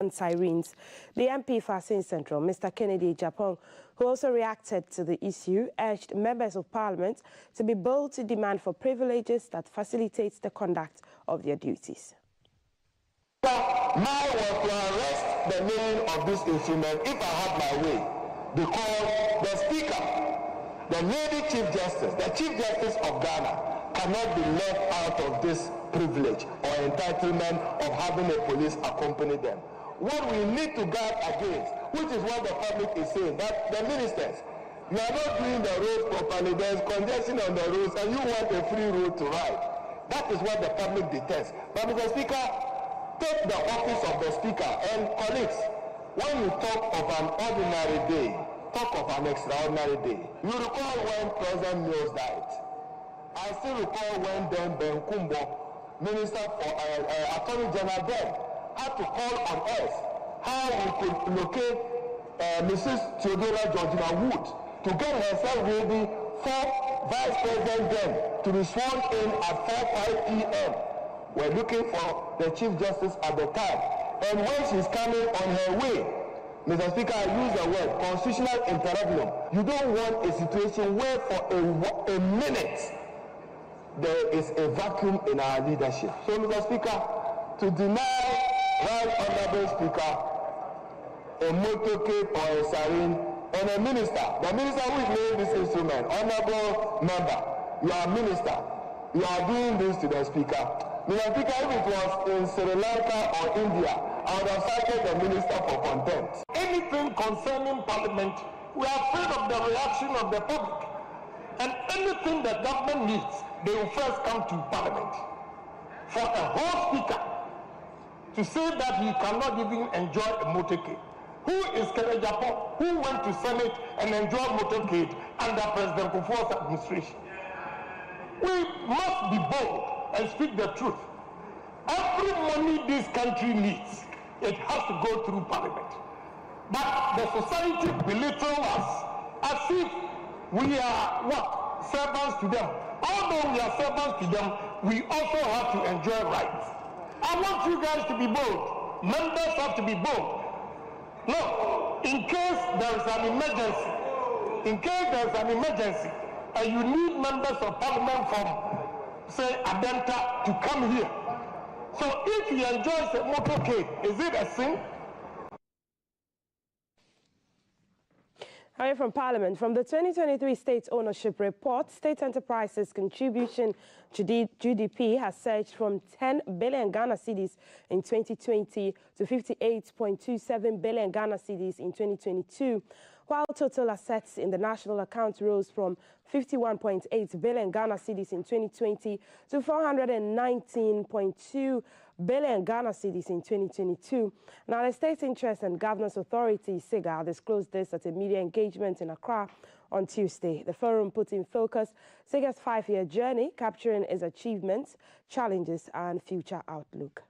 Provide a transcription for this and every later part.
and sirens. The MP for Asin Central, Mr. Kennedy Agyapong, who also reacted to the issue, urged members of parliament to be bold to demand for privileges that facilitates the conduct of their duties. Mine was to arrest the meaning of this instrument if I had my way, because the Speaker, the Lady Chief Justice, the Chief Justice of Ghana cannot be left out of this privilege or entitlement of having a police accompany them. What we need to guard against, which is what the public is saying, that the ministers, you are not doing the roads properly, there is congestion on the roads and you want a free road to ride. That is what the public detests. But Mr. Speaker, take the office of the Speaker and colleagues, when you talk of an ordinary day, talk of an extraordinary day. You recall when President Mills died. I still recall when then Ben Kumbo, Minister for Attorney General then, had to call on us how we could locate Mrs. Theodora Georgina Wood to get herself ready for Vice President then to be sworn in at 4:05 p.m. We're looking for the Chief Justice at the time. And when she's coming on her way, Mr. Speaker, I use the word constitutional interregnum. You don't want a situation where for a minute there is a vacuum in our leadership. So, Mr. Speaker, to deny Right Honorable Speaker a motorcade or a siren and a minister, the minister who is laying this instrument, Honorable Member, you are a minister, you are doing this to the Speaker. Mr. Speaker, if it was in Sri Lanka or India, I would have cited the minister for contempt. Anything concerning Parliament, we are afraid of the reaction of the public. And anything the government needs, they will first come to Parliament. For a whole Speaker to say that he cannot even enjoy a motorcade. Who is Kennedy Agyapong, who went to Senate and enjoyed motorcade under President Kufuor's administration? We must be bold and speak the truth. Every money this country needs, it has to go through Parliament. But the society belittles us as if we are what? Servants to them. Although we are servants to them, we also have to enjoy rights. I want you guys to be bold. Members have to be bold. No, in case there is an emergency, and you need members of Parliament from, say, Adenta to come here. So if he enjoys a motorcade, is it a sin? Away from Parliament, from the 2023 State Ownership Report, state enterprises' contribution to GDP has surged from 10 billion Ghana cedis in 2020 to 58.27 billion Ghana cedis in 2022, while total assets in the national account rose from 51.8 billion Ghana cedis in 2020 to 419.2 billion Ghana cedis in 2022. Now, the State Interest and Governance Authority, SIGA, disclosed this at a media engagement in Accra on Tuesday. The forum put in focus SIGA's 5-year journey, capturing its achievements, challenges, and future outlook.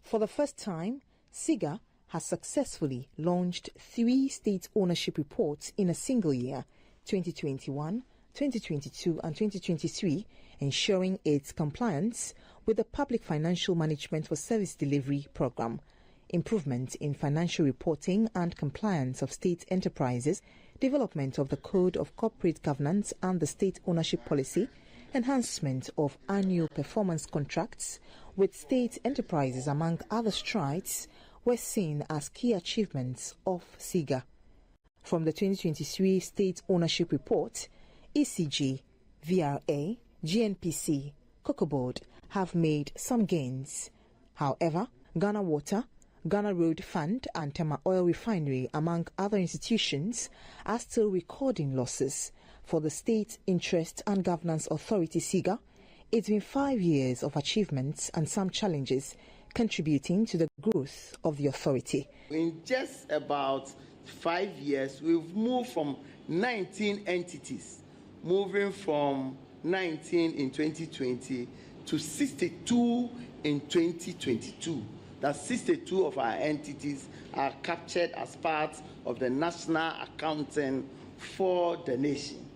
For the first time, SIGA has successfully launched 3 state ownership reports in a single year, 2021, 2022 and 2023, ensuring its compliance with the Public Financial Management for Service Delivery Programme, improvement in financial reporting and compliance of state enterprises, development of the Code of Corporate Governance and the State Ownership Policy, enhancement of annual performance contracts with state enterprises, among other strides, were seen as key achievements of SIGA. From the 2023 State Ownership Report, ECG, VRA, GNPC, Cocoa Board have made some gains. However, Ghana Water, Ghana Road Fund and Tema Oil Refinery, among other institutions, are still recording losses. For the State Interest and Governance Authority, SIGA, it's been 5 years of achievements and some challenges contributing to the growth of the authority. In just about 5 years, we've moved from 19 entities, moving from 19 in 2020 to 62 in 2022. That 62 of our entities are captured as part of the national accounting for the nation.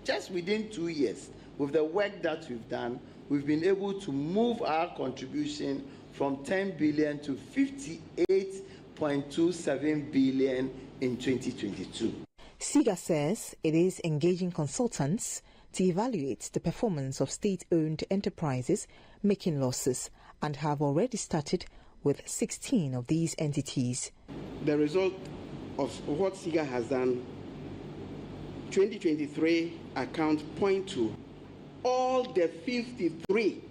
Just within 2 years, with the work that we've done, we've been able to move our contribution from 10 billion to 58.27 billion in 2022. SIGA says it is engaging consultants to evaluate the performance of state-owned enterprises making losses and have already started with 16 of these entities. The result of what SIGA has done, 2023 account point to all the 53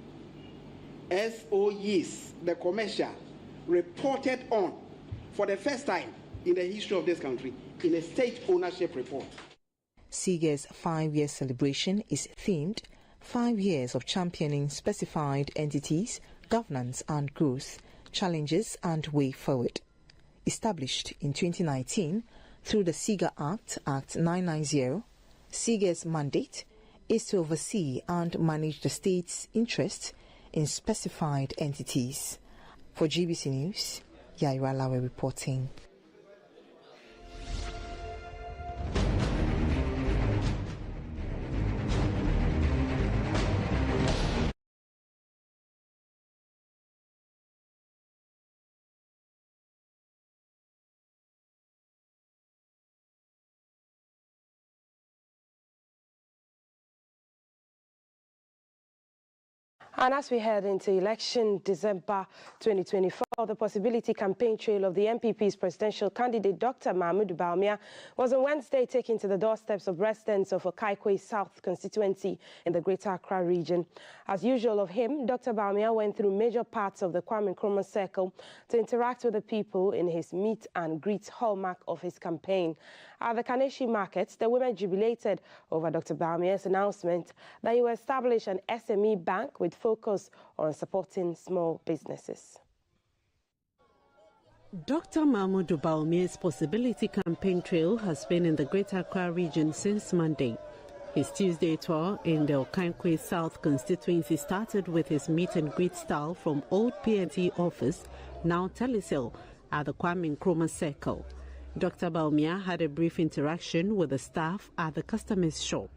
SOEs, the commercial, reported on for the first time in the history of this country in a state ownership report. SIGA's 5-year celebration is themed 5 years of championing specified entities, governance and growth, challenges and way forward. Established in 2019 through the SIGA Act, Act 990, SIGA's mandate is to oversee and manage the state's interests in specified entities. For GBC News, Yaira Lawe reporting. And as we head into election December 2024, the possibility campaign trail of the NPP's presidential candidate Dr. Mahmoud Bawumia was on Wednesday taken to the doorsteps of residents of Okaigwe South constituency in the Greater Accra region. As usual of him, Dr. Bawumia went through major parts of the Kwame Nkrumah circle to interact with the people in his meet and greet hallmark of his campaign. At the Kaneshie market, the women jubilated over Dr. Bawumia's announcement that he will establish an SME bank with focus on supporting small businesses. Dr. Mahmoud Bawumia's possibility campaign trail has been in the Greater Accra region since Monday. His Tuesday tour in the Okaigwe South constituency started with his meet and greet style from Old PNT office, now Telecel, at the Kwame Nkrumah circle. Dr. Bawumia had a brief interaction with the staff at the customer's shop.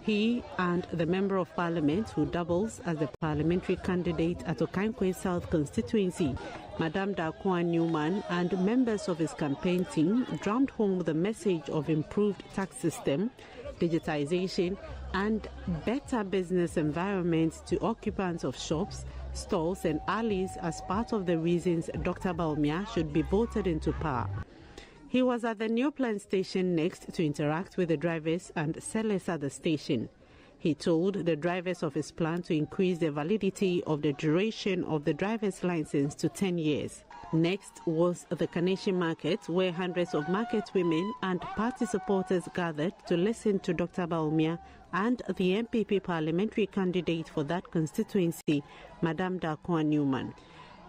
He and the Member of Parliament, who doubles as the parliamentary candidate at Okaigwe South constituency, Madame Dakoa Newman, and members of his campaign team drummed home the message of improved tax system, digitization, and better business environment to occupants of shops, stalls, and alleys as part of the reasons Dr. Bawumia should be voted into power. He was at the New Plant station next to interact with the drivers and sellers at the station. He told the drivers of his plan to increase the validity of the duration of the driver's license to 10 years. Next was the Kaneshie market, where hundreds of market women and party supporters gathered to listen to Dr. Bawumia and the NPP parliamentary candidate for that constituency, Madame Dakoa Newman.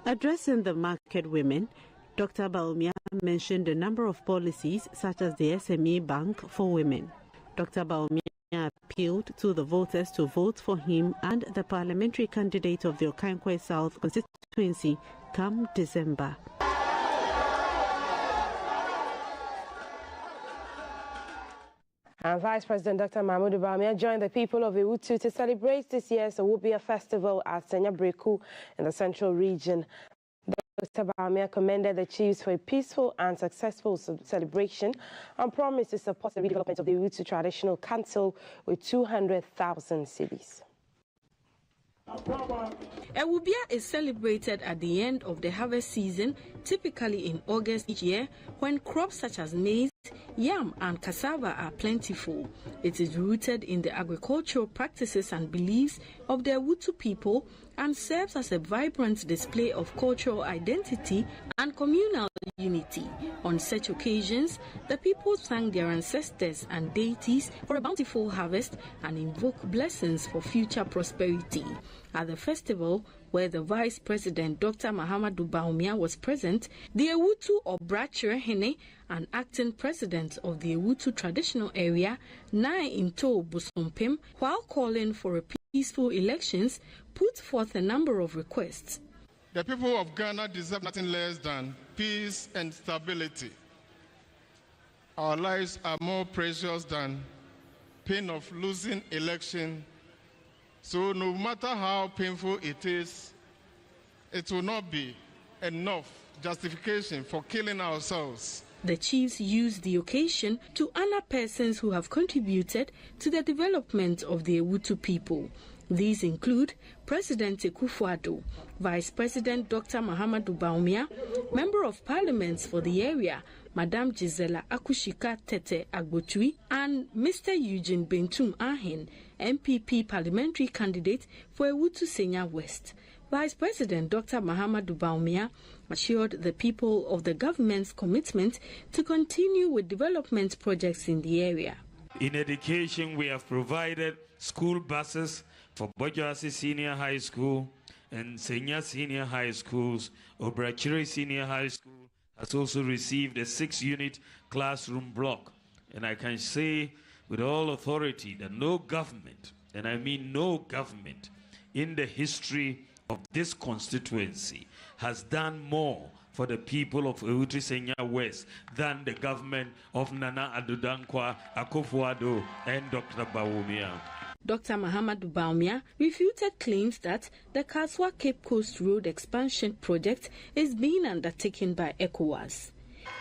Addressing the market women, Dr. Bawumia mentioned a number of policies such as the SME Bank for women. Dr. Bawumia appealed to the voters to vote for him and the parliamentary candidate of the Okaigwe South constituency come December. And Vice President Dr. Mahmoud Bawumia joined the people of Ewutu to celebrate this year's Owubia Festival at Senya Breku in the Central Region. Dr. Bawumia commended the chiefs for a peaceful and successful celebration and promised to support the redevelopment of the Ewutu Traditional Council with 200,000 cedis. Ewubia is celebrated at the end of the harvest season, typically in August each year, when crops such as maize, yam and cassava are plentiful. It is rooted in the agricultural practices and beliefs of the Ewutu people and serves as a vibrant display of cultural identity and communal unity. On such occasions, the people thank their ancestors and deities for a bountiful harvest and invoke blessings for future prosperity. At the festival, where the Vice President Dr. Mahamudu Bawumia was present, the Ewutu Obrachirehene and acting president of the Ewutu traditional area, Nai Into Busumpim, while calling for a peaceful elections, put forth a number of requests. The people of Ghana deserve nothing less than peace and stability. Our lives are more precious than pain of losing election. So no matter how painful it is, it will not be enough justification for killing ourselves. The chiefs used the occasion to honor persons who have contributed to the development of the Ewutu people. These include President Akufo-Addo, Vice President Dr. Mahamudu Bawumia, Member of Parliament for the area, Madam Gisela Akushika Tete Agbotui, and Mr. Eugene Bentum Ahen, MPP parliamentary candidate for Ewutu Senya West. Vice President Dr. Mahamudu Bawumia assured the people of the government's commitment to continue with development projects in the area. In education, we have provided school buses for Bojoasi Senior High School and Senya Senior High Schools. Obrachiri Senior High School has also received a 6-unit classroom block. And I can say with all authority that no government, and I mean no government, in the history of this constituency has done more for the people of Ewutu Senya West than the government of Nana Addo Dankwa, Akufo-Addo, and Dr. Bawumia. Dr. Mahamudu Bawumia refuted claims that the Kasoa Cape Coast Road expansion project is being undertaken by ECOWAS.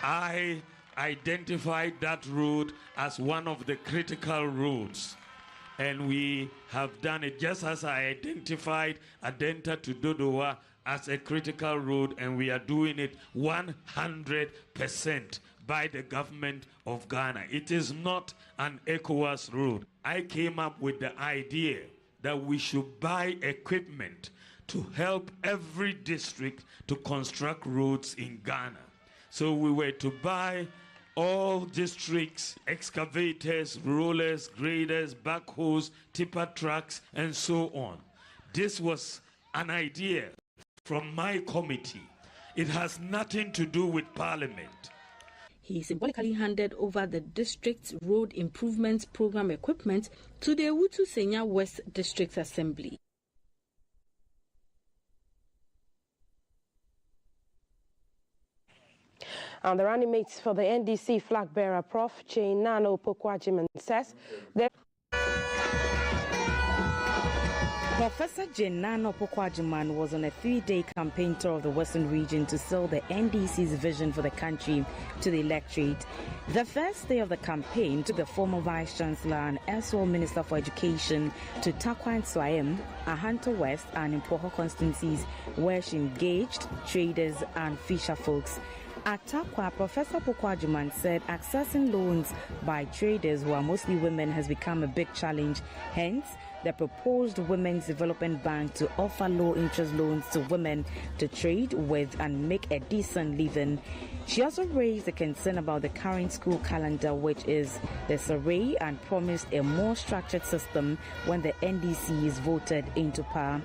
I identified that road as one of the critical roads, and we have done it just as I identified Adenta to Dodowa as a critical road, and we are doing it 100% by the government of Ghana. It is not an ECOWAS road. I came up with the idea that we should buy equipment to help every district to construct roads in Ghana. So we were to buy all districts, excavators, rollers, graders, backhoes, tipper trucks, and so on. This was an idea from my committee. It has nothing to do with Parliament. He symbolically handed over the district's road improvement program equipment to the Ewutu Senya West District Assembly. And the running mates for the NDC flag bearer, Prof. Jane Nano Opoku-Agyeman, says that Professor Jane Nano Opoku-Agyeman was on a 3-day campaign tour of the Western region to sell the NDC's vision for the country to the electorate. The first day of the campaign took the former Vice Chancellor and erstwhile Minister for Education to Tarkwa and Swayam, Ahanta West and Impoho constituencies, where she engaged traders and fisher folks. At Tarkwa, Professor Opoku-Agyeman said accessing loans by traders who are mostly women has become a big challenge. Hence, the proposed Women's Development Bank to offer low-interest loans to women to trade with and make a decent living. She also raised a concern about the current school calendar, which is disarray, and promised a more structured system when the NDC is voted into power.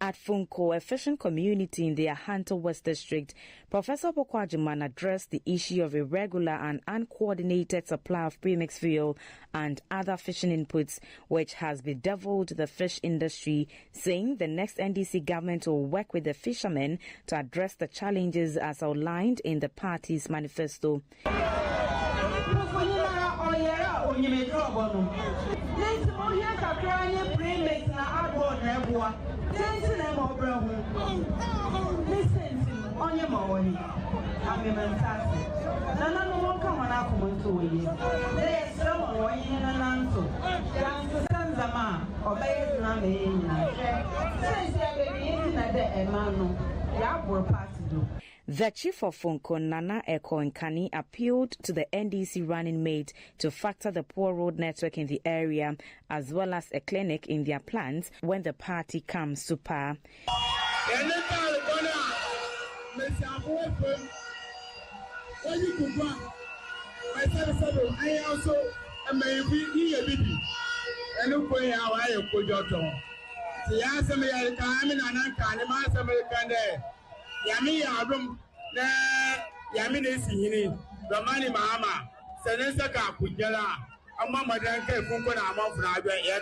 At Funko, a fishing community in the Ahanta West District, Professor Opoku-Agyeman addressed the issue of irregular and uncoordinated supply of premix fuel and other fishing inputs, which has bedeviled the fish industry, saying the next NDC government will work with the fishermen to address the challenges as outlined in the party's manifesto. The chief of Funko, Nana Eko Nkani, appealed to the NDC running mate to factor the poor road network in the area as well as a clinic in their plans when the party comes to power. Yami Yabum, Yami Nesi, Dramani Mahama, Senensa Kapunjala, Amadanka Kunkuna Amafra, Air.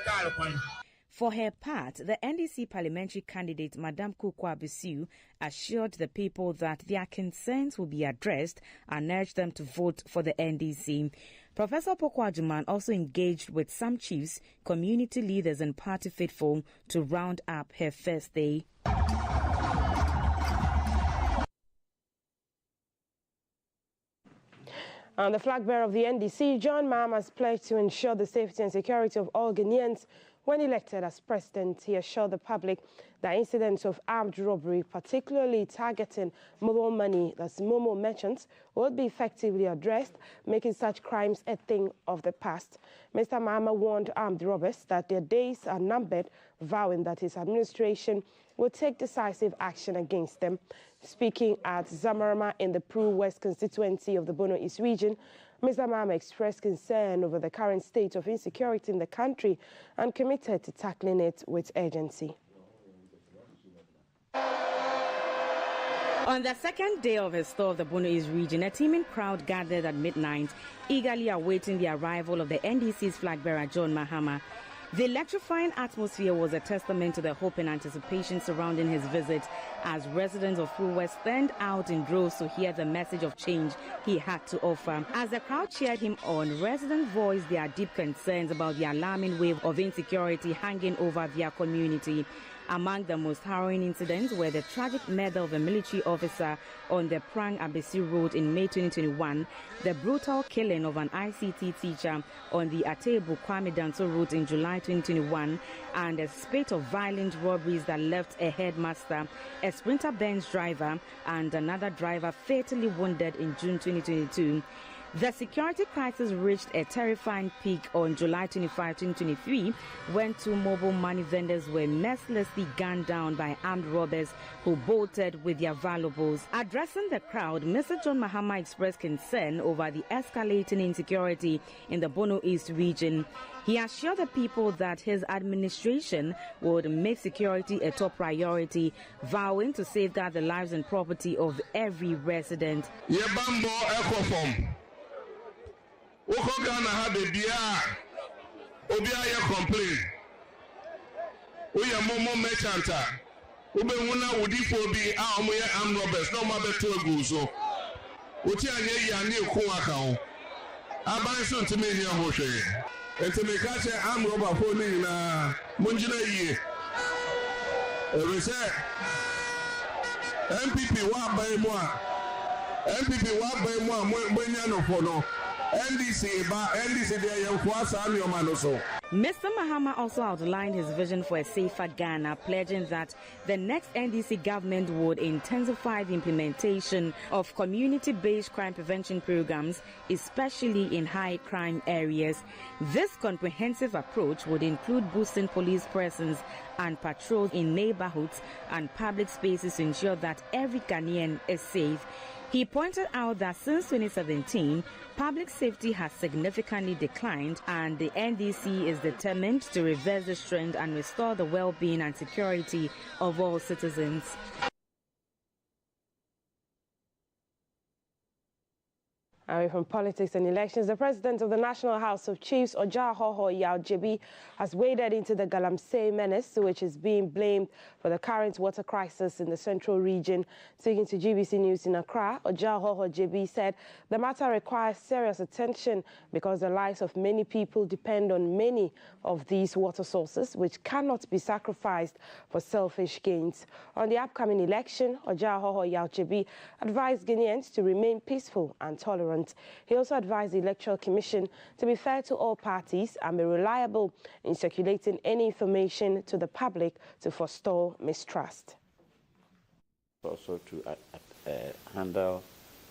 For her part, the NDC parliamentary candidate Madame Kukwa Bisu assured the people that their concerns will be addressed and urged them to vote for the NDC. Professor Opoku Agyemang also engaged with some chiefs, community leaders and party faithful to round up her first day. And the flag bearer of the NDC, John Mahama, has pledged to ensure the safety and security of all Ghanaians. When elected as president, he assured the public that incidents of armed robbery, particularly targeting mobile money, that's Momo merchants, will be effectively addressed, making such crimes a thing of the past. Mr. Mahama warned armed robbers that their days are numbered, vowing that his administration will take decisive action against them. Speaking at Zamarama in the Peru West constituency of the Bono East region, Mr. Mahama expressed concern over the current state of insecurity in the country and committed to tackling it with urgency. On the second day of his tour of the Bono East region, a teeming crowd gathered at midnight, eagerly awaiting the arrival of the NDC's flag bearer, John Mahama. The electrifying atmosphere was a testament to the hope and anticipation surrounding his visit, as residents of Peru West turned out in droves to hear the message of change he had to offer. As the crowd cheered him on, residents voiced their deep concerns about the alarming wave of insecurity hanging over their community. Among the most harrowing incidents were the tragic murder of a military officer on the Prang Abesi Road in May 2021, the brutal killing of an ICT teacher on the Atebu Kwame Danso Road in July 2021, and a spate of violent robberies that left a headmaster, a Sprinter Benz driver, and another driver fatally wounded in June 2022. The security crisis reached a terrifying peak on July 25, 2023, when two mobile money vendors were mercilessly gunned down by armed robbers who bolted with their valuables. Addressing the crowd, Mr. John Mahama expressed concern over the escalating insecurity in the Bono East region. He assured the people that his administration would make security a top priority, vowing to safeguard the lives and property of every resident. Woko Ghana ha de bia obi aye complain we ya momo merchant we be huna wodifo bi a omo ye armed robbers no ma beto agu so oti anye ya ne ku aka ho aban so ntime ni ahohwe ntime ka che armed robber fo ni na munjina yie we say MPP wa ban mu a mo nya no fo no NDC Mr. Mahama also outlined his vision for a safer Ghana, pledging that the next NDC government would intensify the implementation of community-based crime prevention programs, especially in high-crime areas. This comprehensive approach would include boosting police presence and patrols in neighborhoods and public spaces to ensure that every Ghanaian is safe. He pointed out that since 2017, public safety has significantly declined, and the NDC is determined to reverse this trend and restore the well-being and security of all citizens. Away from politics and elections, the president of the National House of Chiefs, Ojah Hoho Yao Jebi, has waded into the Galamsey menace, which is being blamed for the current water crisis in the central region. Speaking to GBC News in Accra, Ojah Hoho Jebi said the matter requires serious attention because the lives of many people depend on many of these water sources, which cannot be sacrificed for selfish gains. On the upcoming election, Ojah Hoho Yao Jebi advised Ghanaians to remain peaceful and tolerant. He also advised the Electoral Commission to be fair to all parties and be reliable in circulating any information to the public to forestall mistrust. Also to handle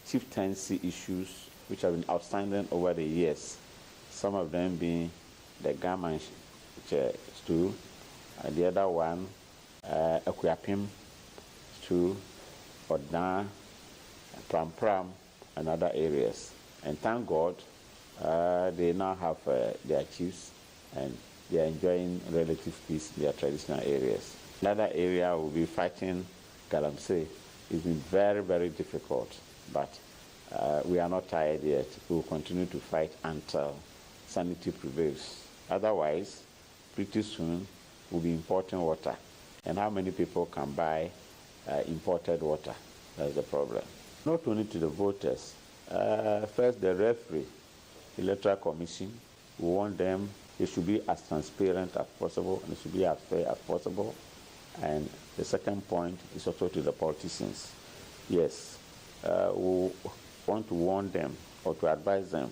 chieftaincy issues which have been outstanding over the years, some of them being the Gaman stew, and the other one, Akuapim stew, Odan, Pram, and other areas. And thank God, they now have their chiefs and they are enjoying relative peace in their traditional areas. Another area will be fighting Galamsey. It's been very, very difficult, but we are not tired yet. We will continue to fight until sanity prevails. Otherwise, pretty soon we'll be importing water. And how many people can buy imported water? That's the problem. Not only to the voters. First, the referee, Electoral Commission, we want them, it should be as transparent as possible, and it should be as fair as possible. And the second point is also to the politicians. Yes, we want to warn them or to advise them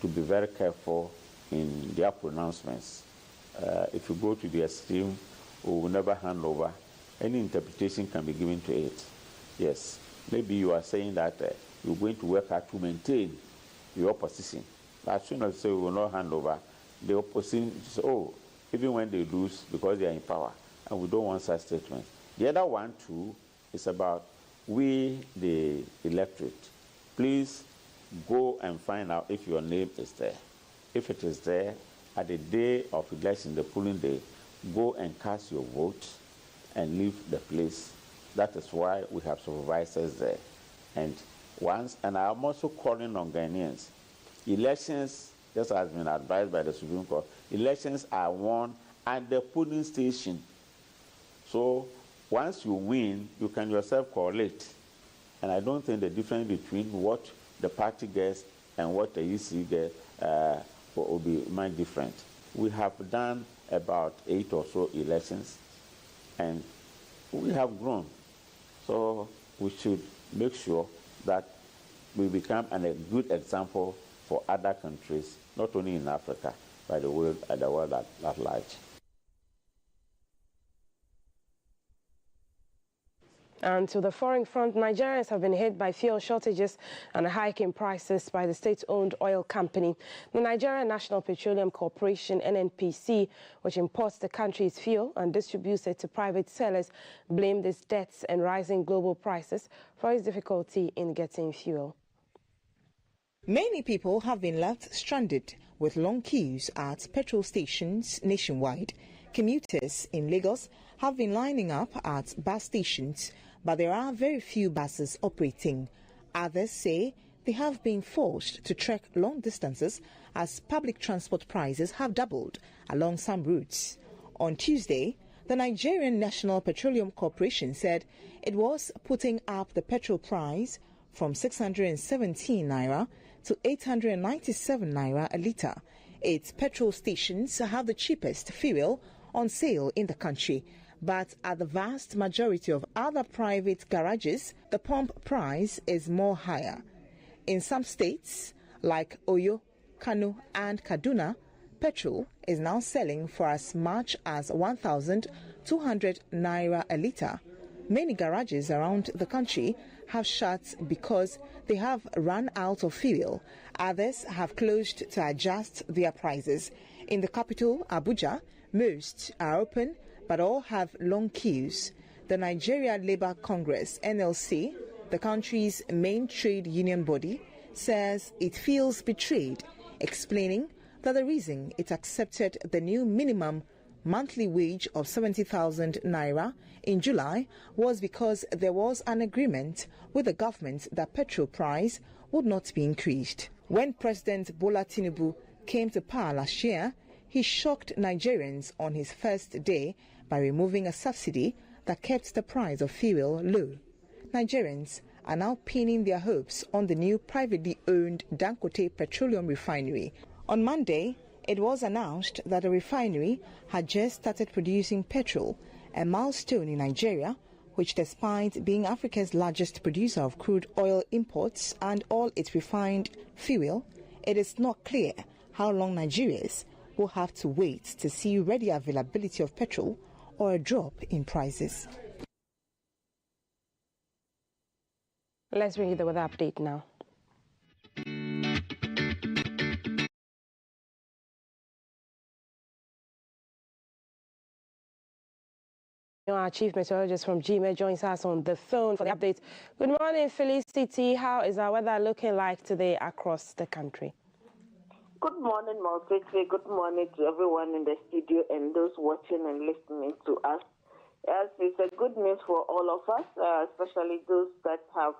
to be very careful in their pronouncements. If you go to the extreme, we will never hand over. Any interpretation can be given to it. Yes, maybe you are saying that you're going to work hard to maintain your position. But as soon as you say we will not hand over, the opposition says, oh, even when they lose because they are in power, and we don't want such statements. The other one, too, is about we, the electorate. Please go and find out if your name is there. If it is there, at the day of election, the polling day, go and cast your vote and leave the place. That is why we have supervisors there. And I'm also calling on Ghanaians. Elections, just has been advised by the Supreme Court, elections are won at the polling station. So once you win, you can yourself correlate. And I don't think the difference between what the party gets and what the EC gets will be much different. We have done about 8 or so elections, and we have grown. So we should make sure that we become a good example for other countries, not only in Africa, but the world at large. And to the foreign front, Nigerians have been hit by fuel shortages and a hike in prices by the state-owned oil company. The Nigerian National Petroleum Corporation, NNPC, which imports the country's fuel and distributes it to private sellers, blamed its debts and rising global prices for its difficulty in getting fuel. Many people have been left stranded with long queues at petrol stations nationwide. Commuters in Lagos have been lining up at bus stations, but there are very few buses operating. Others say they have been forced to trek long distances as public transport prices have doubled along some routes. On Tuesday, the Nigerian National Petroleum Corporation said it was putting up the petrol price from 617 naira to 897 naira a litre. Its petrol stations have the cheapest fuel on sale in the country, but at the vast majority of other private garages, the pump price is more higher. In some states, like Oyo, Kano and Kaduna, petrol is now selling for as much as 1,200 naira a litre. Many garages around the country have shut because they have run out of fuel. Others have closed to adjust their prices. In the capital, Abuja, most are open, but all have long queues. The Nigeria Labour Congress, NLC, the country's main trade union body, says it feels betrayed, explaining that the reason it accepted the new minimum monthly wage of 70,000 naira in July was because there was an agreement with the government that petrol price would not be increased. When President Bola Tinubu came to power last year, he shocked Nigerians on his first day by removing a subsidy that kept the price of fuel low. Nigerians are now pinning their hopes on the new privately owned Dangote Petroleum Refinery. On Monday, it was announced that the refinery had just started producing petrol, a milestone in Nigeria, which, despite being Africa's largest producer of crude oil imports and all its refined fuel, it is not clear how long Nigerians will have to wait to see ready availability of petrol or a drop in prices. Let's bring you the weather update now. Our chief meteorologist from GMA joins us on the phone for the update. Good morning, Felicity. How is our weather looking like today across the country? Good morning, Malfitri. Good morning to everyone in the studio and those watching and listening to us. Yes, it's a good news for all of us, especially those that have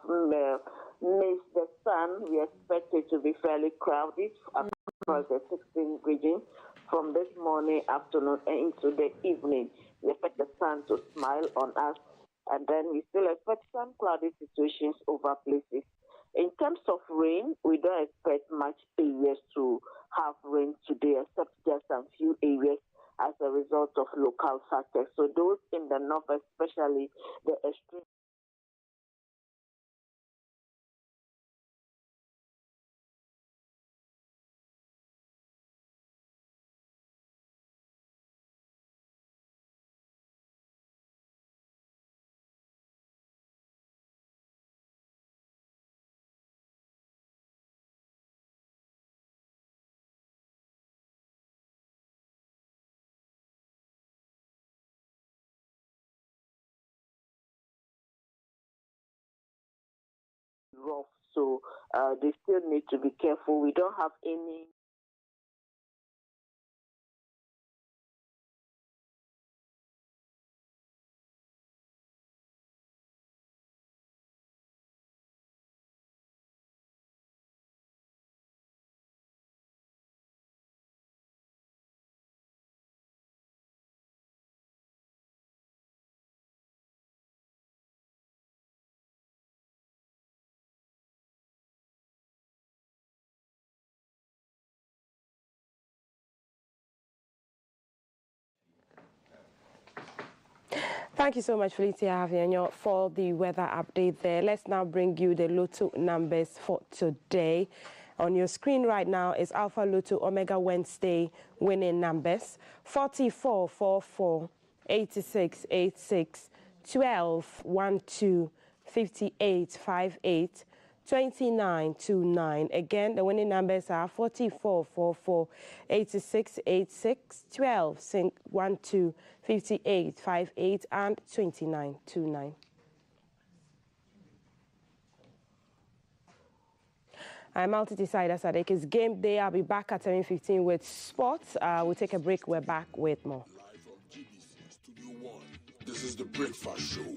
Miss the sun, we expect it to be fairly crowded across the 16 regions from this morning, afternoon, and into the evening. We expect the sun to smile on us, and then we still expect some cloudy situations over places. In terms of rain, we don't expect much areas to have rain today, except just a few areas as a result of local factors. So those in the north, especially the extreme rough, so they still need to be careful. We don't have any Thank you so much, Felicia Avianyo, for the weather update there. Let's now bring you the Lotto numbers for today. On your screen right now is Alpha Lotto Omega Wednesday winning numbers: 44, 44, 86, 86, 12, 12, 58, 58, 29, 29. Again, the winning numbers are 44, 44, 86, 86, 12, 12, 58, 58, and 29, 29. I'm multi-decider Sadek. It's game day. I'll be back at 7:15 with sports. We'll take a break. We're back with more. Live from GBC Studio One. This is the Breakfast Show.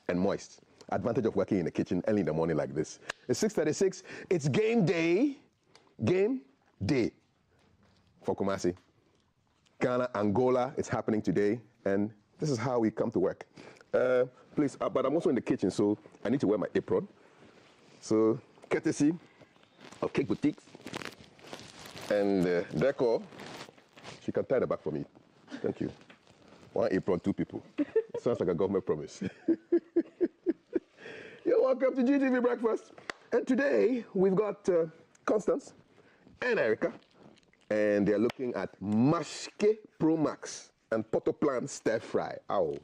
and moist. Advantage of working in the kitchen early in the morning like this. It's 6:36. It's game day. Game day for Kumasi. Ghana, Angola, it's happening today, and this is how we come to work. Please, but I'm also in the kitchen, so I need to wear my apron. So, courtesy of Cake Boutique and Decor, she can tie the back for me. Thank you. One apron, two people. Sounds like a government promise. You're welcome to GTV Breakfast. And today, we've got Constance and Erica, and they're looking at Mashke Pro Max and Poto Plant Stir Fry. Ow.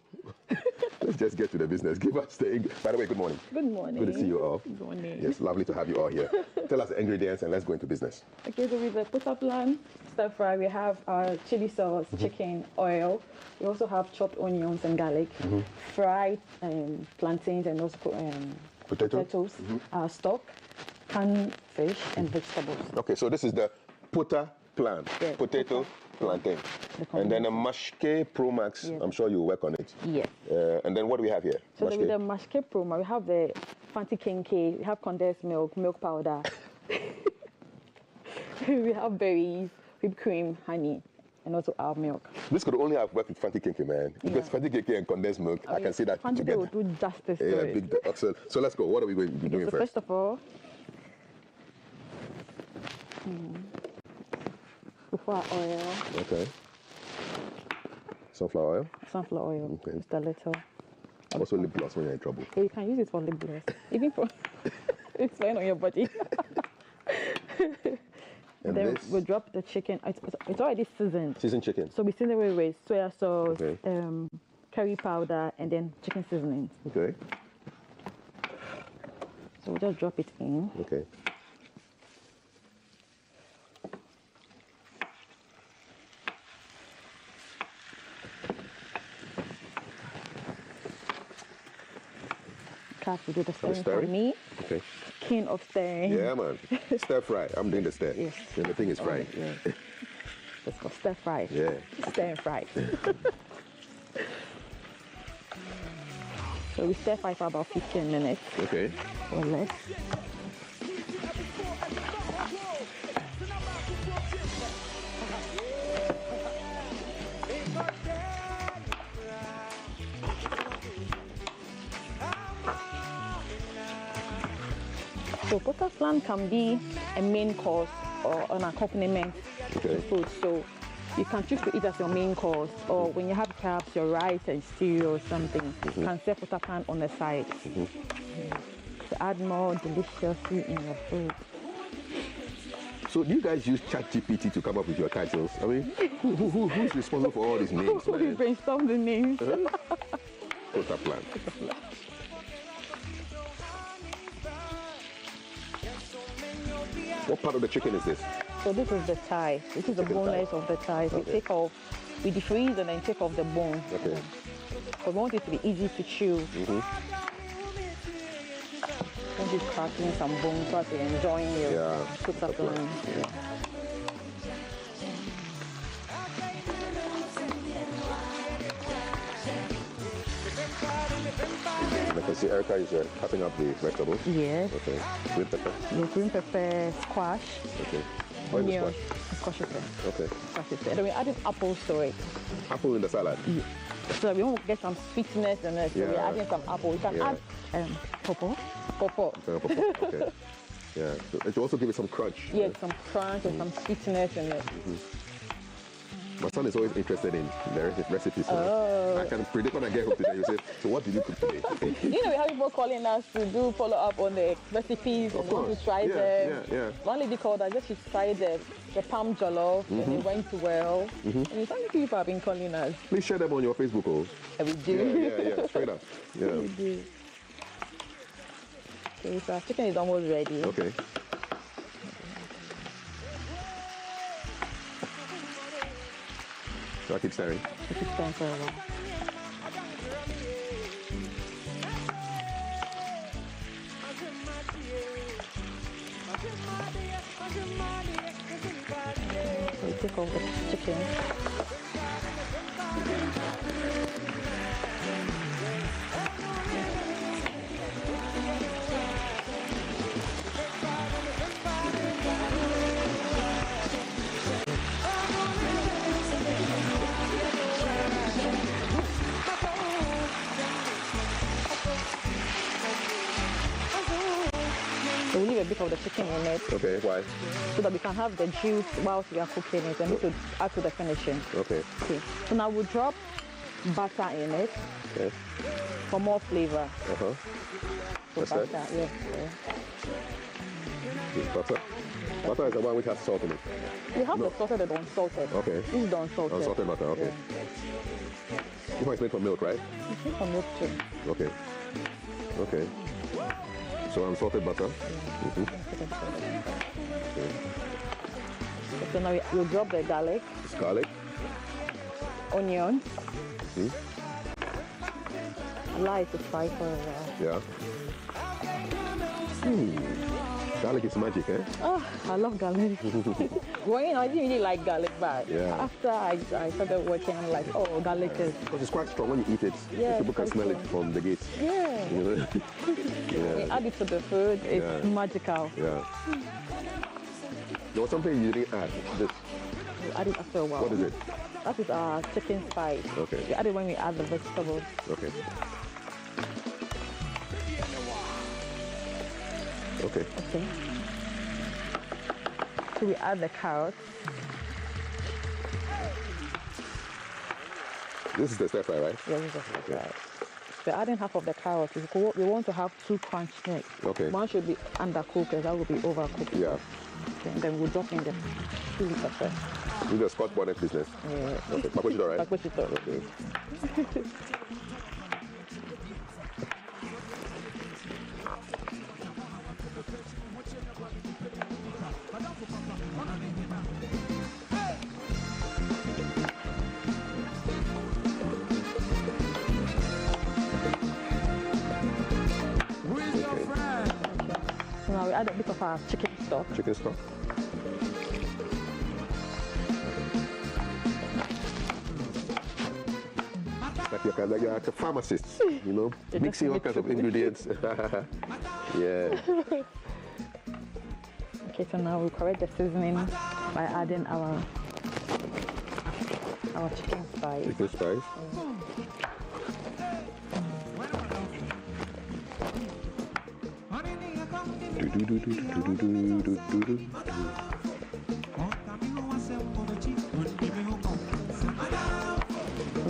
Let's just get to the business. Give us the... By the way, good morning. Good morning. Good to see you all. Good morning. Yes, lovely to have you all here. Tell us the ingredients and let's go into business. Okay, so with the Poto Plant Stir Fry, we have our chili sauce, chicken, oil. We also have chopped onions and garlic, fried plantains and also potatoes, stock, canned fish, and vegetables. Okay, so this is the Poto Plant, potato, plantain. And then a Mashke Pro Max, I'm sure you'll work on it. Yes. And then what do we have here? So with the Mashke Pro Max, we have the fancy kenke, we have condensed milk, milk powder. We have berries, whipped cream, honey, and also our milk. This could only have worked with Fanti Kinky, man. Because Fanti Kinky and condensed milk, I can see that Fanti together. will do justice to it. Big so let's go. What are we going to be doing so first? First of all, before oil. Okay. Sunflower oil? Sunflower oil. Okay. Just a little. Also lip gloss when you're in trouble. Yeah, you can use it for lip gloss. Even for it's fine on your body. And then this? we drop the chicken. It's already seasoned. Seasoned chicken. So we season it with soya sauce, curry powder, and then chicken seasoning. Okay. So we just drop it in. Okay. Have to do the stirring for me. Okay. King of stirring. Yeah, man. Stir fry. I'm doing the stir. Yes. And the thing is fried. Yeah. That's for stir fry. Yeah. Stir and fry. So we stir fry for about 15 minutes. Okay. Or less. So Poto Plant can be a main course or an accompaniment to food. So you can choose to eat as your main course, or when you have perhaps your rice and stew or something, you can serve Poto Plant on the side to add more deliciously in your food. So do you guys use ChatGPT to come up with your titles? I mean, who's responsible for all these names? We brainstorm the names. Poto Plant. What part of the chicken is this? So this is the thigh. This is the boneless of the thigh. So we take off, we defreeze and then take off the bone. Okay. So we want it to be easy to chew. Don't be cracking some bones so you're enjoying your Poto Plant. I can see Erica is cutting up the vegetables. Yes. Okay. Green pepper. The green pepper, squash. Okay. What is the Squash is there. Okay. Squash is there. Then we added apples to it. Apple in the salad? Yeah. So we want to get some sweetness in it. So we're adding some apple. You can add pawpaw. Pawpaw. Okay. Yeah. So it will also give it some crunch. Yeah, some crunch and some sweetness in it. My son is always interested in the recipes. So I can predict when I get home today. You say, so what did you cook today? You know, we have people calling us to do follow up on the recipes and want to try them. Yeah. One lady called us, just she tried the palm jollof and it went well. And so many people have been calling us. Please share them on your Facebook. And we do. Yeah. Straight up. Yeah. We do. Okay, so our chicken is almost ready. Okay. So I keep stirring. I keep stirring for a while. We take off the chicken. So we leave a bit of the chicken in it. Okay, why? So that we can have the juice whilst we are cooking it and we could add to the finishing. Okay. Okay. So now we'll drop butter in it. Okay. For more flavor. Uh-huh. So butter, yes. Butter? Butter is the one which has salt in it. You have the salted and the unsalted. Okay. This is the unsalted. Unsalted butter, okay. Yeah. This one is made from milk, right? It's made from milk too. Okay. Okay. So unsalted butter. Okay. So now we'll drop the garlic. It's garlic. Onions. Allow it to fry for a while. Yeah. Garlic is magic, eh? Oh, I love garlic. Growing up, I didn't really like garlic, but after I started working, I'm like, oh, garlic is... Because it's quite strong when you eat it. Yeah, people can smell it from the gates. Yeah. You know? When you add it to the food, it's magical. Yeah. There was something you didn't add. This. You add it after a while. What is it? That is our chicken spice. Okay. You add it when we add the vegetables. Okay. Okay. Okay. So we add the carrots. This is the stir fry, right? Yeah, this is the stir fry. We're adding half of the carrots. We want to have 2 crunchness. Okay. One should be undercooked, that will be overcooked. Yeah. Okay, and then we'll drop in the chili pepper. This is a Scotch bonnet business. Yeah. Okay. Pakwishito, right? Pakwishito. Okay. So now we add a bit of our chicken stock. Chicken stock. Like you're like a pharmacist, you know, mixing all kinds of ingredients. Yeah. Okay, so now we'll correct the seasoning by adding our chicken spice. Chicken spice.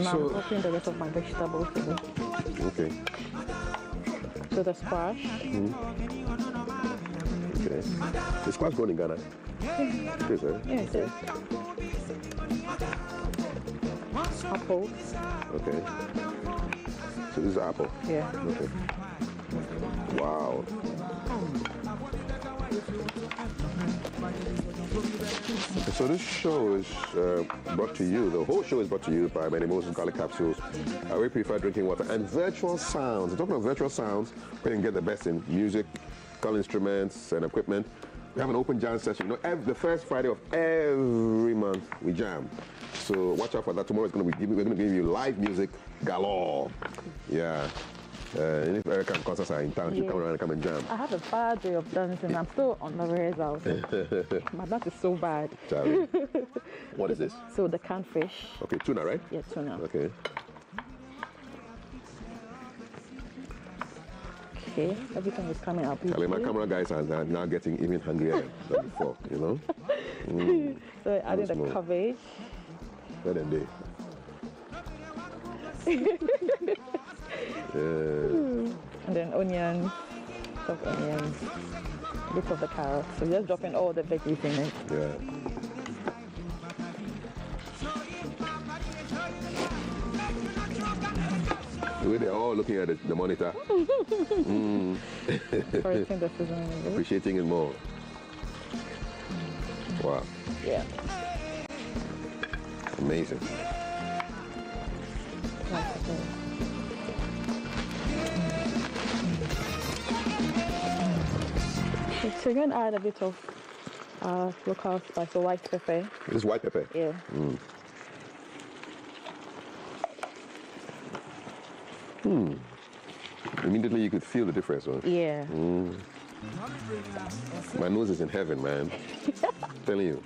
Now I'm dropping the rest of my vegetables in it. Okay. So the squash. Okay. The squash grown in Ghana? Yeah. It is, eh? Yeah, it is. Apple. Okay. So this is apple? Yeah. Okay. Wow. So this show is brought to you, the whole show is brought to you by Many Moses Garlic Capsules, we prefer drinking water, and virtual sounds. Talking of virtual sounds, where you can get the best in music, call instruments and equipment. We have an open jam session. You know, the first Friday of every month we jam. So watch out for that. Tomorrow we're going to give you live music galore. Yeah. And if Erican concerts are in town, you come around and come and jam. I have a bad way of dancing. I'm still on the rehearsal. My dance is so bad. Sorry. What is this? So the canned fish. Okay, tuna, right? Yeah, tuna. Okay. Okay, everything is coming up. Charlie, my camera guys are now getting even hungrier than before, you know? So adding the cabbage. Better than they. And then onions, chopped onions, a bit of the carrots. So just dropping all the veggies in it. Yeah. The way they're all looking at the monitor. Appreciating it more. Wow. Yeah. Amazing. So you're going to add a bit of local spice, so white pepper. This is white pepper? Yeah. Immediately you could feel the difference, huh? Yeah. My nose is in heaven, man. I'm telling you.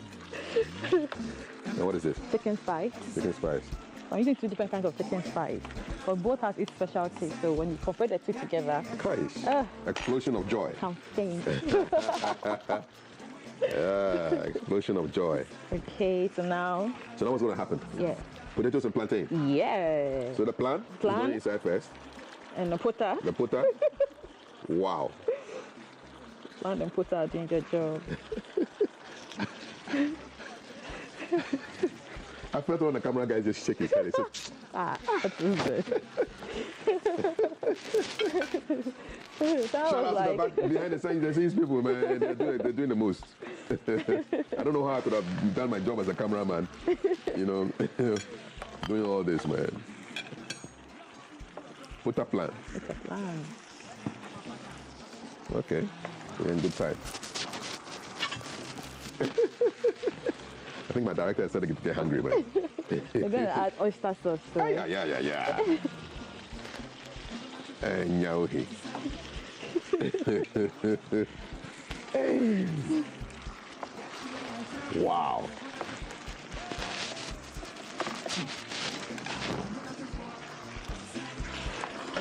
Now what is this? Chicken spice. Chicken spice. I'm using 2 different kinds of chicken spice, but both have its special taste. So when you compare the 2 together, explosion of joy. I'm faint. Explosion of joy. Okay, so now what's going to happen? Yeah. Potatoes and plantain? Yeah. So the plan? Plan. Inside first. And the putter. The putter? Wow. Plan and putter are doing your job. I felt when the camera guy just shake his head. That was good. Shout out to the back behind the scenes people, man. They're doing the most. I don't know how I could have done my job as a cameraman, doing all this, man. Put a plan. It's a plan. Okay, we're in good time. I think my director said to get hungry, man. We're going to add oyster sauce. So. Yeah. And Nyauhi. Wow.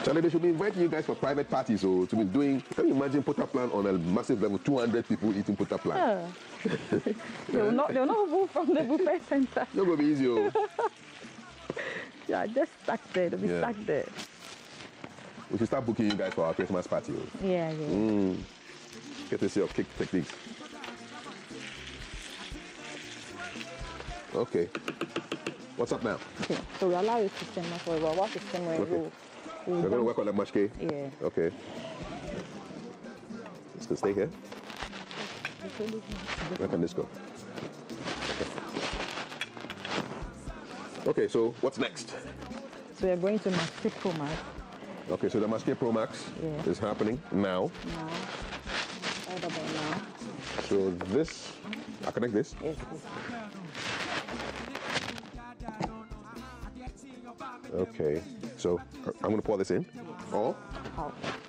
Charlie, they should be inviting you guys for private parties or to be doing. Can you imagine pota plan on a massive level, 200 people eating pota plan? Yeah. They'll not move from the buffet center. It's not going to be easy. Yeah, just stuck there. They'll be stuck there. We should start booking you guys for our Christmas party. Yeah. Get to see your cake techniques. Okay. What's up now? Okay. So we allow you to simmer for a while. Once it's simmering, we're going to work on the mashke? Yeah. Okay. Let's go stay here. Where can this go? Okay, so what's next? So we're going to Masque Pro Max. Okay, so the Masque Pro Max is happening now. Right about now. So this, I connect this? Yes. Okay, so I'm going to pour this in. All?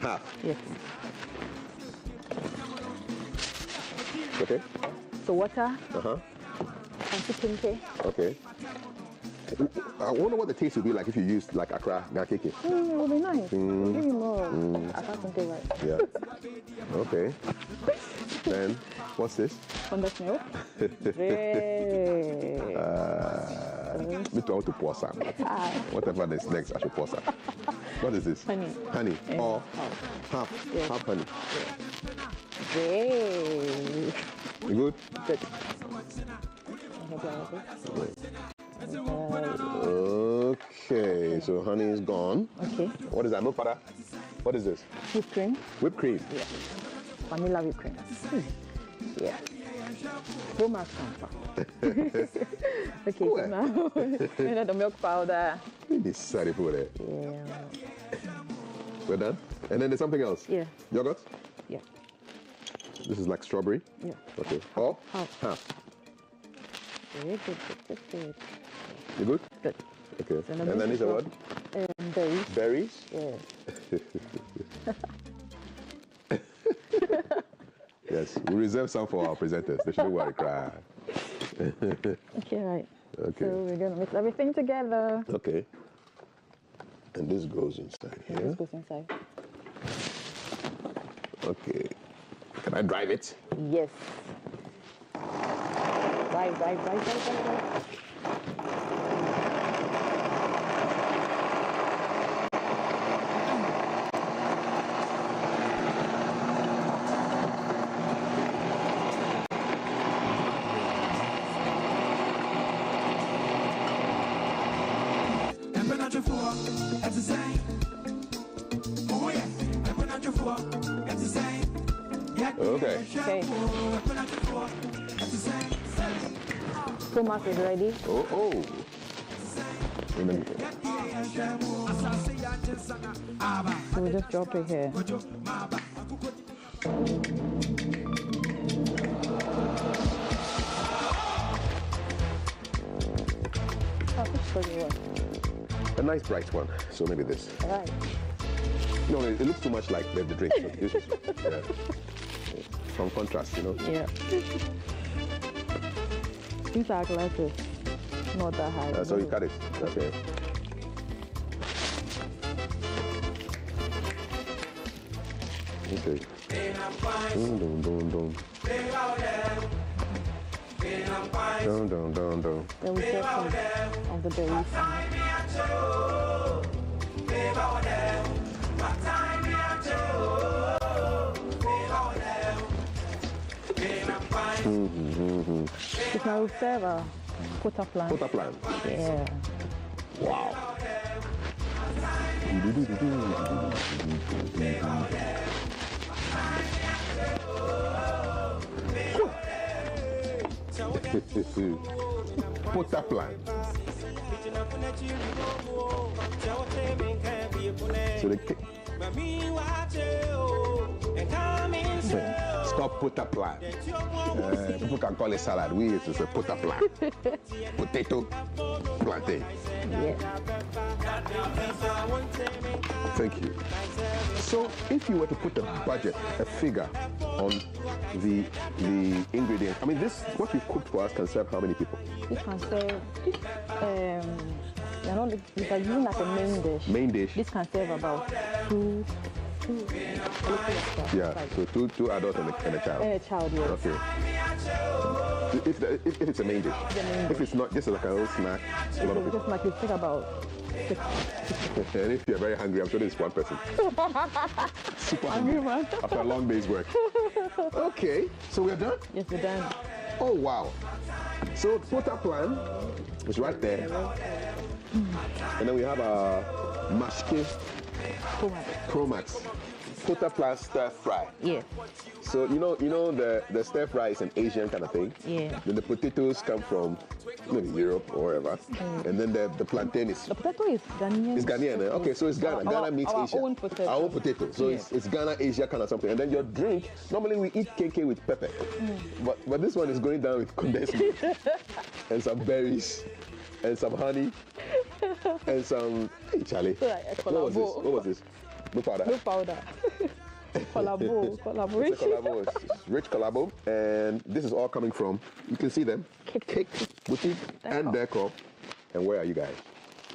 Half. Yes. Okay. So water. And chicken. Okay. I wonder what the taste would be like if you used like Accra Gakeke. It would be nice. Give me more. I can't think right. Yeah. Okay. Then what's this? Condensed milk. Me too, I want to pour some. Whatever is next, I should pour some. What is this? Honey. Honey. Or half honey. Great. You good? Good. Okay, so honey is gone. Okay. What is that? Milk butter? What is this? Whipped cream. Whipped cream? Yeah. Vanilla whipped cream. Yeah. Pro Max. Okay, so now the milk powder. Sorry for that. Yeah. We're done? And then there's something else? Yeah. Yogurt? Yeah. This is like strawberry? Yeah. Okay. Or? Half. Very good. You good? Good. Okay. So and then these are what? Berries. Berries? Yeah. Yes, we reserve some for our presenters. They shouldn't worry, cry. Okay, right. Okay. So we're going to mix everything together. Okay. And this goes inside here. This goes inside. Okay. Can I drive it? Yes. Drive. Okay. Pro Max is ready. Oh. So we'll just drop it here. A nice bright one. So maybe this. All right. No, it looks too much like the drink. Yeah. Some contrast, Yeah. These are glasses. Not that high. So you cut it. Okay. Okay. Dun, dun, dun, dun. Dun, dun, dun, dun. Then we get some of the berries. You can serve a quota plant. Quota plant. Yeah. Wow. Quota plant. So the it's called pota plant. People can call it salad. We used to say pota plant. Potato plantain. Yeah. Thank you. So if you were to put a budget, a figure on the ingredients, I mean, this, what you cooked for us can serve how many people? This can serve, you know, if you're using like a main dish. Main dish. This can serve about two yeah, so two adults and a child. And a child, yes. Okay. If it's a main dish. If it's not, just like a little snack. A lot of people. Just like you think about. And if you're very hungry, I'm sure there's one person. Super hungry, man. After a long day's work. Okay, so we're done? Yes, we're done. Oh, wow. So quota plan is right there. And then we have a Mashke Promax. Quota plan stir fry. Yeah. So you know the stir fry is an Asian kind of thing. Yeah. Then the potatoes come from maybe Europe or wherever. And then the plantain is. The potato is Ghanaian. It's Ghanaian. Okay, so it's Ghana. Ghana meets Asia. Our own potato. Our own potato. So Yeah. it's Ghana, Asia kind of something. And then your drink, normally we eat KK with pepper. But this one is going down with condensed milk and some berries and some honey and some. Hey, Charlie. What was this? No powder. No powder. Collaboration. It's a collabo. It's rich collabo. And this is all coming from, you can see them, Cake Boutique and Decor. And where are you guys?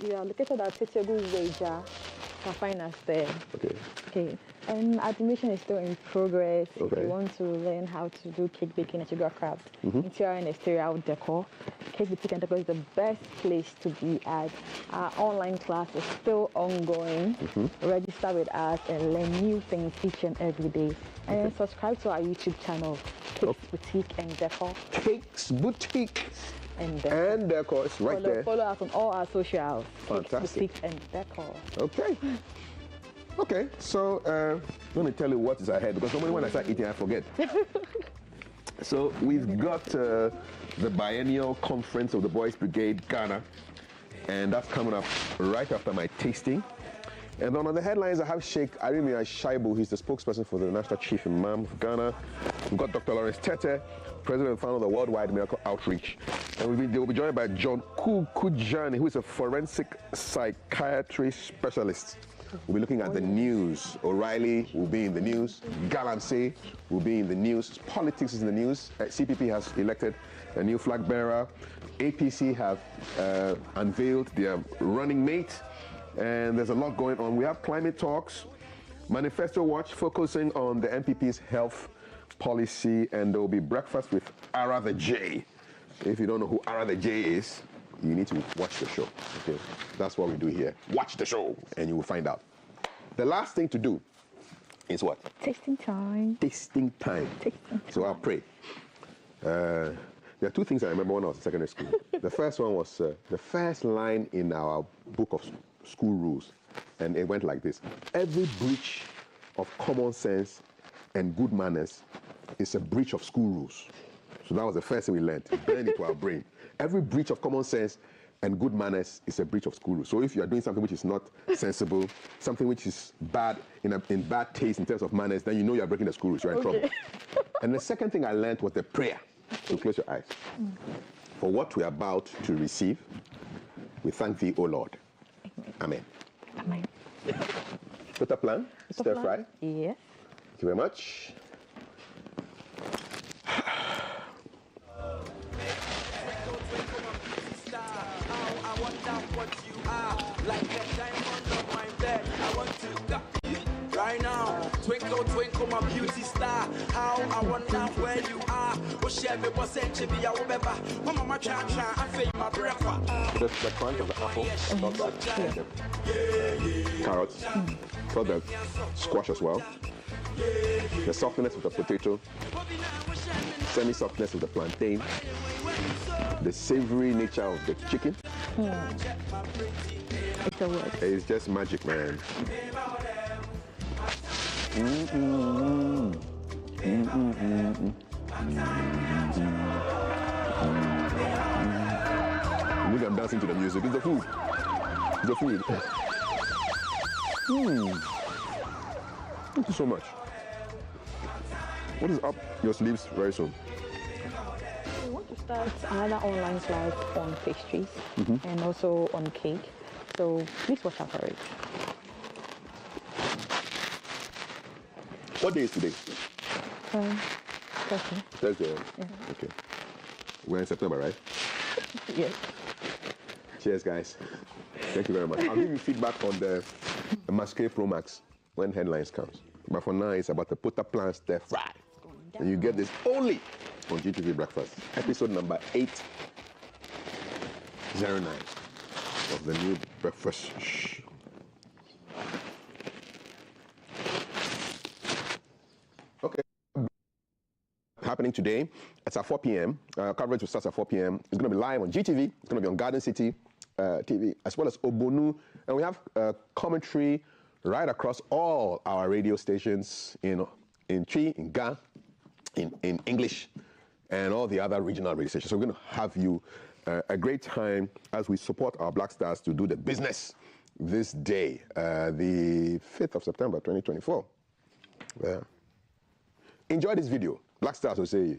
We are located at Tetegu Weja. You can find us there. Okay. Okay. And admission is still in progress. Okay. If you want to learn how to do cake baking and sugar craft, interior and exterior decor, Cake Boutique and Decor is the best place to be at. Our online class is still ongoing. Register with us and learn new things each and every day. And subscribe to our YouTube channel, Cake Boutique and Decor. Cakes Boutique and Decor. It's right there. Follow us on all our socials. Fantastic. Cake Boutique and Decor. Okay. Okay, so let me tell you what is ahead, because normally when I start eating, I forget. So we've got the biennial conference of the Boys Brigade Ghana, and that's coming up right after my tasting. And then on the headlines, I have Sheikh Arimia Shaibu, he's the spokesperson for the National Chief Imam of Ghana. We've got Dr. Lawrence Tete, president and founder of the Worldwide Miracle Outreach. And they will be joined by John Kujani, who is a forensic psychiatry specialist. We'll be looking at the news. O'Reilly will be in the news. Galamsey will be in the news. Politics is in the news. CPP has elected a new flag bearer. APC have unveiled their running mate. And there's a lot going on. We have climate talks, Manifesto Watch focusing on the MPP's health policy, and there will be breakfast with Ara the J. If you don't know who Ara the J is, you need to watch the show. Okay, that's what we do here. Watch the show, and you will find out. The last thing to do is what? Tasting time. Tasting time. So I'll pray. There are two things I remember when I was in secondary school. The first one was the first line in our book of school rules, and it went like this: every breach of common sense and good manners is a breach of school rules. So that was the first thing we learned. Burn into our brain. Every breach of common sense and good manners is a breach of school rules. So if you are doing something which is not sensible, something which is bad, in bad taste in terms of manners, then you know you are breaking the school rules. You're in trouble. And the second thing I learned was the prayer. So close your eyes. For what we are about to receive, we thank thee, O Lord. Amen. Amen. Put a plan? Stir fry? Yes. Thank you very much. oh my beauty star. How I wonder where you are. Oh, share me, what's it to be? I will remember. Oh, mama, try, I feel my breakfast. The crunch of the apple, carrots, got the squash as well. The softness of the potato, semi-softness of the plantain, the savory nature of the chicken. It's a word. It's just magic, man. Look, I'm dancing to the music. It's the food. It's the food. Thank you so much. What is up your sleeves very soon? We want to start another online class on pastries and also on cake. So please watch out for it. What day is today? Thursday. Thursday. Yeah. Okay. We're in September, right? Yes. Cheers, guys. Thank you very much. I'll give you feedback on the Masquerade Pro Max when headlines comes. But for now, it's about the Pota Plan Stir Fry. And you get this only on GTV Breakfast, episode number 809 of the new breakfast. Okay. Happening today. It's at 4 p.m. Coverage will start at 4 p.m. It's going to be live on GTV. It's going to be on Garden City TV, as well as Obonu. And we have commentary right across all our radio stations in Twi, in Ga, in English, and all the other regional radio stations. So we're going to have you a great time as we support our Black Stars to do the business this day, the 5th of September, 2024. Enjoy this video. Black Stars will say.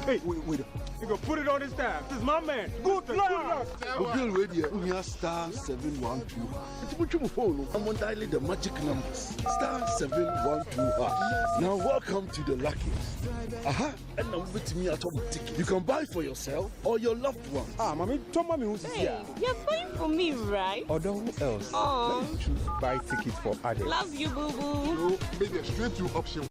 Hey, wait. You gonna put it on his tab. This is my man. Good luck. Bill Radio, we are star 712. It's much more phone. I'm on dialing the magic numbers. Star 712. Now welcome to the luckiest. And now with me at home ticket. You can buy for yourself or your loved one. Mommy, tell mommy who's here. You're buying for me, right? Or who else? Oh. Let's choose buy tickets for adults. Love you, boo boo. No, maybe a straight to option.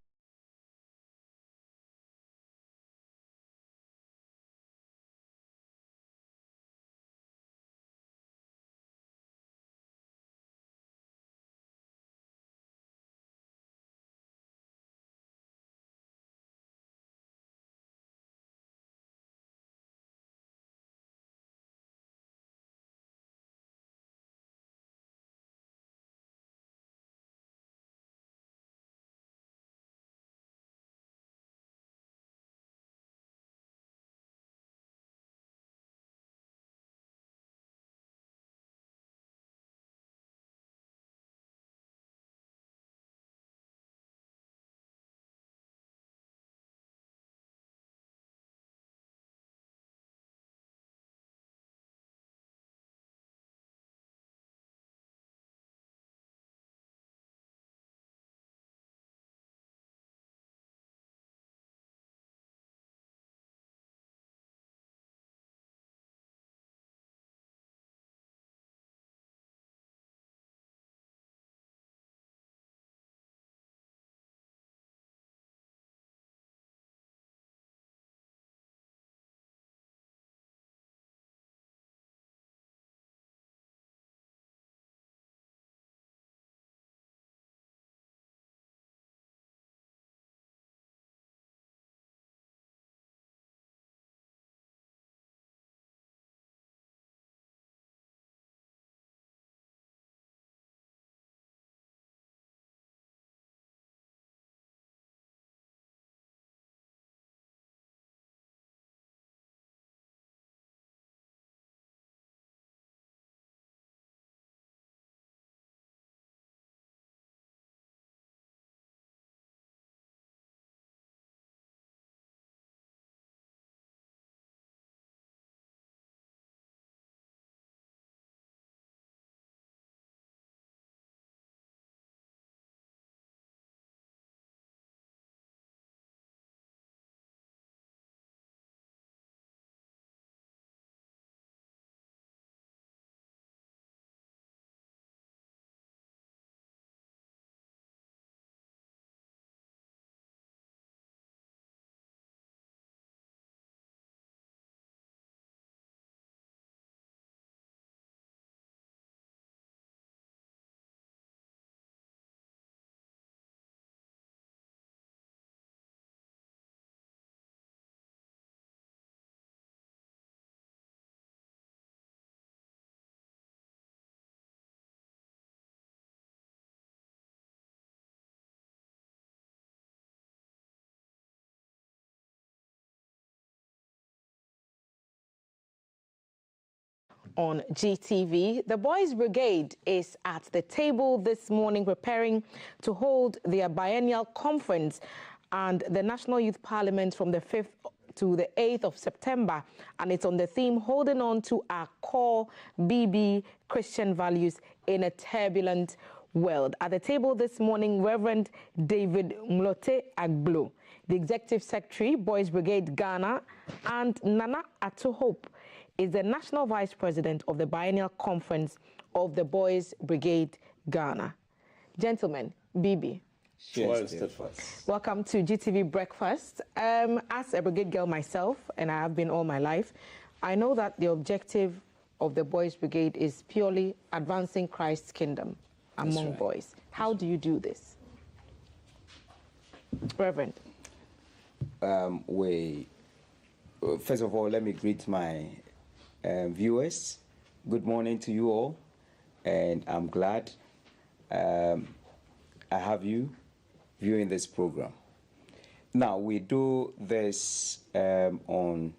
on GTV. The Boys Brigade is at the table this morning preparing to hold their biennial conference and the National Youth Parliament from the 5th to the 8th of September, and it's on the theme holding on to our core BB Christian values in a turbulent world. At the table this morning, Reverend David Mlote Aglo, the Executive Secretary, Boys Brigade Ghana, and Nana Ato Hope is the National Vice President of the Biennial Conference of the Boys Brigade Ghana. Gentlemen, BB. Welcome to GTV Breakfast. As a brigade girl myself, and I have been all my life, I know that the objective of the Boys Brigade is purely advancing Christ's kingdom among boys. How do you do this? Reverend. First of all, let me greet my viewers. Good morning to you all, and I'm glad I have you viewing this program. Now, we do this on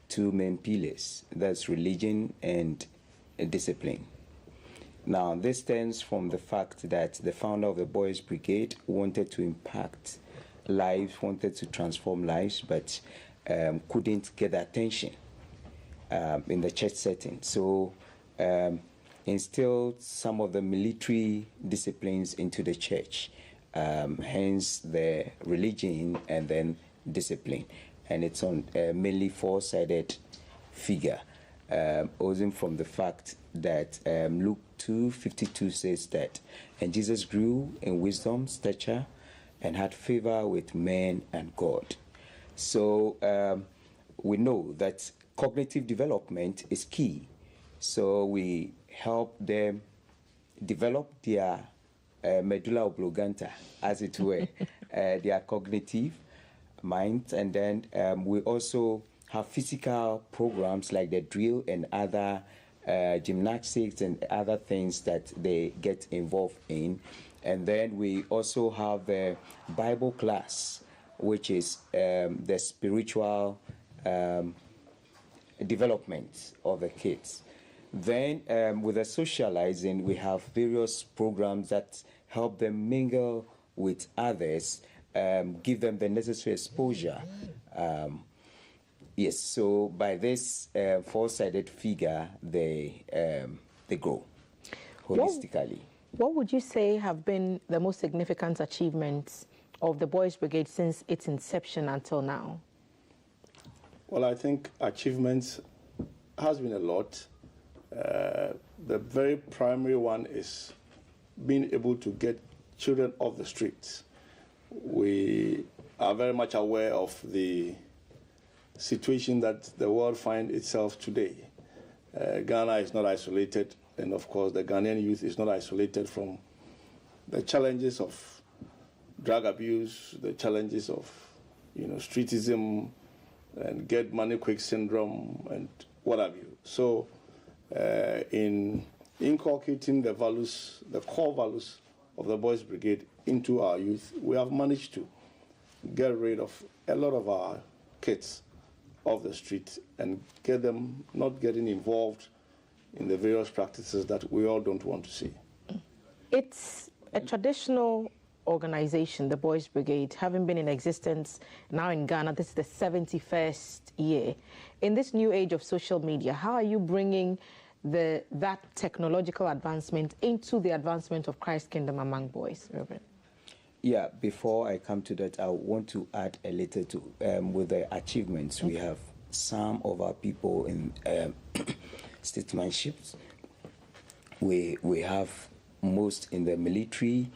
two main pillars, that's religion and discipline. Now, this stems from the fact that the founder of the Boys Brigade wanted to impact lives, wanted to transform lives, but couldn't get attention in the church setting. So instilled some of the military disciplines into the church, hence the religion and then discipline. And it's on mainly four-sided figure, oozing from the fact that Luke 2:52 says that, and Jesus grew in wisdom, stature, and had favor with men and God. So we know that cognitive development is key. So we help them develop their medulla oblongata, as it were, their cognitive mind. And then we also have physical programs like the drill and other gymnastics and other things that they get involved in. And then we also have a Bible class, which is the spiritual development of the kids. Then with the socializing, we have various programs that help them mingle with others, give them the necessary exposure. Yes, so by this four-sided figure, they grow holistically. What would you say have been the most significant achievements of the Boys Brigade since its inception until now? Well, I think achievements has been a lot. The very primary one is being able to get children off the streets. We are very much aware of the situation that the world finds itself today. Ghana is not isolated, and of course the Ghanaian youth is not isolated from the challenges of drug abuse, the challenges of streetism and get money quick syndrome and what have you. So in inculcating the values, the core values of the Boys Brigade into our youth, we have managed to get rid of a lot of our kids off the street and get them not getting involved in the various practices that we all don't want to see. It's a traditional organization, the Boys Brigade, having been in existence now in Ghana. This is the 71st year. In this new age of social media, how are you bringing that technological advancement into the advancement of Christ's kingdom among boys, Reverend? Yeah, before I come to that, I want to add a little to with the achievements. Okay. We have some of our people in statesmanship. We have most in the military,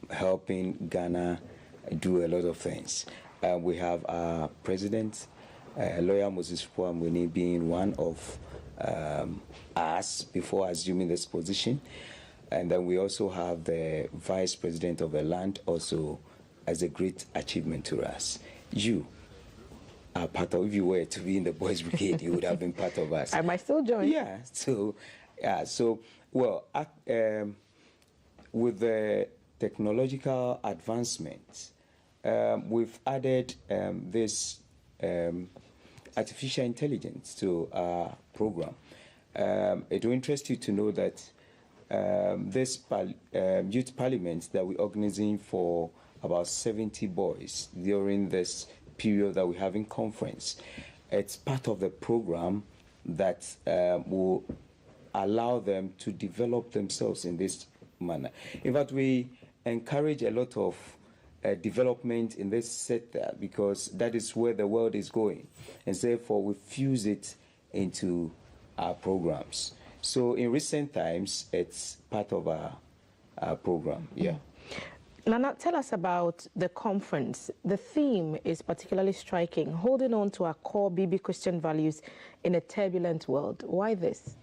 helping Ghana do a lot of things. We have our president, Lawyer Moses Puamwini, being one of us before assuming this position. And then we also have the vice president of the land also as a great achievement to us. You are part of, if you were to be in the Boys Brigade, you would have been part of us. I might still join. Yeah, well, with the technological advancements, we've added this artificial intelligence to our program. It will interest you to know that this youth parliament that we're organizing for about 70 boys during this period that we're having conference, it's part of the program that will allow them to develop themselves in this manner. In fact, we encourage a lot of development in this sector because that is where the world is going, and therefore we fuse it into our programs. So in recent times, it's part of our program. Yeah. Nana, tell us about the conference. The theme is particularly striking, holding on to our core BB Christian values in a turbulent world. Why this?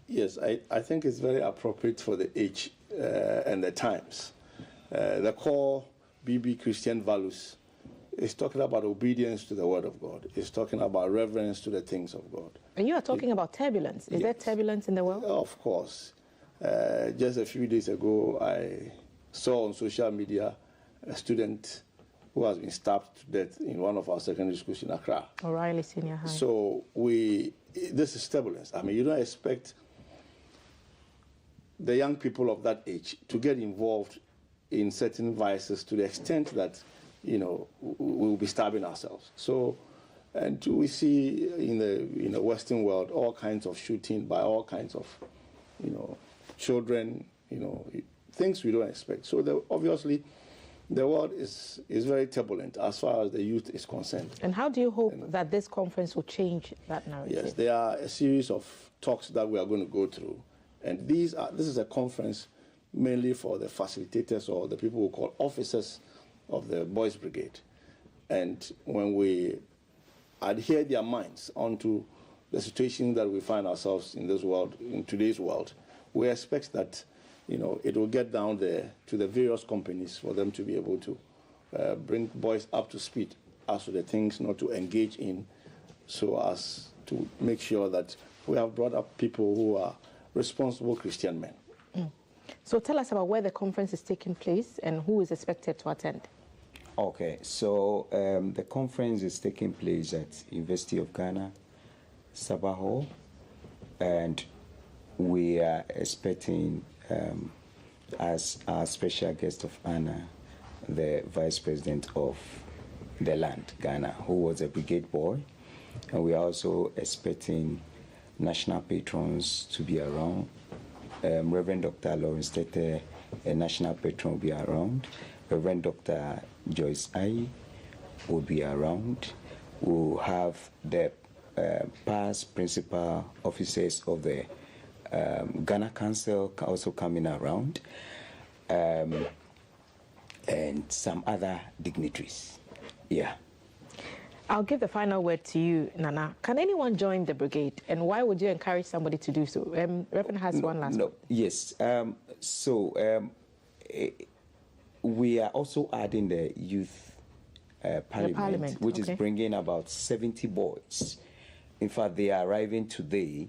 Yes, I think it's very appropriate for the age and the times. The core BB Christian values is talking about obedience to the Word of God. It's talking about reverence to the things of God. And you are talking about turbulence. Is there turbulence in the world? Of course. Just a few days ago, I saw on social media a student who has been stabbed to death in one of our secondary schools in Accra. O'Reilly Senior High. So this is turbulence. I mean, you don't expect the young people of that age to get involved in certain vices to the extent that, we'll be stabbing ourselves. So, and we see in the Western world all kinds of shooting by all kinds of, children, things we don't expect. So obviously, the world is very turbulent as far as the youth is concerned. And how do you hope that this conference will change that narrative? Yes, there are a series of talks that we are going to go through, and this is a conference mainly for the facilitators or the people who call officers of the Boys Brigade. And when we adhere their minds onto the situation that we find ourselves in this world, in today's world, we expect that it will get down there to the various companies for them to be able to bring boys up to speed as to the things not to engage in, so as to make sure that we have brought up people who are responsible Christian men. So tell us about where the conference is taking place and who is expected to attend. Okay, so the conference is taking place at University of Ghana, Sabah Hall, and we are expecting as our special guest of honor the Vice President of the land, Ghana, who was a brigade boy, and we are also expecting national patrons to be around. Reverend Dr. Lawrence Tete, a national patron, will be around. Reverend Dr. Joyce Ai will be around. We'll have the past principal officers of the Ghana Council also coming around, and some other dignitaries. Yeah. I'll give the final word to you, Nana. Can anyone join the brigade, and why would you encourage somebody to do so? Reverend has one last word. Yes. We are also adding the youth parliament, which is bringing about 70 boys. In fact, they are arriving today,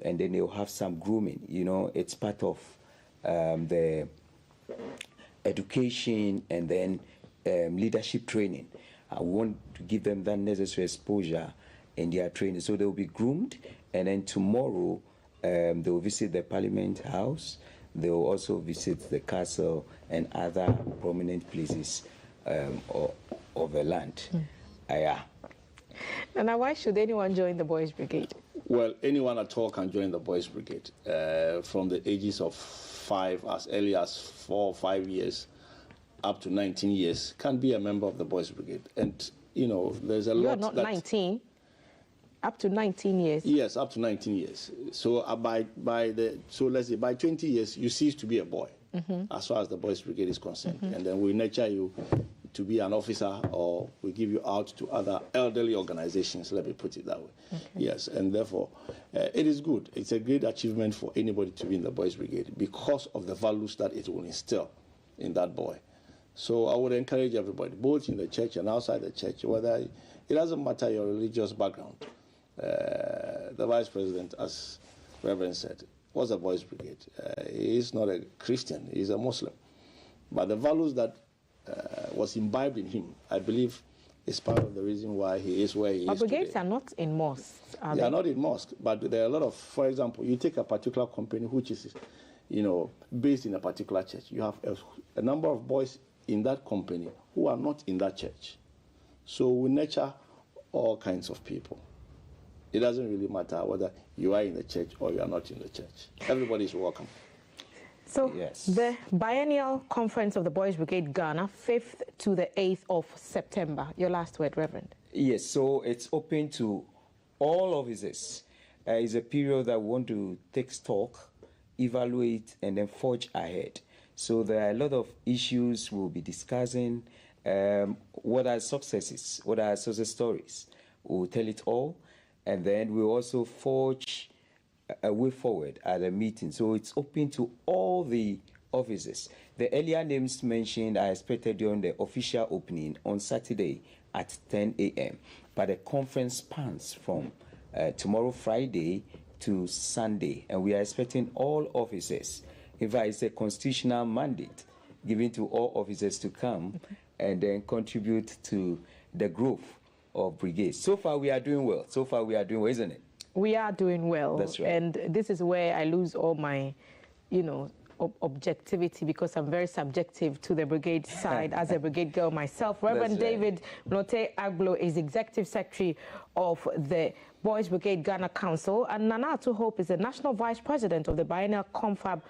and then they'll have some grooming. It's part of the education and then leadership training. I want to give them that necessary exposure in their training. So they'll be groomed, and then tomorrow they'll visit the Parliament House. They'll also visit the castle and other prominent places of the land. Nana, why should anyone join the Boys Brigade? Well, anyone at all can join the Boys Brigade from the ages of 5, as early as 4 or 5 years, up to 19 years, can be a member of the Boys Brigade. And, there's a lot. You're not 19. Up to 19 years. Yes, up to 19 years. So let's say by 20 years, you cease to be a boy, as far as the Boys Brigade is concerned. And then we nurture you to be an officer, or we give you out to other elderly organizations, let me put it that way. Yes, and therefore, it is good. It's a great achievement for anybody to be in the Boys Brigade because of the values that it will instill in that boy. So I would encourage everybody, both in the church and outside the church, whether it doesn't matter your religious background. The Vice President, as Reverend said, was a Boys Brigade. He is not a Christian, he's a Muslim. But the values that was imbibed in him, I believe, is part of the reason why he is where he is brigades today. are not in mosques, They are not in mosques, but there are a lot of, for example, you take a particular company which is, based in a particular church. You have a number of boys in that company who are not in that church. So we nurture all kinds of people. It doesn't really matter whether you are in the church or you are not in the church. Everybody is welcome. So the biennial conference of the Boys Brigade Ghana, 5th to the 8th of September. Your last word, Reverend. Yes, so it's open to all officers. It's a period that we want to take stock, evaluate, and then forge ahead. So there are a lot of issues we'll be discussing. What are successes? What are success stories? We'll tell it all. And then we'll also forge a way forward at a meeting. So it's open to all the officers. The earlier names mentioned are expected during the official opening on Saturday at 10 a.m. But the conference spans from tomorrow, Friday, to Sunday. And we are expecting all officers. In fact, it's a constitutional mandate given to all officers to come and then contribute to the growth of brigades. So far, we are doing well. So far, we are doing well, isn't it? We are doing well. That's right. And this is where I lose all my, objectivity, because I'm very subjective to the brigade side as a brigade girl myself. Reverend David Note Agbo is Executive Secretary of the Boys Brigade Ghana Council, and Nana Atu Hope is the National Vice President of the Biennial Confab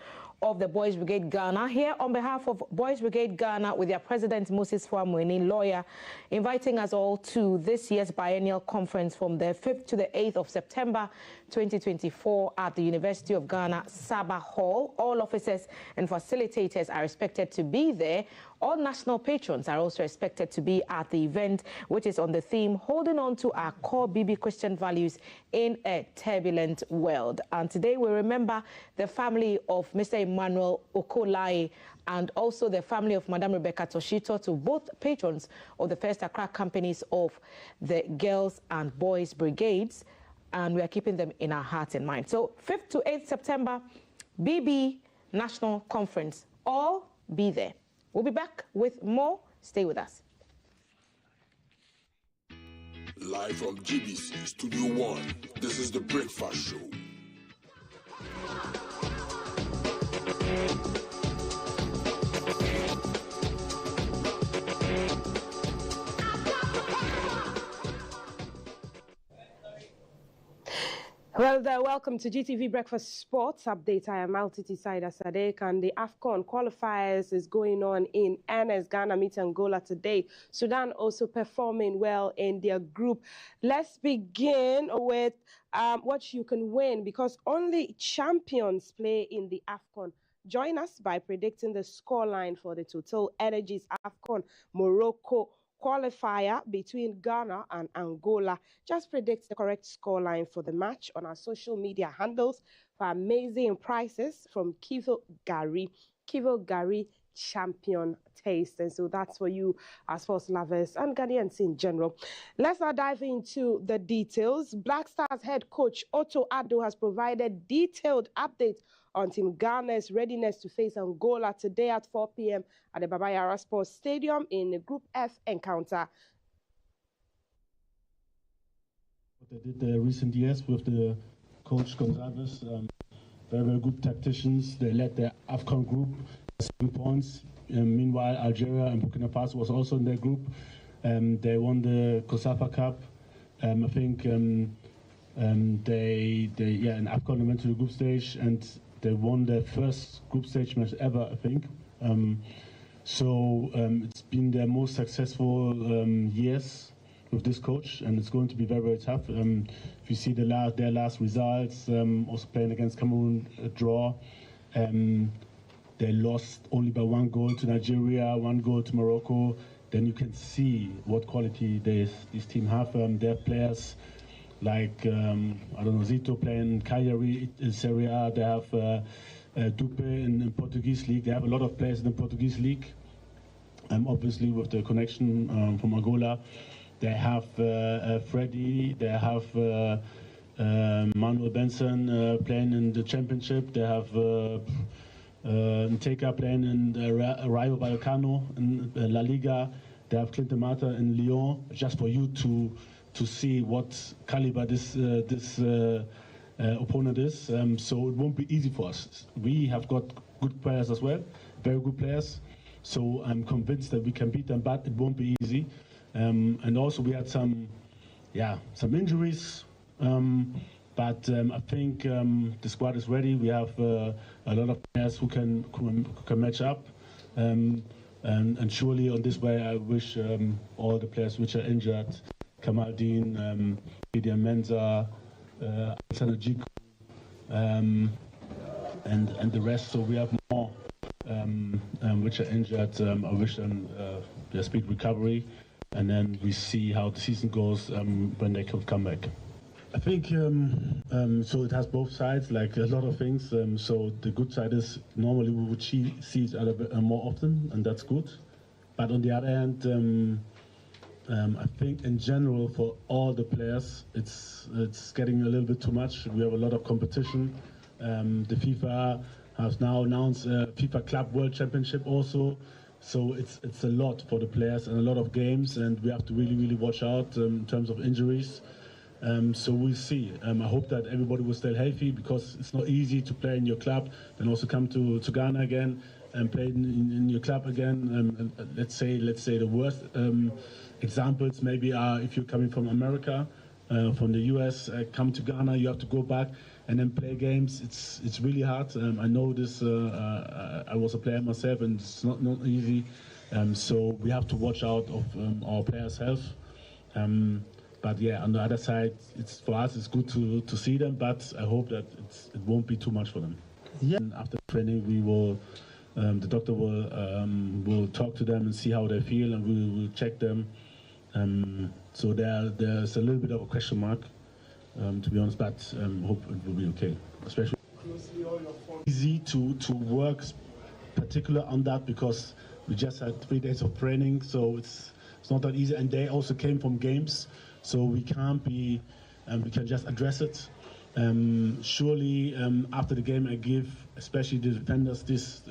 of the Boys Brigade Ghana, here on behalf of Boys Brigade Ghana with their President Moses Fuamweni, lawyer, inviting us all to this year's biennial conference from the 5th to the 8th of September 2024 at the University of Ghana, Saba Hall. All officers and facilitators are expected to be there. All national patrons are also expected to be at the event, which is on the theme, holding on to our core BB Christian values in a turbulent world. And today we remember the family of Mr. Emmanuel Okolai and also the family of Madam Rebecca Toshito, to both patrons of the First Accra companies of the Girls and Boys Brigades. And we are keeping them in our hearts and minds. So 5th to 8th September, BB National Conference. All be there. We'll be back with more. Stay with us. Live from GBC Studio One, this is The Breakfast Show. Well, welcome to GTV Breakfast Sports Update. I am Altiti Saida Sadek, and the AFCON qualifiers is going on in earnest. Ghana meet Angola today. Sudan also performing well in their group. Let's begin with what you can win, because only champions play in the AFCON. Join us by predicting the scoreline for the Total Energies AFCON Morocco qualifier between Ghana and Angola. Just predict the correct scoreline for the match on our social media handles for amazing prizes from Kivo Gari. Kivo Gari champion taste. And so that's for you as sports lovers and Ghanaians in general. Let's now dive into the details. Black Stars head coach Otto Addo has provided detailed updates on Team Ghana's readiness to face Angola today at 4 p.m. at the Baba Yara Sports Stadium in the Group F encounter. What they did the recent years with the coach Gonzalez, very, very good tacticians. They led the AFCON group, 7 points. Meanwhile, Algeria and Burkina Faso was also in their group. They won the COSAFA Cup. I think in AFCON they went to the group stage and they won their first group stage match ever, I think. It's been their most successful years with this coach, and it's going to be very, very tough. If you see their last results, also playing against Cameroon, a draw. They lost only by 1 goal to Nigeria, 1 goal to Morocco. Then you can see what quality this team have. They have players like, Zito playing Cagliari in Serie A. They have Dupe in Portuguese league. They have a lot of players in the Portuguese league. Obviously with the connection from Angola. They have Freddy. They have Manuel Benson playing in the championship. They have Nteka playing in Rayo Vallecano in La Liga. They have Clinton Mata in Lyon, just for you to see what caliber this opponent is. So it won't be easy for us. We have got good players as well, very good players. So I'm convinced that we can beat them, but it won't be easy. And also we had some injuries. But I think the squad is ready. We have a lot of players who can match up. And surely on this way, I wish all the players which are injured, Kamal Dean, Gideon Mensah, Alexander Djiku, and the rest. So we have more which are injured. I wish them their speed recovery, and then we see how the season goes when they could come back. I think so. It has both sides, like a lot of things. So the good side is normally we would see each other more often, and that's good. But on the other hand, I think in general for all the players, it's getting a little bit too much. We have a lot of competition. The FIFA has now announced FIFA Club World Championship also. So it's a lot for the players and a lot of games, and we have to really watch out in terms of injuries. So we'll see. I hope that everybody will stay healthy, because it's not easy to play in your club, then also come to Ghana again and play in your club again. Let's say the worst examples maybe are if you're coming from America, from the US, come to Ghana, you have to go back and then play games. It's really hard. I know this. I was a player myself, and it's not easy. So we have to watch out of our players' health. But yeah, on the other side, for us it's good to see them, but I hope that it won't be too much for them. Yeah. And after training, we will, the doctor will talk to them and see how they feel, and we will check them. So there's a little bit of a question mark, to be honest, but hope it will be okay. Especially easy to work particular on that, because we just had 3 days of training, so it's not that easy, and they also came from games. So we can't be, we can just address it. Surely after the game, I give especially the defenders this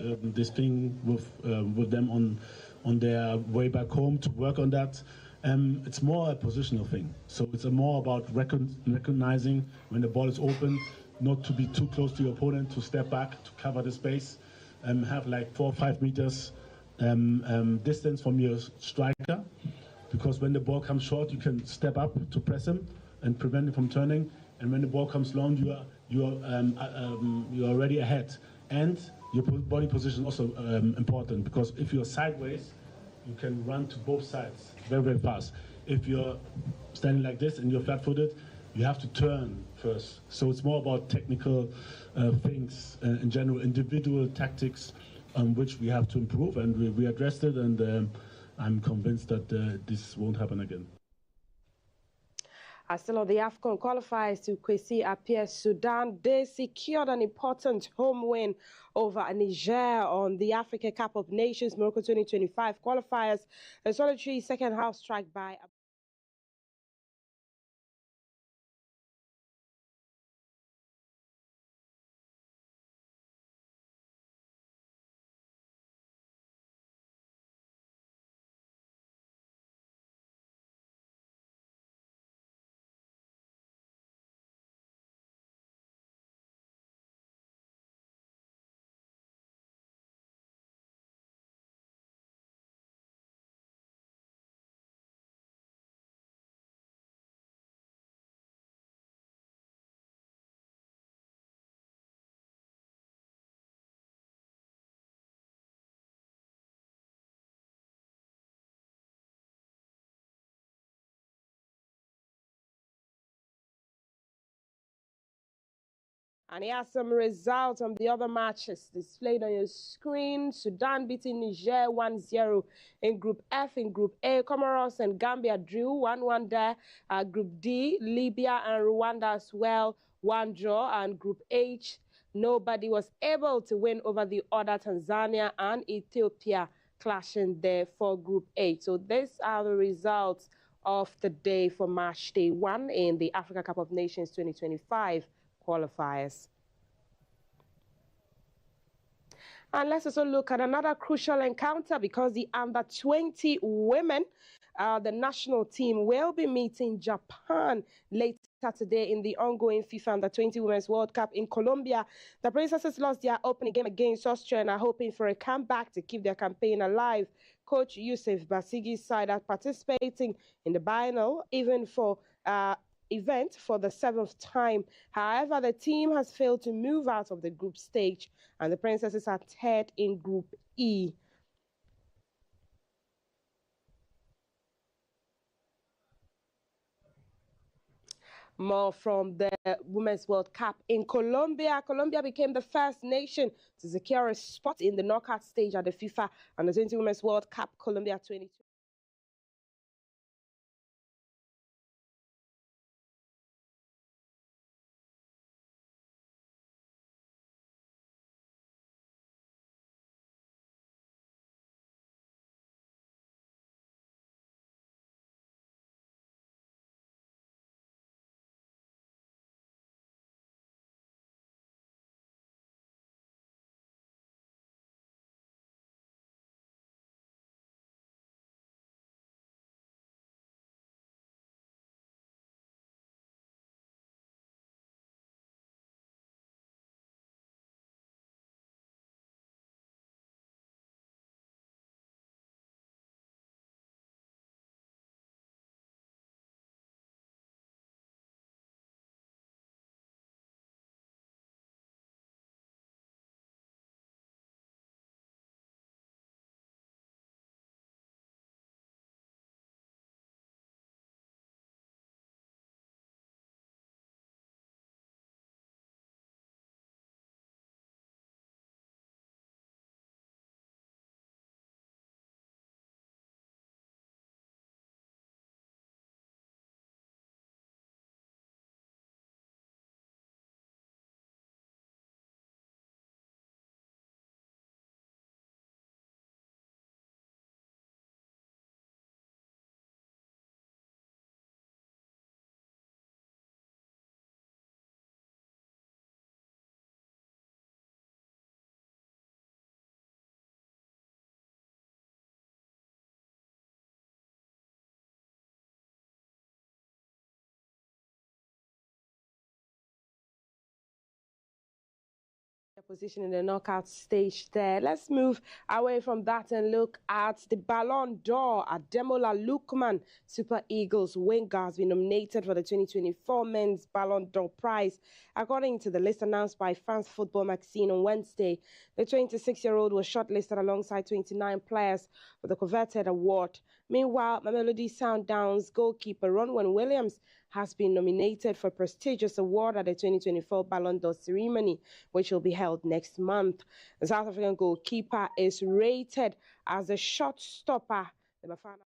thing with them on their way back home to work on that. It's more a positional thing. So it's more about recognizing when the ball is open, not to be too close to your opponent, to step back, to cover the space, have like 4 or 5 meters distance from your striker. Because when the ball comes short, you can step up to press him and prevent him from turning. And when the ball comes long, you're already ahead. And your body position is also important, because if you're sideways, you can run to both sides very fast. If you're standing like this and you're flat-footed, you have to turn first. So it's more about technical things in general, individual tactics, which we have to improve, and we addressed it, and I'm convinced that this won't happen again. Still on the AFCON qualifiers to Kwesi Appiah, Sudan, they secured an important home win over Niger on the Africa Cup of Nations Morocco 2025 qualifiers. A solitary second-half strike by And here are some results from the other matches displayed on your screen. Sudan beating Niger 1-0 in Group F. In Group A, Comoros and Gambia drew 1-1 there. Group D, Libya and Rwanda as well, 1 draw. And Group H, nobody was able to win over the other, Tanzania and Ethiopia clashing there for Group A. So these are the results of the day for match day 1 in the Africa Cup of Nations 2025 qualifiers. And let's also look at another crucial encounter because the under-20 women, the national team, will be meeting Japan later today in the ongoing FIFA Under-20 Women's World Cup in Colombia. The Princesses lost their opening game against Austria and are hoping for a comeback to keep their campaign alive. Coach Yusuf Basigi's side are participating in the biennial event for the 7th time. However, the team has failed to move out of the group stage, and the Princesses are third in Group E. More from the Women's World Cup in Colombia. Colombia became the first nation to secure a spot in the knockout stage at the FIFA Under-20 Women's World Cup Colombia 2020. Position in the knockout stage there. Let's move away from that and look at the Ballon d'Or. Ademola Lookman, Super Eagles winger, has been nominated for the 2024 Men's Ballon d'Or prize. According to the list announced by France Football magazine on Wednesday, the 26-year-old was shortlisted alongside 29 players for the coveted award. Meanwhile, Mamelodi Sundowns goalkeeper Ronwen Williams has been nominated for a prestigious award at the 2024 Ballon d'Or ceremony, which will be held next month. The South African goalkeeper is rated as a shot stopper. The Bafana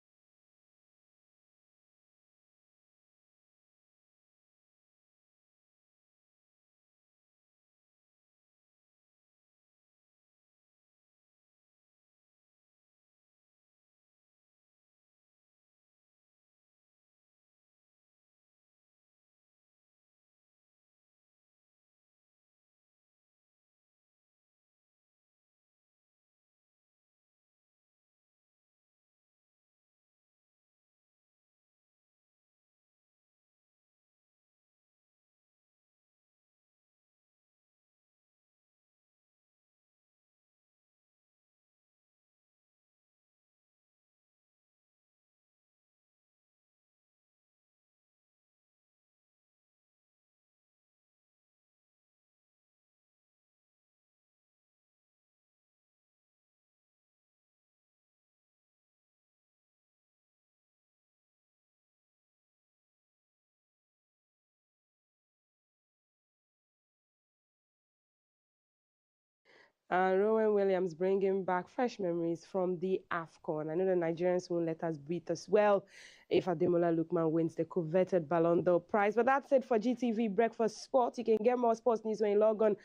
Rowan Williams bringing back fresh memories from the AFCON. I know the Nigerians won't let us beat as well if Ademola Lookman wins the coveted Ballon d'Or prize. But that's it for GTV Breakfast Sports. You can get more sports news when you log on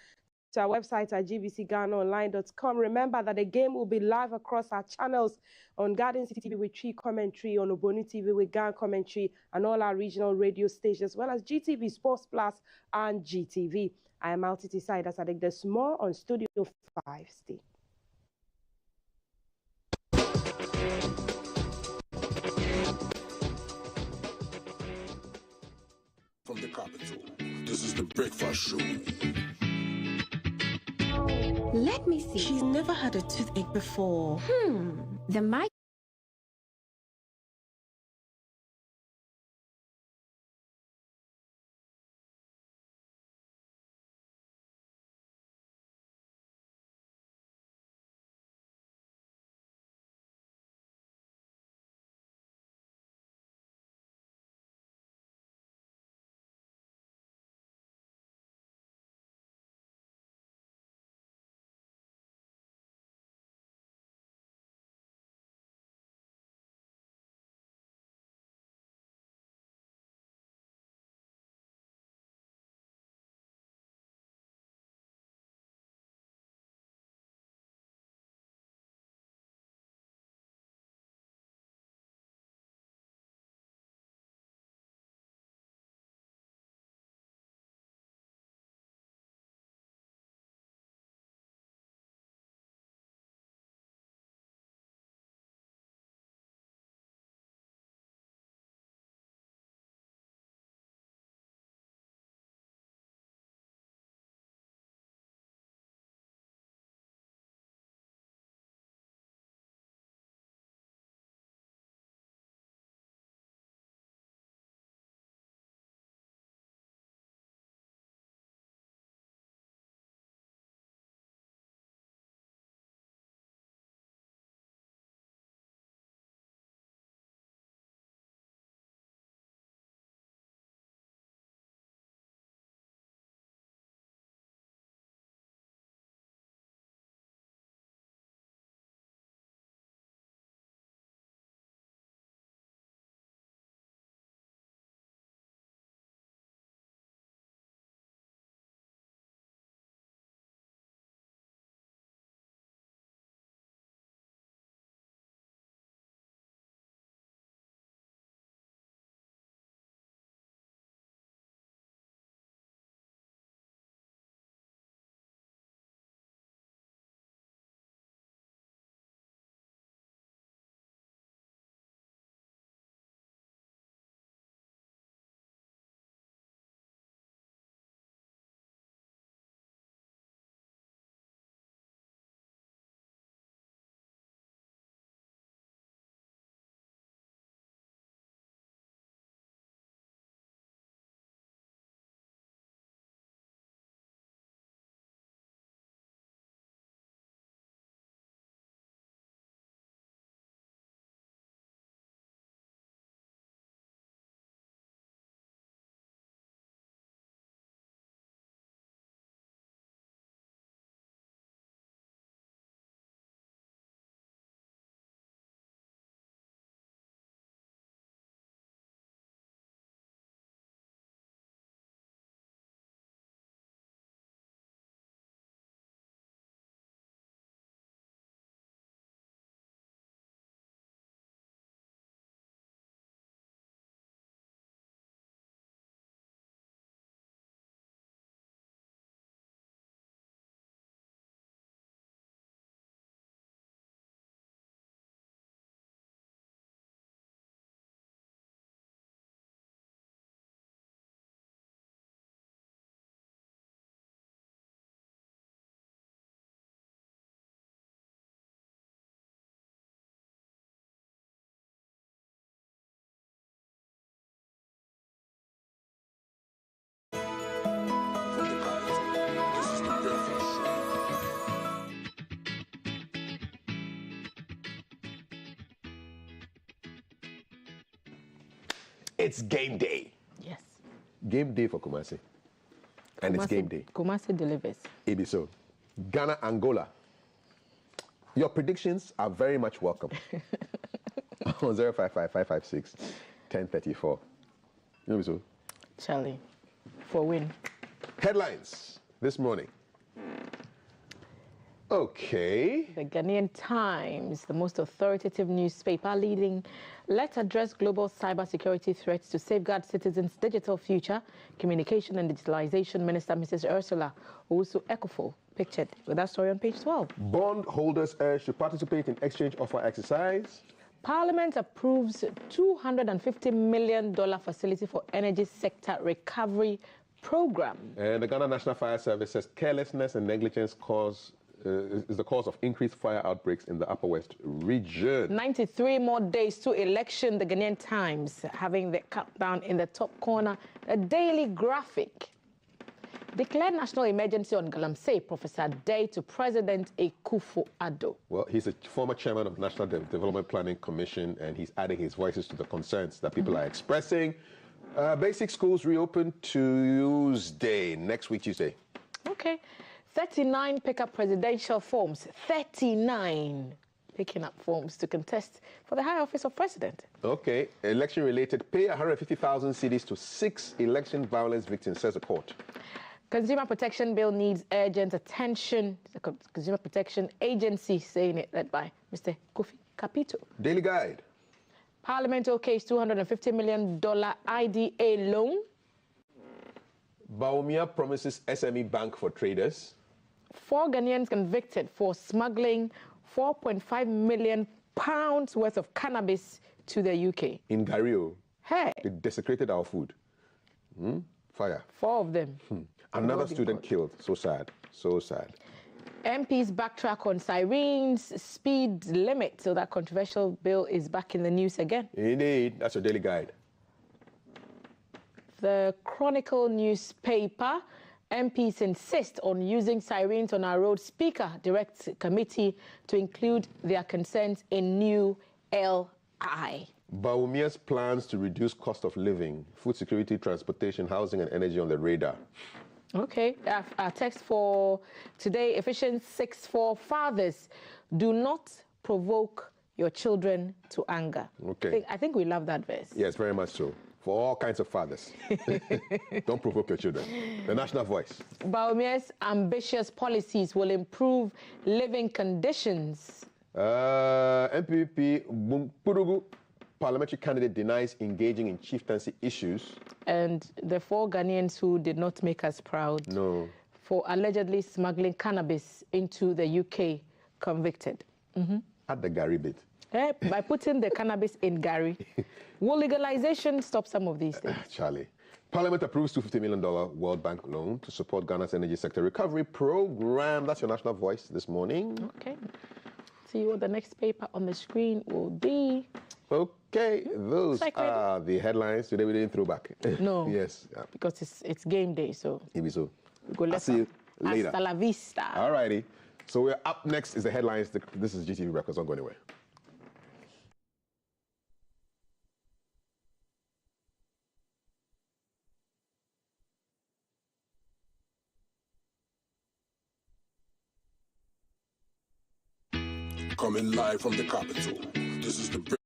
to our website at gbcghanaonline.com. Remember that the game will be live across our channels on Garden City TV with Tree commentary, on Oboni TV with Gan commentary, and all our regional radio stations, as well as GTV Sports Plus and GTV. I am Altiti Side as I think there's more on Studio 5. Stay. From the capital, this is the Breakfast Show. Let me see. She's never had a toothache before. The mic. It's game day. Yes. Game day for Kumasi. And it's game day. Kumasi delivers. It be so. Ghana, Angola. Your predictions are very much welcome. 055-556-1034. You know so. Charlie, for win. Headlines this morning. Okay. The Ghanaian Times, the most authoritative newspaper leading, let's address global cybersecurity threats to safeguard citizens' digital future. Communication and Digitalization Minister Mrs. Ursula Owusu-Ekufo pictured with that story on page 12. Bond holders urged to participate in exchange offer exercise. Parliament approves $250 million facility for energy sector recovery program. And the Ghana National Fire Service says carelessness and negligence is the cause of increased fire outbreaks in the Upper West region. 93 more days to election. The Ghanaian Times having the countdown in the top corner. A daily graphic. Declared national emergency on Galamsey, Professor Day to President Akufo-Addo. Well, he's a former chairman of the National Development Planning Commission, and he's adding his voices to the concerns that people are expressing. Basic schools reopen Tuesday, next week, Tuesday. Okay. 39 pick up presidential forms. 39 picking up forms to contest for the high office of president. Okay. Election-related, pay 150,000 cedis to 6 election violence victims, says the court. Consumer Protection Bill needs urgent attention. The Consumer Protection Agency saying it, led by Mr. Kofi Kapito. Daily Guide. Parliament okays $250 million IDA loan. Bawumia promises SME bank for traders. 4 Ghanaians convicted for smuggling £4.5 million worth of cannabis to the UK. In Gario. Hey. They desecrated our food. Fire. 4 of them. Another student killed. So sad. So sad. MPs backtrack on sirens, speed limit. So that controversial bill is back in the news again. Indeed. That's your Daily Guide. The Chronicle newspaper. MPs insist on using sirens on our road. Speaker directs committee to include their concerns in new LI. Bawumia's plans to reduce cost of living, food security, transportation, housing, and energy on the radar. Okay. Our text for today, Ephesians 6:4. Fathers, do not provoke your children to anger. Okay. I think we love that verse. Yes, very much so. For all kinds of fathers. Don't provoke your children. The National Voice. Bawumia's ambitious policies will improve living conditions. MPP Bumpurugu, parliamentary candidate, denies engaging in chieftaincy issues. And the 4 Ghanaians who did not make us proud for allegedly smuggling cannabis into the UK convicted. At the Gary bit. By putting the cannabis in Gary. Will legalization stop some of these things? Charlie. Parliament approves $250 million World Bank loan to support Ghana's energy sector recovery program. That's your National Voice this morning. Okay. See what the next paper on the screen will be. Okay, those are the headlines. Today we didn't throw back. No. Yes. Because it's game day, so. Maybe so. I'll see you later. Hasta la vista. All righty. So we're up next is the headlines. This is GTV Breakfast. Don't go anywhere. Coming live from the capital. This is the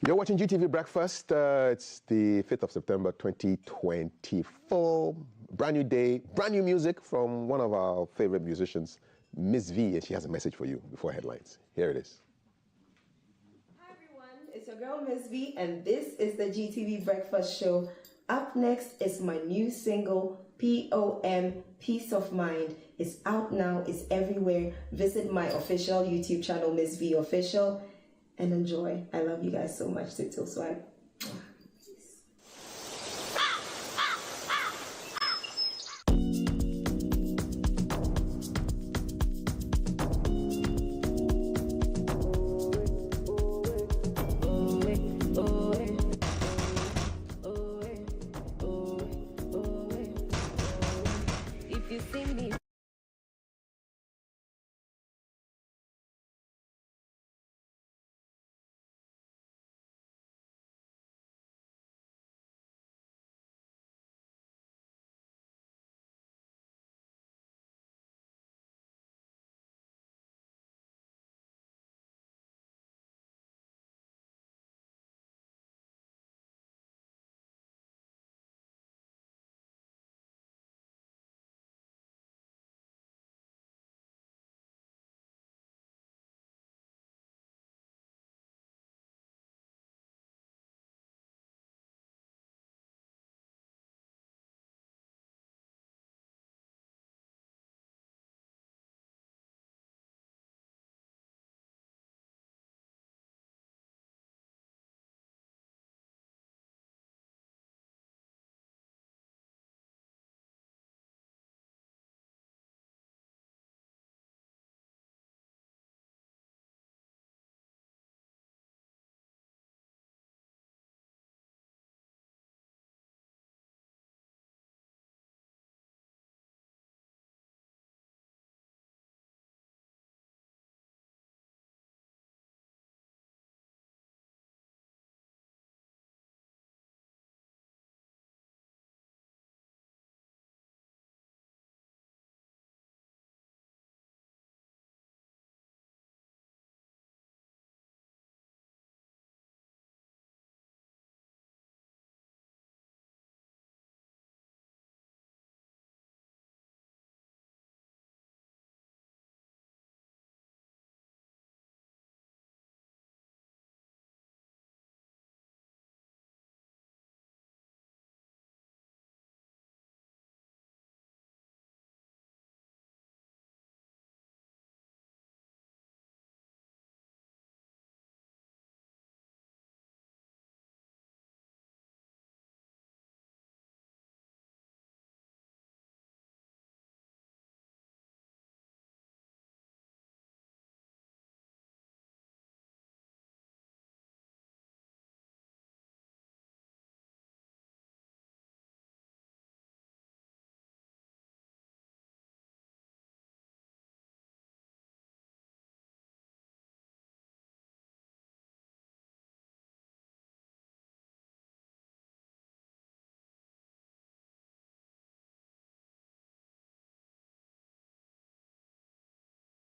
You're watching GTV Breakfast. It's the 5th of September, 2024. Brand new day, brand new music from one of our favorite musicians, Miss V, and she has a message for you before headlines. Here it is. Hi everyone, it's your girl Miss V, and this is the GTV Breakfast Show. Up next is my new single, POM, Peace of Mind. It's out now, it's everywhere. Visit my official YouTube channel, Miss V Official, and enjoy. I love you guys so much. Till Swag.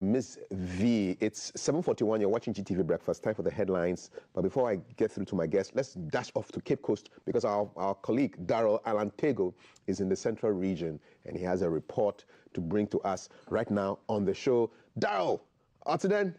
Ms. V. It's 7:41. You're watching GTV Breakfast. Time for the headlines. But before I get through to my guest, let's dash off to Cape Coast because our colleague Daryl Alantego is in the central region and he has a report to bring to us right now on the show. Daryl, out to then.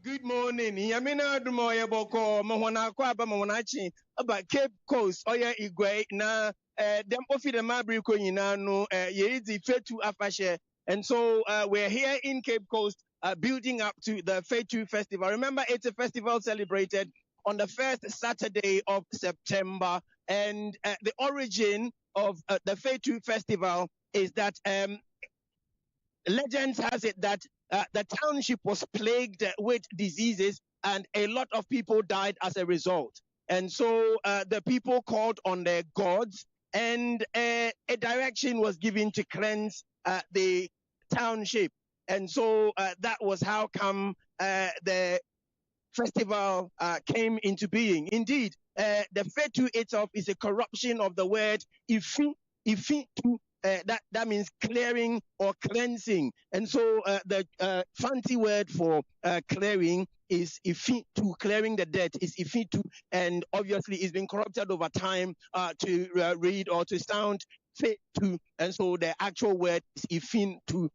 Good morning. Yamina Dumoya Boko, Mahona Kwaba Mahonachi, about Cape Coast, Oya Igwe, na them ofi the Mabriko Yinano, Yezi Fetu Afashe. And so we're here in Cape Coast building up to the Fetu Festival. Remember, it's a festival celebrated on the first Saturday of September. And the origin of the Fetu Festival is that legends has it that the township was plagued with diseases and a lot of people died as a result. And so the people called on their gods and a direction was given to cleanse the township. And so that was how come the festival came into being. Indeed, the Fetu itself is a corruption of the word ifi tu. That means clearing or cleansing. And so the fancy word for clearing is ifitu, clearing the debt is ifitu, and obviously it's been corrupted over time to read or to sound fetu, and so the actual word is ifintu.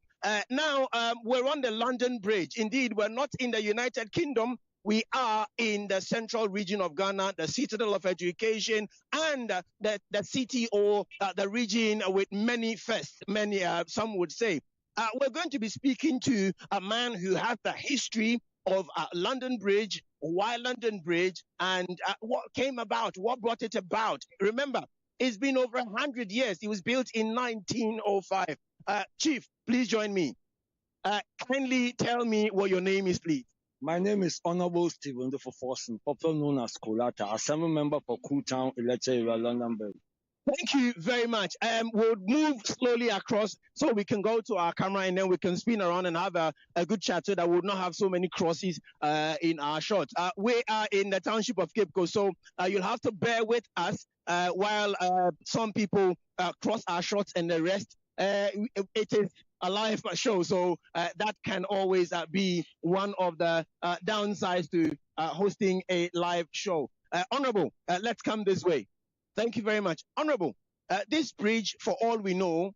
Now we're on the London Bridge. Indeed, we're not in the United Kingdom. We are in the central region of Ghana, the citadel of education, and the city or the region with many firsts, many, some would say. We're going to be speaking to a man who has the history of London Bridge, why London Bridge, and what came about, what brought it about. Remember, it's been over 100 years. It was built in 1905. Chief, please join me. Kindly tell me what your name is, please. My name is Honorable Stephen Forson, popularly known as Kolata, Assembly Member for Cool Town, elected area, London Bridge. Thank you very much. We'll move slowly across so we can go to our camera and then we can spin around and have a good chat so that we'll not have so many crosses in our shots. We are in the township of Cape Coast, so you'll have to bear with us while some people cross our shots and the rest. It is a live show, so that can always be one of the downsides to hosting a live show. Honorable, let's come this way. Thank you very much. Honorable, this bridge, for all we know,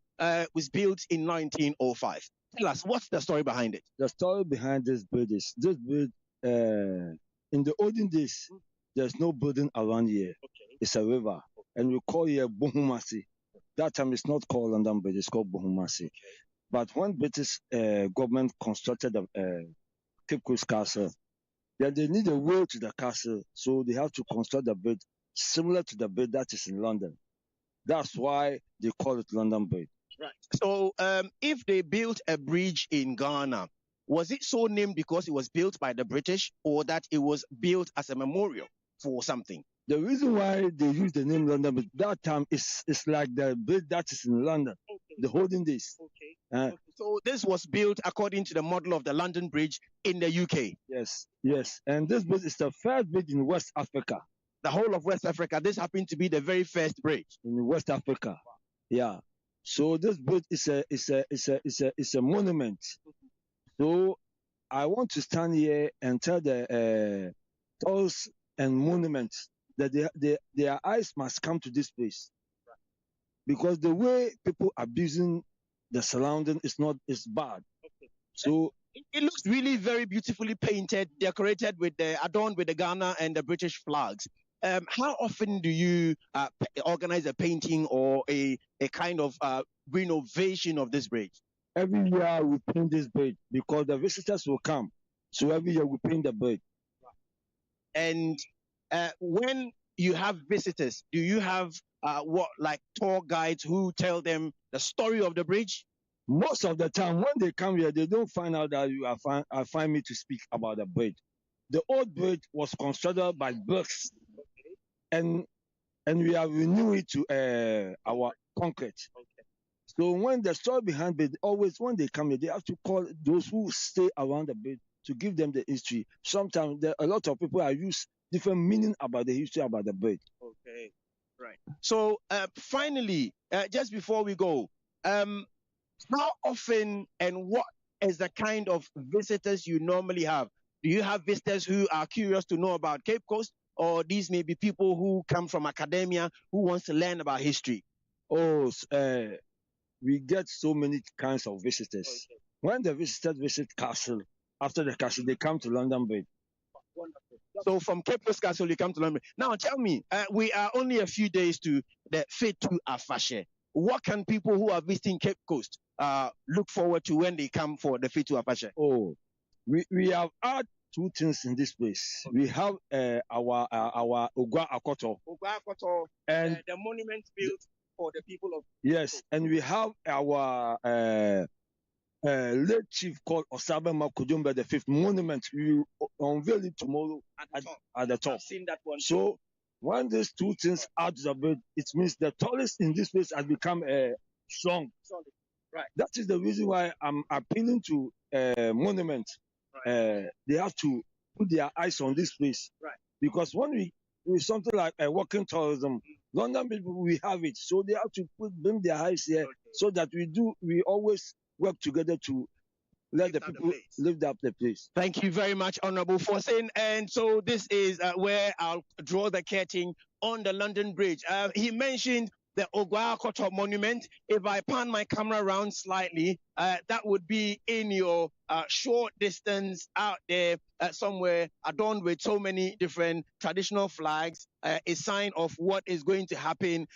was built in 1905. Tell us, what's the story behind it? The story behind this bridge is, this bridge, in the olden days, there's no building around here. Okay. It's a river, and we call here Bohumasi. That time it's not called London Bridge, it's called Bohumasi. Okay. But when British government constructed the Cape Coast Castle, then they need a way to the castle, so they have to construct a bridge similar to the bridge that is in London. That's why they call it London Bridge. Right. So if they built a bridge in Ghana, was it so named because it was built by the British or that it was built as a memorial for something? The reason why they use the name London Bridge, that time it's like the bridge that is in London, okay. The olden days. Okay. Okay. So this was built according to the model of the London Bridge in the UK? Yes, yes. And this bridge is the first bridge in West Africa. The whole of West Africa, this happened to be the very first bridge? In West Africa, wow. Yeah. So this bridge is a monument. So I want to stand here and tell the tourists and monuments that their eyes must come to this place, because the way people are abusing the surrounding is bad. Okay. So it looks really very beautifully painted, decorated with adorned with the Ghana and the British flags. How often do you organize a painting or a kind of renovation of this bridge? Every year we paint this bridge because the visitors will come. So every year we paint the bridge. And when you have visitors, do you have like tour guides who tell them the story of the bridge? Most of the time, when they come here, they don't find out that I find me to speak about the bridge. The old bridge was constructed by bricks, and we have renewed it to our concrete. Okay. So when the story behind it, always when they come here, they have to call those who stay around the bridge to give them the history. Sometimes a lot of people are use different meaning about the history about the bird. Okay, right. So finally, just before we go, how often and what is the kind of visitors you normally have? Do you have visitors who are curious to know about Cape Coast, or these may be people who come from academia who wants to learn about history? Oh, we get so many kinds of visitors. Okay. When the visitors visit Castle, after the Castle, they come to London Bridge. Wonderful. So from Cape Coast Castle, you come to London. Now tell me, we are only a few days to the Fetu Afashe. What can people who are visiting Cape Coast look forward to when they come for the Fetu Afashe? Oh, we have had two things in this place. Okay. We have our Ogwa Akoto. Ogwa Akoto, and the monument built for the people of... Yes, and we have our late chief called Osabe Makujumbe, the 5th monument. We unveil it tomorrow at the top. I've seen that one. So when these two things add to the bit, it means the tourists in this place has become strong. Solid. Right. That is the reason why I'm appealing to monuments. Right. They have to put their eyes on this place. Right. Because when we do something like walking tourism, London people, we have it. So they have to bring their eyes here, so that we always work together to let the people lift up the place. Thank you very much, Honorable Fosin. And so this is where I'll draw the curtain on the London Bridge. He mentioned the Ogwa Akoto monument. If I pan my camera around slightly, that would be in your short distance out there somewhere, adorned with so many different traditional flags, a sign of what is going to happen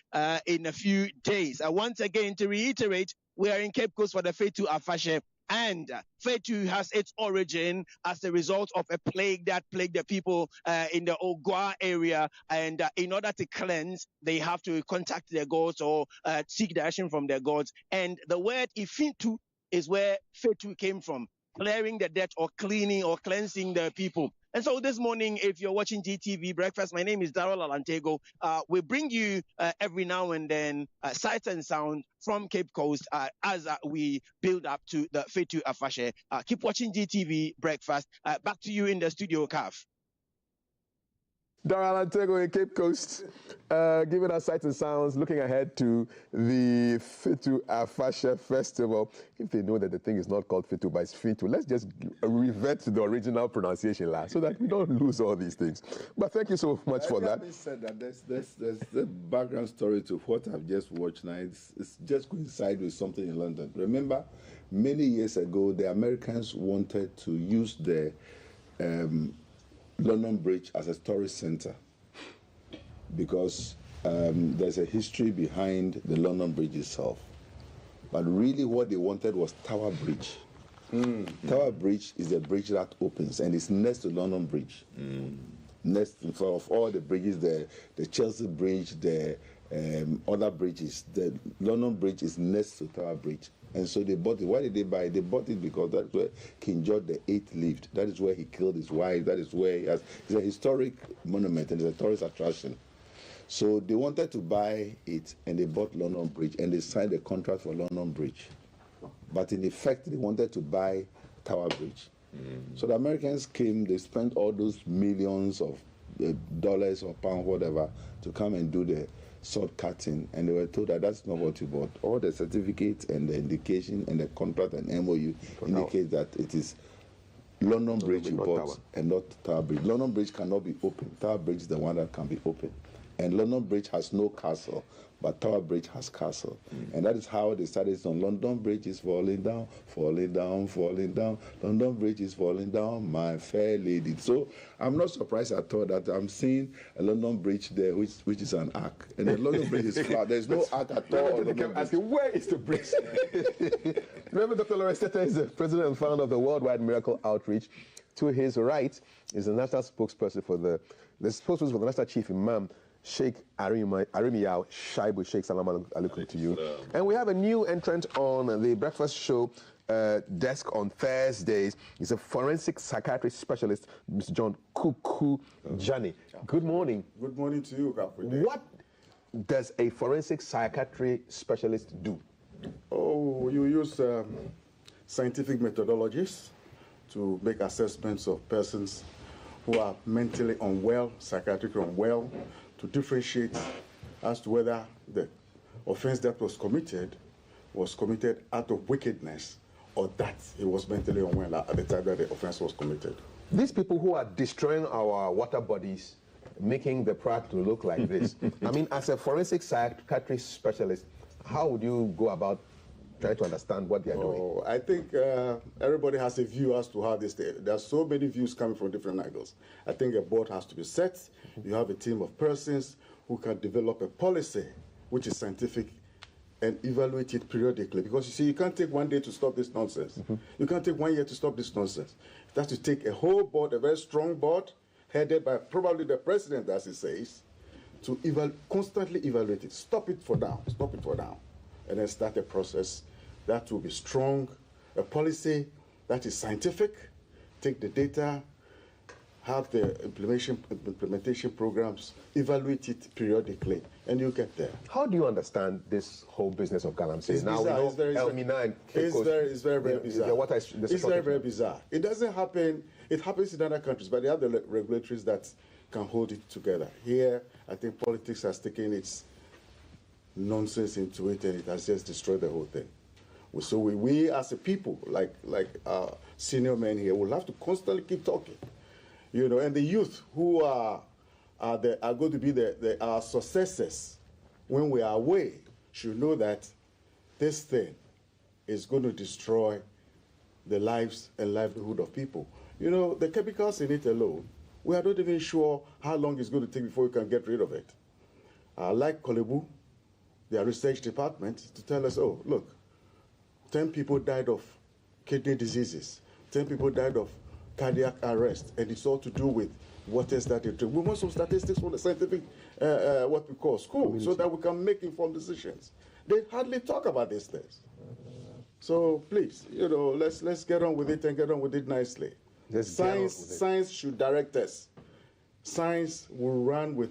in a few days. Once again, to reiterate, we are in Cape Coast for the Fetu Afashe. And Fetu has its origin as a result of a plague that plagued the people in the Ogwa area. And in order to cleanse, they have to contact their gods or seek direction from their gods. And the word Ifintu is where Fetu came from, clearing the debt or cleaning or cleansing the people. And so this morning, if you're watching GTV Breakfast, my name is Darrell Alantego. We bring you every now and then sight and sound from Cape Coast as we build up to the Fetu Afashe. Keep watching GTV Breakfast. Back to you in the studio, Kaf. Darrell Alantego in Cape Coast, giving us sights and sounds, looking ahead to the Fetu Afashe Festival. If they know that the thing is not called Fetu, but it's Fetu, let's just revert to the original pronunciation last, so that we don't lose all these things. But thank you so much for that. Having said that, there's the background story to what I've just watched now. It's just coincide with something in London. Remember, many years ago, the Americans wanted to use the London Bridge as a tourist center, because there's a history behind the London Bridge itself. But really what they wanted was Tower Bridge. Tower Bridge is a bridge that opens, and it's next to London Bridge. Next in front of all the bridges, the Chelsea Bridge, the other bridges. The London Bridge is next to Tower Bridge. And so they bought it. Why did they buy it? They bought it because that's where King George VIII lived. That is where he killed his wife. That is where he has... It's a historic monument and it's a tourist attraction. So they wanted to buy it, and they bought London Bridge, and they signed a contract for London Bridge. But in effect, they wanted to buy Tower Bridge. So the Americans came, they spent all those millions of dollars or pounds, whatever, to come and do the sword cutting, and they were told that that's not what you bought. All the certificates and the indication and the contract and MOU indicate that it is London Bridge you bought and not Tower Bridge. London Bridge cannot be open. Tower Bridge is the one that can be open. And London Bridge has no castle, but Tower Bridge has castle. And that is how they started on London Bridge is falling down, falling down, falling down. London Bridge is falling down, my fair lady. So I'm not surprised at all that I'm seeing a London Bridge there, which is an arc. And the London Bridge is flat. There's no arc at all. They kept asking, where is the bridge? Remember, Dr. Lawrence Tete is the president and founder of the Worldwide Miracle Outreach. To his right is the national spokesperson for the spokesperson for the National Chief Imam, Sheikh Arimiyao Shaibu. Sheikh, salam alaikum to you. And we have a new entrant on the breakfast show desk on Thursdays. He's a forensic psychiatry specialist, Mr. John Kuku Jani. Good morning. Good morning to you, Capri. What does a forensic psychiatry specialist do? Oh, you use scientific methodologies to make assessments of persons who are mentally unwell, psychiatrically unwell, to differentiate as to whether the offense that was committed out of wickedness or that he was mentally unwell at the time that the offense was committed. These people who are destroying our water bodies, making the Prague to look like this, I mean, as a forensic psychiatrist specialist, how would you go about trying to understand what they are doing? I think everybody has a view as to how this. There are so many views coming from different angles. I think a board has to be set. You have a team of persons who can develop a policy which is scientific and evaluate it periodically. Because you see, you can't take one day to stop this nonsense. You can't take 1 year to stop this nonsense. It has to take a whole board, a very strong board, headed by probably the president, as he says, to constantly evaluate it. Stop it for now. Stop it for now. And then start a process that will be strong, a policy that is scientific, take the data, have the implementation programs, evaluate it periodically, and you get there. How do you understand this whole business of Galamsey? Now we know Elmina and Cape Coast. It's very bizarre. It's very bizarre. It doesn't happen. It happens in other countries, but they have the regulatories that can hold it together. Here, I think politics has taken its nonsense into it, and it has just destroyed the whole thing. So we as a people, like senior men here, will have to constantly keep talking. You know, and the youth who are going to be our successors when we are away should know that this thing is going to destroy the lives and livelihood of people. You know, the chemicals in it alone, we are not even sure how long it's going to take before we can get rid of it. Like Kolebu, their research department, to tell us, oh, look, 10 people died of kidney diseases, 10 people died of cardiac arrest, and it's all to do with waters that they drink. We want some statistics from the scientific, what we call school, so that we can make informed decisions. They hardly talk about these things. So please, you know, let's get on with it and get on with it nicely. Science should direct us. Science will run with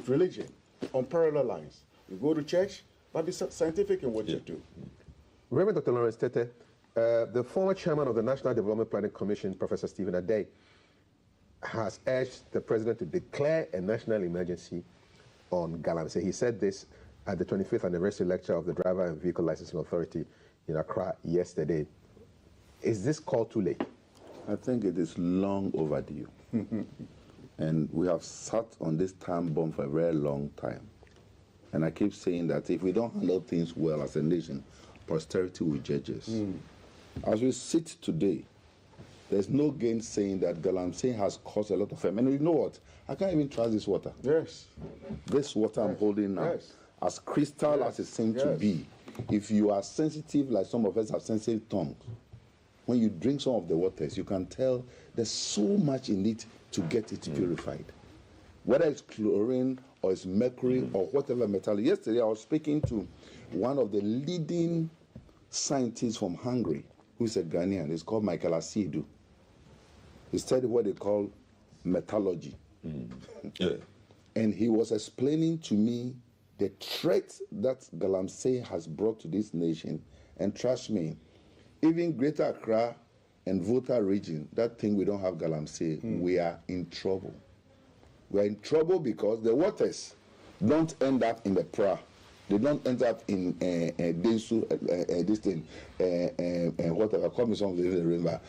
religion on parallel lines. You go to church, but be scientific in what you do. Reverend Dr. Lawrence Tetteh, the former chairman of the National Development Planning Commission, Professor Stephen Adey, has urged the president to declare a national emergency on Galamsey. He said this at the 25th anniversary lecture of the Driver and Vehicle Licensing Authority in Accra yesterday. Is this call too late? I think it is long overdue. And we have sat on this time bomb for a very long time. And I keep saying that if we don't handle things well as a nation, posterity will judge us. As we sit today, there's no gain saying that Galamsey has caused a lot of harm. And you know what? I can't even trust this water. Yes. This water I'm holding now, as crystal as it seems to be, if you are sensitive like some of us have sensitive tongues, when you drink some of the waters, you can tell there's so much in it to get it purified. Whether it's chlorine or it's mercury or whatever metal. Yesterday I was speaking to one of the leading scientists from Hungary, who's a Ghanaian. It's called Michael Asiedu. He studied what they call metallurgy. And he was explaining to me the threat that Galamsey has brought to this nation. And trust me, even Greater Accra and Volta region, that thing we don't have Galamsey, we are in trouble. We are in trouble because the waters don't end up in the Pra. They don't end up in Densu, this thing, whatever, coming from the river,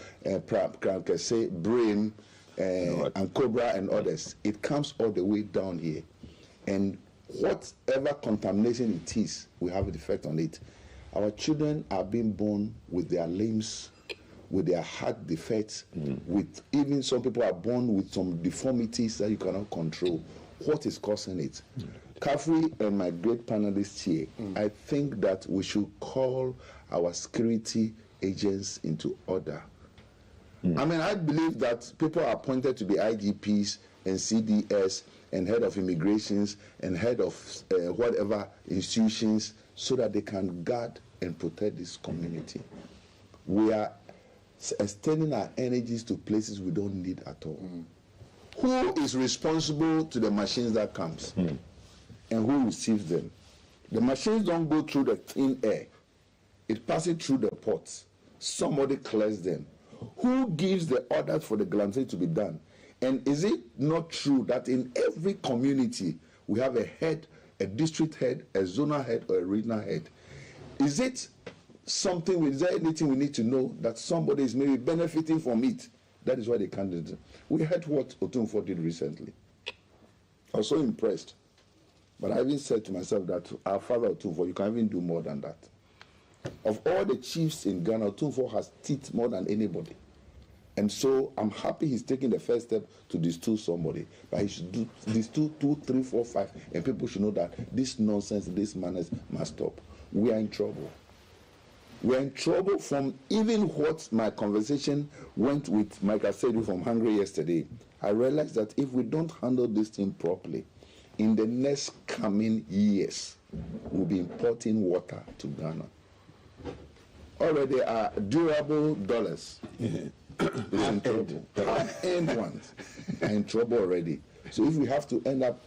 Pra, Kramkese, Brain, and Cobra and others. It comes all the way down here. And whatever contamination it is, we have an effect on it. Our children are being born with their limbs, with their heart defects, with even some people are born with some deformities that you cannot control. What is causing it? Kafri and my great panelists here, I think that we should call our security agents into order. I mean, I believe that people are appointed to be IGPs and CDS and head of immigrations and head of whatever institutions so that they can guard and protect this community. We are extending our energies to places we don't need at all. Who is responsible to the machines that comes? And who receives them? The machines don't go through the thin air. It passes through the ports. somebody clears them. Who gives the orders for the galamsey to be done? And is it not true that in every community we have a head, a district head, a zonal head, or a regional head? Is it something, is there anything we need to know that somebody is maybe benefiting from it? That is why they can't do it. We heard what Otumfuo did recently. I was so impressed. But I even said to myself that our father Otumfuo, you can even do more than that. Of all the chiefs in Ghana, Otumfuo has teeth more than anybody. And so I'm happy he's taking the first step to distill somebody. But he should do distill 2, 3, 4, 5, and people should know that this nonsense, this manners must stop. We are in trouble. We are in trouble from even what my conversation went with Michael Seydu from Hungary yesterday. I realized that if we don't handle this thing properly, in the next coming years, we'll be importing water to Ghana. Already our durable dollars is in trouble. High-end ones are in trouble already. So if we have to end up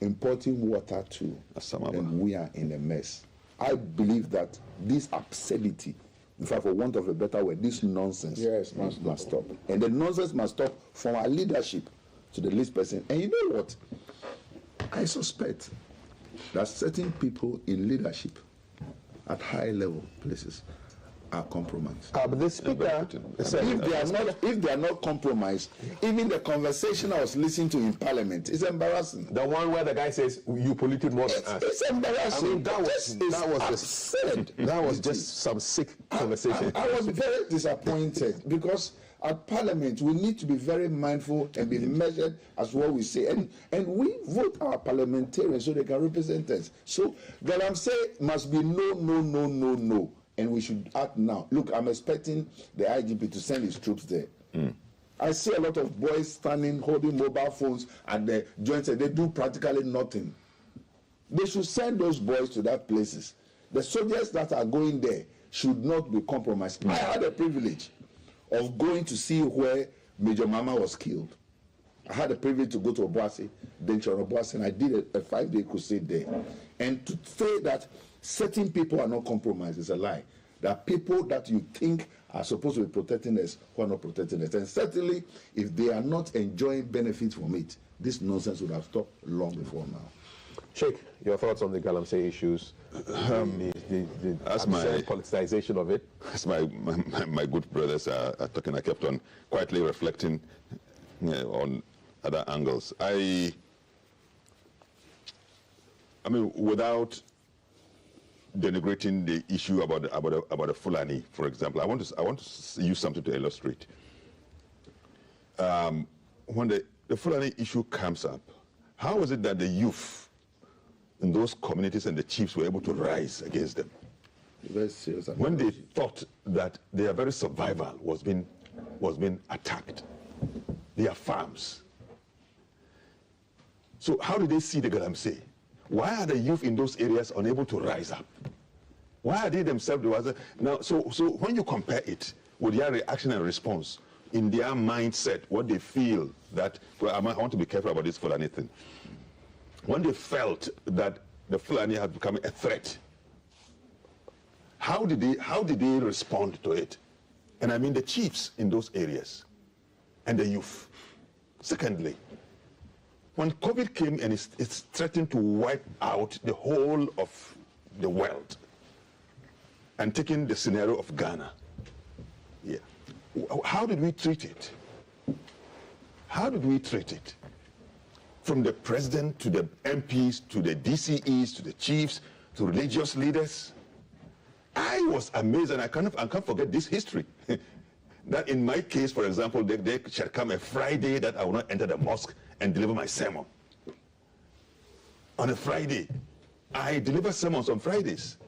importing water too, then we are in a mess. I believe that this absurdity, in fact, for want of a better word, this nonsense must stop. And the nonsense must stop from our leadership to the least person. And you know what? I suspect that certain people in leadership at high-level places are compromised. But the speaker said, if they are not compromised, even the conversation I was listening to in Parliament is embarrassing. The one where the guy says you polluted more than us. It's embarrassing. I mean, that was just some sick conversation. I was very disappointed because at Parliament we need to be very mindful and be measured as what we say, and we vote our parliamentarians so they can represent us. So Galamsey must be no. And we should act now. Look, I'm expecting the IGP to send his troops there. I see a lot of boys standing, holding mobile phones at the joints. They do practically nothing. They should send those boys to that places. The soldiers that are going there should not be compromised. I had the privilege of going to see where Major Mama was killed. I had the privilege to go to Obuasi, and I did a 5-day crusade there. And to say that certain people are not compromised is a lie. There are people that you think are supposed to be protecting us who are not protecting us. And certainly, if they are not enjoying benefits from it, this nonsense would have stopped long before now. Sheikh, your thoughts on the Galamsey issues, the politicization of it? As my good brothers are talking, I kept on quietly reflecting on other angles. I mean, without denigrating the issue about the Fulani, for example, I want to use something to illustrate. When the Fulani issue comes up, how is it that the youth in those communities and the chiefs were able to rise against them? Very serious. When they thought that their very survival was being attacked, their farms. So how did they see the Galamsey? Why are the youth in those areas unable to rise up? Why are they themselves now? So when you compare it with their reaction and response, in their mindset, what they feel that, well, I want to be careful about this Fulani thing. When they felt that the Fulani had become a threat, how did they respond to it? And I mean the chiefs in those areas and the youth. Secondly, when COVID came and it's threatened to wipe out the whole of the world, and taking the scenario of Ghana, how did we treat it? How did we treat it? From the president to the MPs, to the DCEs, to the chiefs, to religious leaders. I was amazed, and I can't forget this history. That in my case, for example, there shall come a Friday that I will not enter the mosque and deliver my sermon. On a Friday. I deliver sermons on Fridays.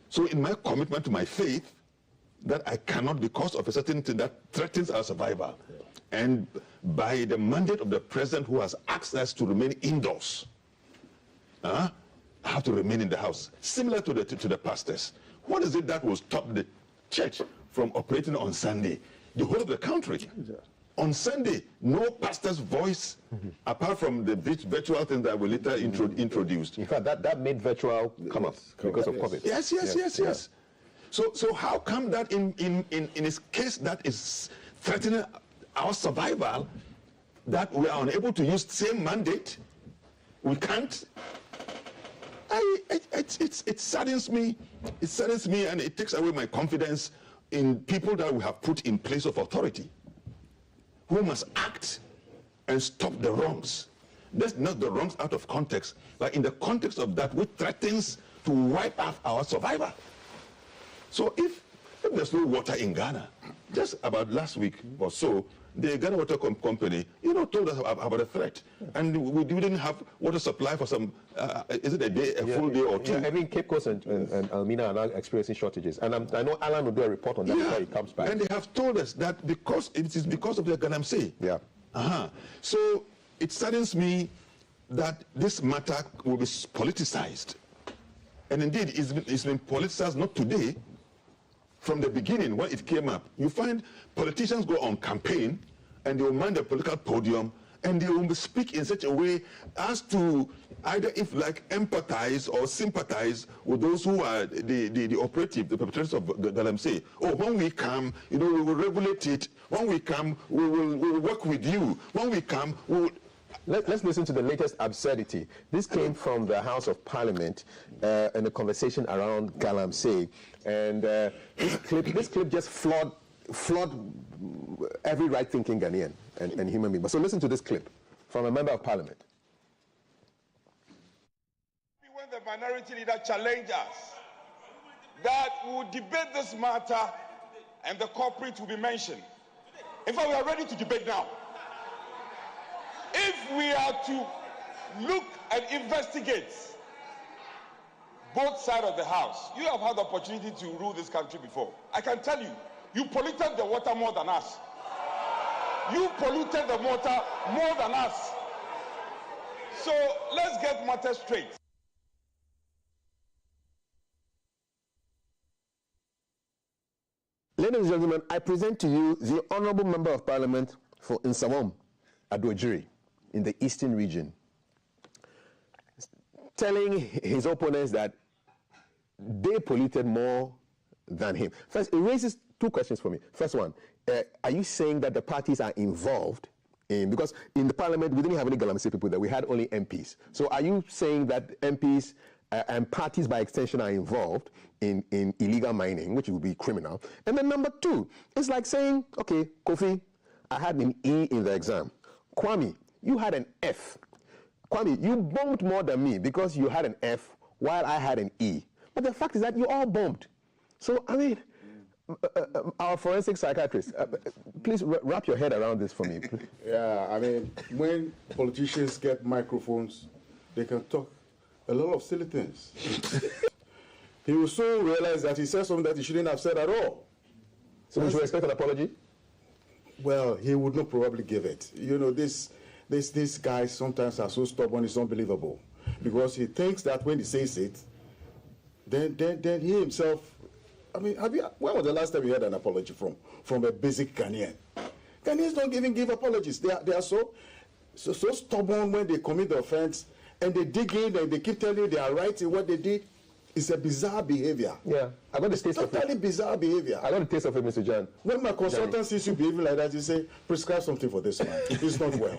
So in my commitment to my faith, that I cannot, because of a certain thing that threatens our survival, and by the mandate of the president who has asked us to remain indoors, I have to remain in the house. Similar to the pastors. What is it that will stop the church from operating on Sunday? The whole of the country. On Sunday, no pastor's voice, apart from the virtual thing that we later introduced. In fact, that made virtual come up because of COVID. Yes. So how come that in his case that is threatening our survival, that we are unable to use the same mandate? We can't. It saddens me. It saddens me, and it takes away my confidence in people that we have put in place of authority, who must act and stop the wrongs. That's not the wrongs out of context, but in the context of that, which threatens to wipe out our survival. So if there's no water in Ghana, just about last week or so, the Ghana Water Company, told us about a threat, and we didn't have water supply for some. Is it a full day or two? Yeah, I mean, Cape Coast and Elmina are now experiencing shortages, and I know Alan will do a report on that before he comes back. And they have told us that because it is because of the Galamsey. Yeah. So it saddens me that this matter will be politicized, and indeed it's been politicized not today. From the beginning, when it came up, you find politicians go on campaign and they will man the political podium and they will speak in such a way as to either empathize or sympathize with those who are the operative, the perpetrators of Galamsey. Oh, when we come, we will regulate it. When we come, we will work with you. When we come, we will... Let's listen to the latest absurdity. This came from the House of Parliament in a conversation around Galamsey. And this clip just flawed every right-thinking Ghanaian and human being. So listen to this clip from a member of Parliament. When the minority leader challenged us, that we will debate this matter and the culprit will be mentioned. In fact, we are ready to debate now. If we are to look and investigate both sides of the house, you have had the opportunity to rule this country before. I can tell you, you polluted the water more than us. You polluted the water more than us. So let's get matters straight. Ladies and gentlemen, I present to you the Honourable Member of Parliament for Nsawam, Adwajiri, in the Eastern region, telling his opponents that they polluted more than him. First, it raises two questions for me. First one, are you saying that the parties are involved in, because in the Parliament we didn't have any Galamsey people there, we had only MPs. So are you saying that MPs and parties by extension are involved in illegal mining, which would be criminal? And then number two, it's like saying, okay, Kofi, I had an E in the exam. Kwame, you had an F. Kwame, you bombed more than me because you had an F while I had an E. But the fact is that you all bombed. So, I mean, our forensic psychiatrist, please wrap your head around this for me. Yeah, I mean, when politicians get microphones, they can talk a lot of silly things. He will soon realize that he said something that he shouldn't have said at all. So we should expect an apology? Well, he would not probably give it. You know, these guys sometimes are so stubborn, it's unbelievable. Because he thinks that when he says it, then he himself, I mean, when was the last time you heard an apology from a basic Ghanaian? Ghanaians don't even give apologies. They are so stubborn when they commit the offense, and they dig in and they keep telling you they are right in what they did. It's a bizarre behavior. Yeah, I got the taste of it. Totally bizarre behavior. I got the taste of it, Mr. John. When my consultant sees you behaving like that, he say, prescribe something for this man. He's not well.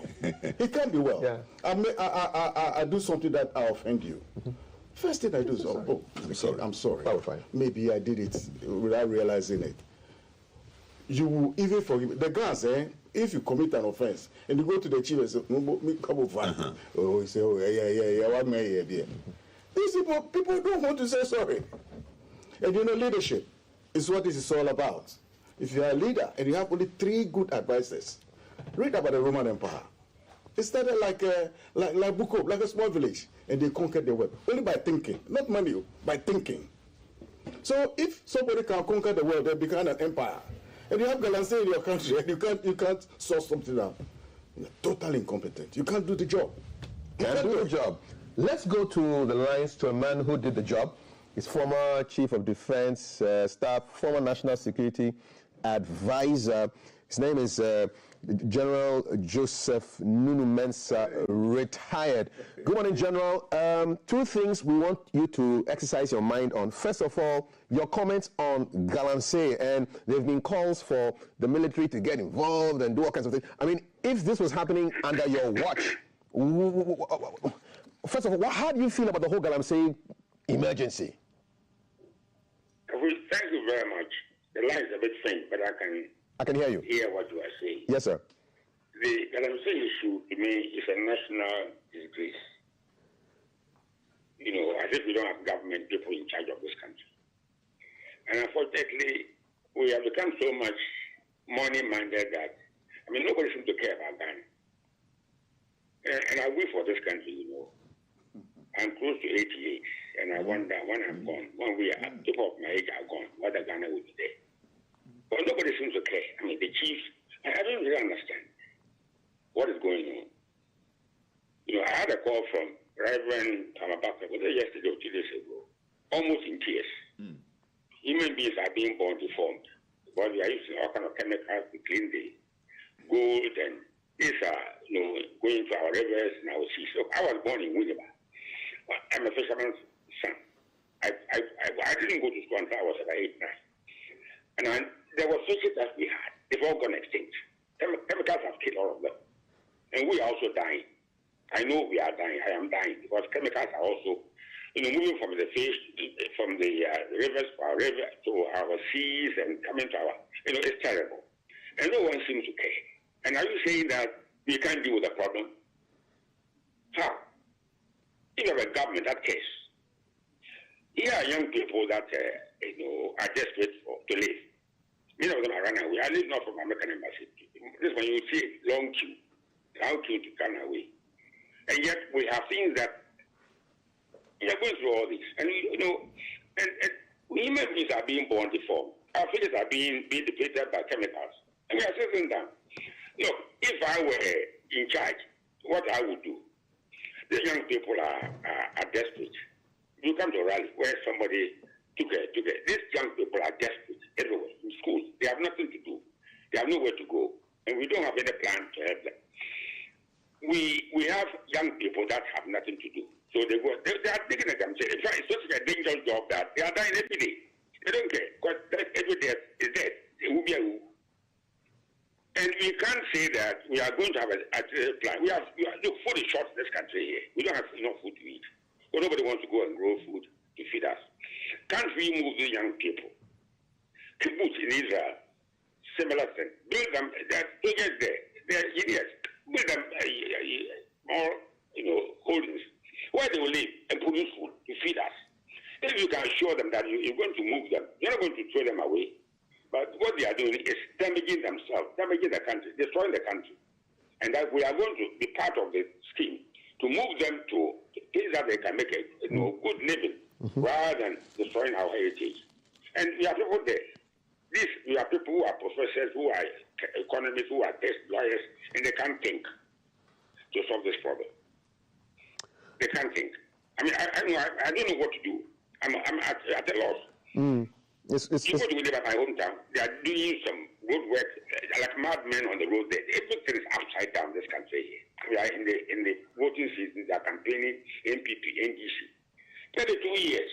He can't be well. Yeah. I do something that I offend you. First thing I do is, I'm sorry. That was fine. Maybe I did it without realizing it. You will even forgive. The guys, if you commit an offense and you go to the chief and say, come over. Oh, he say, oh, yeah, what may I be? These people don't want to say sorry. And you know, leadership is what this is all about. If you are a leader and you have only 3 good advisors, read about the Roman Empire. It started like Bukov, like a small village, and they conquered the world only by thinking, not money, by thinking. So if somebody can conquer the world, they become an empire. And you have Galamsey in your country, and you can't sort something out. You're totally incompetent. You can't do the job. Can't do the job. Let's go to the lines to a man who did the job. He's former Chief of Defense Staff, former National Security advisor. His name is General Joseph Nunu Mensah, retired. Good morning, General. Two things we want you to exercise your mind on. First of all, your comments on Galamsey, and there have been calls for the military to get involved and do all kinds of things. I mean, if this was happening under your watch, first of all, how do you feel about the whole Galamsey emergency? Thank you very much. The line is a bit faint, but I can hear you. Hear what you are saying. Yes, sir. The Galamsey issue, to me, is a national disgrace. You know, as if we don't have government people in charge of this country. And unfortunately, we have become so much money-minded that, I mean, nobody seems to care about Ghana. And I wait for this country, you know. I'm close to 88, and I wonder when I'm gone, when we are people of my age are gone, whether Ghana will be there. But nobody seems to care. I mean, the chief, I don't really understand what is going on. You know, I had a call from Reverend Tamabaka yesterday or 2 days ago, almost in tears. Human beings are being born deformed because we are using all kinds of chemicals to clean the gold, and these are, you know, going to our rivers and our seas. So I was born in Winneba. I'm a fisherman's son. I didn't go to school until I was about 8, 9. And there were fishes that we had. They've all gone extinct. Chemicals have killed all of them. And we are also dying. I know we are dying. I am dying because chemicals are also, you know, moving from the fish, from the rivers to our river to our seas and coming to our, you know, it's terrible. And no one seems to care. And are you saying that we can't deal with the problem? How? If you have a government that cares. Here are young people that, you know, are desperate to live. Many of them are running away. I live not from American Embassy. This one you see long queue to run away. And yet we have things that we are going through all this. And, you know, and human beings are being born deformed. Our fishes are being depleted by chemicals. And we are sitting down. Look, if I were in charge, what I would do, these young people are desperate. You come to a rally where somebody took a. These young people are desperate everywhere in schools. They have nothing to do. They have nowhere to go, and we don't have any plan to help them. We have young people that have nothing to do, so they go. They are taking them. It's such a dangerous job that they are dying every day. They don't care because every day is dead. It will be a who. And we can't say that we are going to have a plan. Look, food is short in this country here. We don't have enough food to eat. So nobody wants to go and grow food to feed us. Can't we move the young people? Kibbutz in Israel, similar thing. Build them, they're projects there. They're engineers. Build them more, you know, holdings where they will live and produce food to feed us. If you can assure them that you're going to move them, you're not going to throw them away. But what they are doing is damaging themselves, damaging the country, destroying the country. And that we are going to be part of the scheme to move them to things that they can make a good living rather than destroying our heritage. And we have people there. We have people who are professors, who are economists, who are lawyers, and they can't think to solve this problem. They can't think. I mean, I don't know what to do. I'm at a loss. People who live at my hometown, they are doing some good work, like madmen on the road there. Everything is upside down in this country here. We are in the voting season, they are campaigning NPP, NDC. 32 years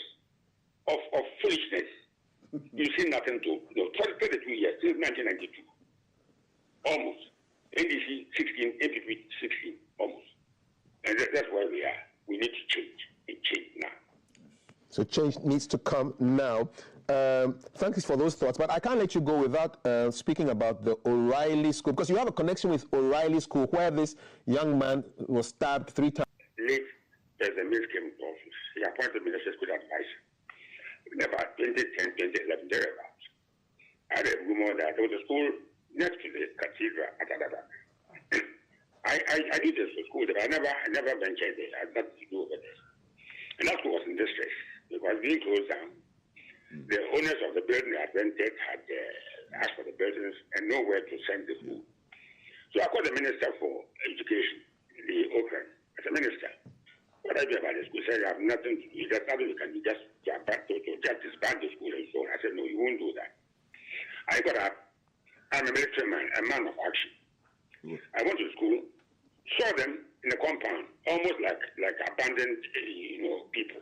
of foolishness. You see nothing to, 32 years, since 1992. Almost. NDC 16, NPP 16, almost. And that's where we are. We need to change. And change now. So change needs to come now. Thank you for those thoughts, but I can't let you go without speaking about the O'Reilly School, because you have a connection with O'Reilly School, where this young man was stabbed 3 times. Late President Mills came to office. He appointed me as a school advisor. In about 2010, 2011, thereabouts. I had a rumor that there was a school next to the cathedral at Adada. I did this school there. I never ventured there. I had nothing to do with this. And that school was in distress. It was being closed down. The owners of the building had rented, had asked for the buildings and nowhere to send the school. So I called the Minister for Education, the Oakland, as a minister. What I do about the school? He said, you have nothing to do. There's nothing you can do, just disband the school and so on. I said, no, you won't do that. I got up I'm a military man, a man of action. I went to school, saw them in the compound, almost like abandoned, people.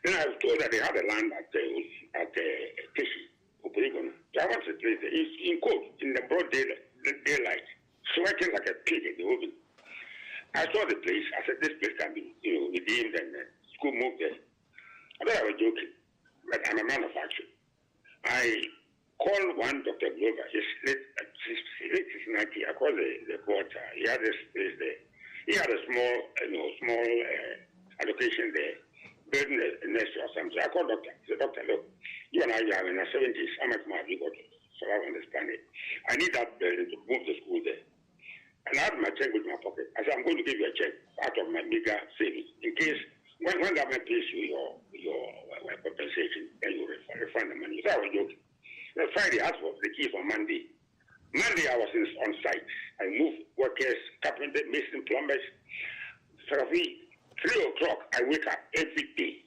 Then I was told that they had a land at Tishi, Upurigon. So I went to the place. It's in cold, in the broad daylight, sweating like a pig in the oven. I saw the place. I said, this place can be, redeemed, and school moved there. I thought I was joking, but I'm a man of action. I called one Dr. Glover. He's late 90. I called the board. He had this place there. He had a small allocation there, building a nursery or something. I called doctor. He said, doctor, look, you and I are in our 70s. How much more have you got? So I understand it. I need that building to move the school there. And I had my check with my pocket. I said, I'm going to give you a check out of my meager savings in case when government pays you your compensation, then you refund the money. So I was joking. Then Friday, I asked for the keys on Monday. Monday, I was on site. I moved workers, carpenter, mason, plumbers. So 3 o'clock, I wake up every day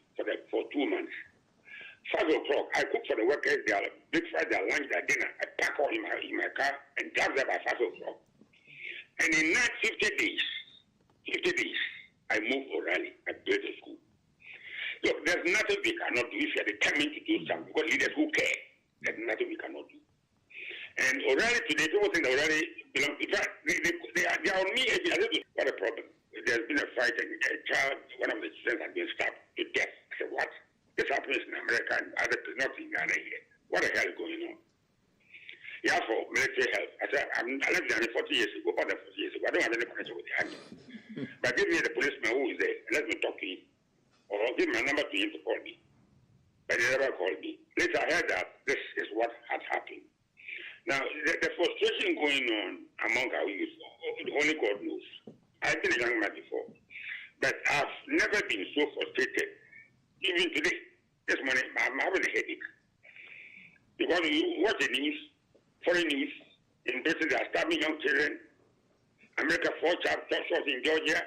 for 2 months. 5 o'clock, I cook for the workers, their breakfast, their lunch, their dinner. I pack all in my car and drive there by 5 o'clock. And in 50 days, I moved O'Reilly. I built a school. Look, there's nothing we cannot do if you're determined to do something. Because leaders who care, there's nothing we cannot do. And O'Reilly today, people think that O'Reilly belongs. In fact, they are on me. What a problem. There's been a fight and a child, one of the students has been stabbed to death. I said, what? This happens in America and other places, not in Ghana here. What the hell is going on? He asked for military help. I said, I left the army 40 years ago, more than 40 years ago. I don't have any connection with the army. But give me the policeman who is there and let me talk to him. Or give my number to him to call me. But he never called me. Later I heard that this is what had happened. Now, the frustration going on among our youth, only God knows. I've been a young man before, but I've never been so frustrated. Even today, this morning, I'm having a headache. Because you watch the news, foreign news, in Britain they are stabbing young children, America 4 shots in Georgia.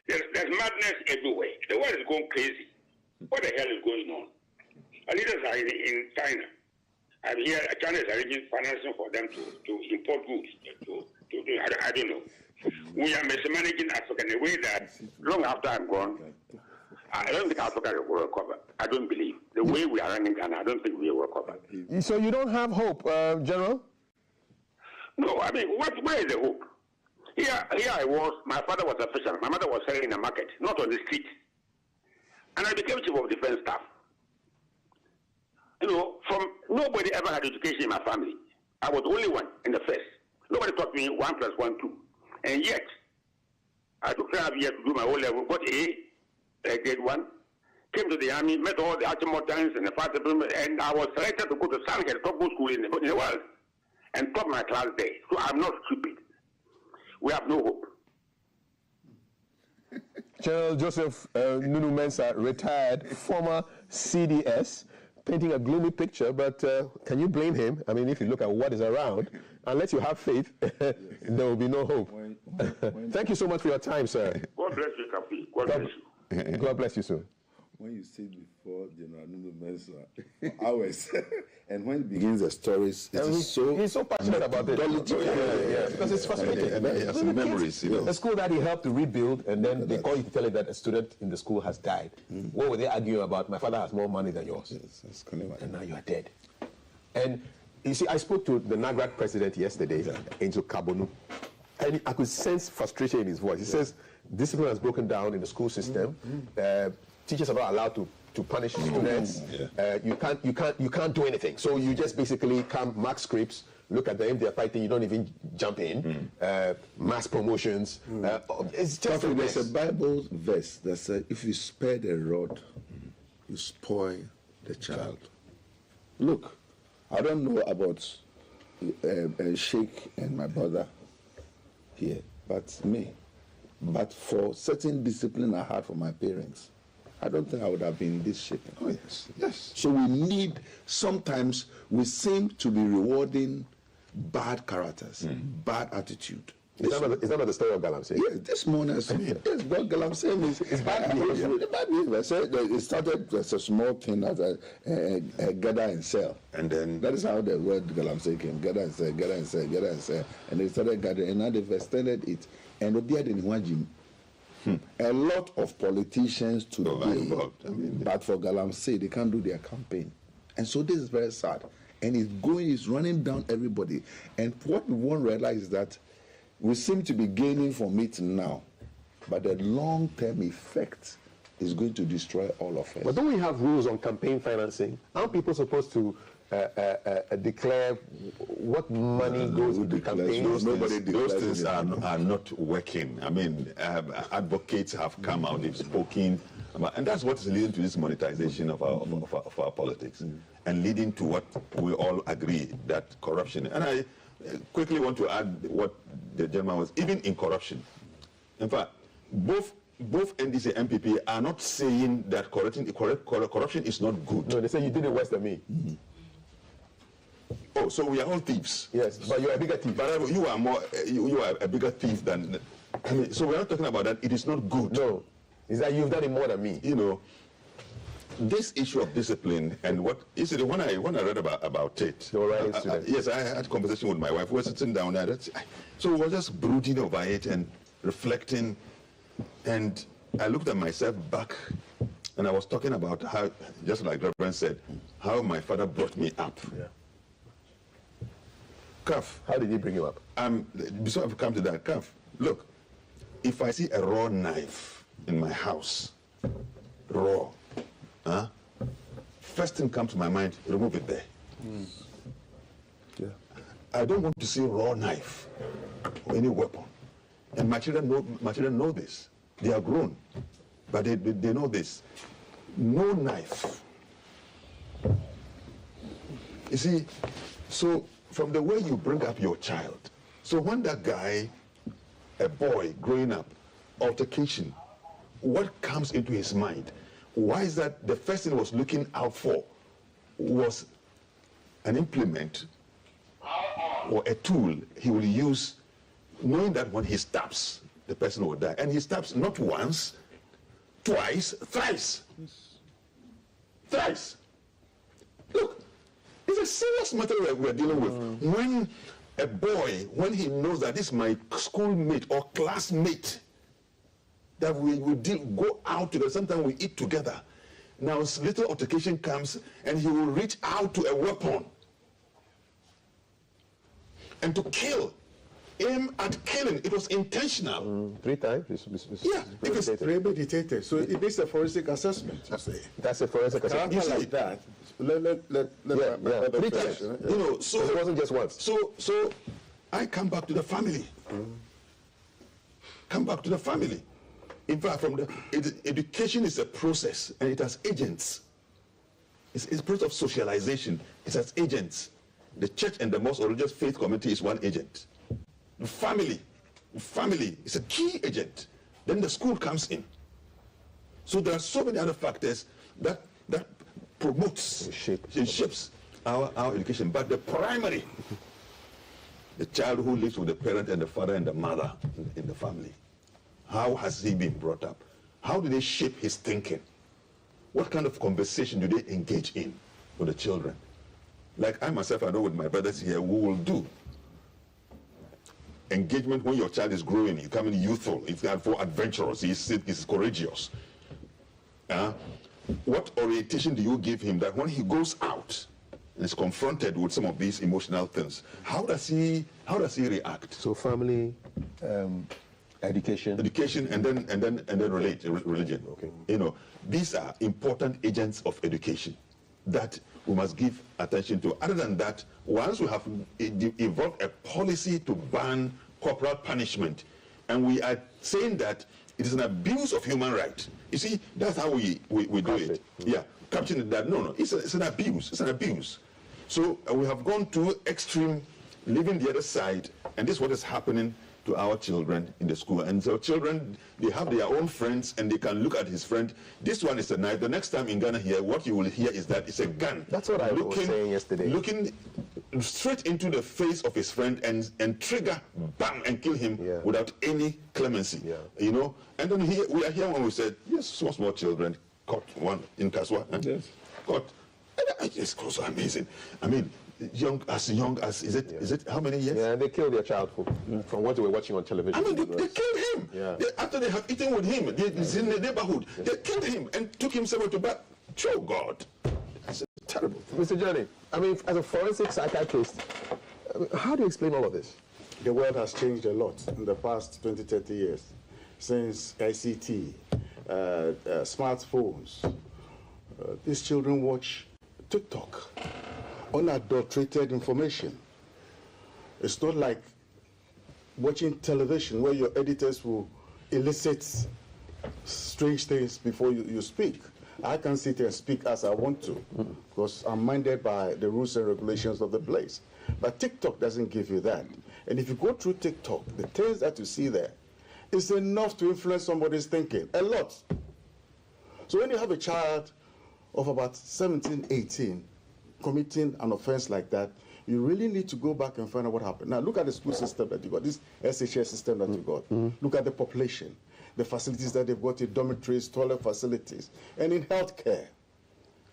There's madness everywhere. The world is going crazy. What the hell is going on? Our leaders are in China. I hear China is arranging financing for them to import goods. I don't know. We are mismanaging Africa in a way that long after I'm gone, I don't think Africa will recover. I don't believe. The way we are running Ghana, I don't think we will recover. So you don't have hope, General? No, I mean, where is the hope? Here I was, my father was a fisherman. My mother was selling in the market, not on the street. And I became chief of defense staff. From nobody ever had education in my family. I was the only one in the first. Nobody taught me 1 + 1 = 2. And yet, I took 5 years to do my O-level, got A, grade 1, came to the army, met all the Archimotans and the fire department, and I was selected to go to Sandhurst, top school in the world, and top my class there. So I'm not stupid. We have no hope. General Joseph Nunu Mensah, retired former CDS, painting a gloomy picture, but can you blame him? I mean, if you look at what is around, unless you have faith, there will be no hope. Thank you so much for your time, sir. God bless you, Kapi. God bless you. God bless you, sir. When you sit before General Nunu Mensah for hours, and when he begins the stories, he's so passionate about it. Because it's fascinating. Memories, A school that he helped to rebuild, and then they call you to tell you that a student in the school has died. What were they arguing about? My father has more money than yours. Yes, and now you are dead. And you see, I spoke to the NAGRAC president yesterday, Angel Kabonu, and I could sense frustration in his voice. He says discipline has broken down in the school system. Teachers are not allowed to punish students. You can't do anything. So you just basically come, mark scripts, look at them. If they're fighting, you don't even jump in. Mass promotions. It's just there's a Bible verse that says, if you spare the rod, you spoil the child. Look, I don't know about Sheikh and my brother here, but me. But for certain discipline I had from my parents, I don't think I would have been in this shape. Oh, yes, yes. So we need, sometimes we seem to be rewarding bad characters, bad attitude. Is that not the story of Galamsey? Yes, this morning, yes, what Galamsey means is bad behavior. Bad behavior. So it started as a small thing as a gather and sell. And then that is how the word Galamsey came. Gather and sell, gather and sell, gather and sell. And they started gathering, and now they've extended it. And a lot of politicians today, but for Galamsey, they can't do their campaign. And so this is very sad. And it's running down everybody. And what we won't realize is that we seem to be gaining from it now, but the long-term effect is going to destroy all of us. But don't we have rules on campaign financing? Aren't people supposed to declare what money goes into campaigns? Those things are not working. I mean, advocates have come out, they've spoken, and that's what's leading to this monetization of our politics, and leading to what we all agree, that corruption. And I quickly want to add what the gentleman was, even in corruption. In fact, both NDC and MPP are not saying that corruption is not good. No, they say you did it worse than me. Oh, so we are all thieves. Yes, but you're a bigger thief. But you are more. You are a bigger thief than. I mean, so we're not talking about that. It is not good. No, is that you've done it more than me. You know, this issue of discipline and what you see. When I read about it, yes, I had a conversation with my wife. We were sitting down there. So we were just brooding over it and reflecting, and I looked at myself back, and I was talking about how, just like Reverend said, how my father brought me up. Yeah. Kaf, how did he bring you up? Before I come to that, Kaf, look, if I see a raw knife in my house, raw, first thing comes to my mind, remove it there. Yeah. I don't want to see raw knife or any weapon. And my children know this. They are grown, but they know this. No knife. You see, so from the way you bring up your child, so when that guy, a boy growing up, altercation, what comes into his mind? Why is that the first thing he was looking out for was an implement or a tool he will use, knowing that when he stabs, the person will die. And he stabs not once, twice, thrice. Thrice. Look, it's a serious matter we're dealing with. When a boy, when he knows that this is my schoolmate or classmate, that we go out together, sometimes we eat together. Now, little altercation comes, and he will reach out to a weapon and to kill. Aim at killing. It was intentional. 3 times? Yeah, it is premeditated. So it needs a forensic assessment, you say. That's a forensic assessment. You like that. Let 3 times. You know, so it wasn't just once. So I come back to the family. Come back to the family. In fact, education is a process, and it has agents. It's a process of socialization. It has agents. The church and the most religious faith community is one agent. The family is a key agent. Then the school comes in. So there are so many other factors that promotes, shapes our education. But the primary, the child who lives with the parent and the father and the mother in the family, how has he been brought up? How do they shape his thinking? What kind of conversation do they engage in with the children? Like I myself, I know with my brothers here, we will do engagement when your child is growing, he's becoming youthful, he's for adventurous, he's courageous. What orientation do you give him that when he goes out and is confronted with some of these emotional things, how does he react? So family, education, and then religion. Okay. You know, these are important agents of education that we must give attention to. Other than that, once we have evolved a policy to ban corporal punishment, and we are saying that it is an abuse of human rights. You see, that's how we do it. Yeah, capturing that. No, it's an abuse. It's an abuse. So we have gone to extreme, leaving the other side, and this is what is happening to our children in the school. And so children, they have their own friends, and they can look at his friend. This one is a knife. The next time in Ghana here, what you will hear is that it's a gun. That's what I was saying yesterday. Looking straight into the face of his friend and trigger, bam, and kill him without any clemency. You know, and then we are here when we said, yes, small children caught one in Kaswa. Yes. Caught. It's so amazing. I mean, young as is it how many years? Yeah, they killed their child from what they were watching on television. I mean, they killed him. Yeah. After they have eaten with him, he's in the neighborhood. They killed him and took him somewhere to back. Oh God, that's terrible. Mr. Johnny, I mean, as a forensic psychiatrist, how do you explain all of this? The world has changed a lot in the past 20, 30 years since ICT, smartphones. These children watch TikTok, unadulterated information. It's not like watching television where your editors will elicit strange things before you speak. I can sit here and speak as I want to because I'm minded by the rules and regulations of the place. But TikTok doesn't give you that. And if you go through TikTok, the things that you see there is enough to influence somebody's thinking, a lot. So when you have a child of about 17, 18, committing an offense like that, you really need to go back and find out what happened. Now, look at the school system that you got, this SHS system that you got. Look at the population, the facilities that they've got in dormitories, toilet facilities, and in healthcare,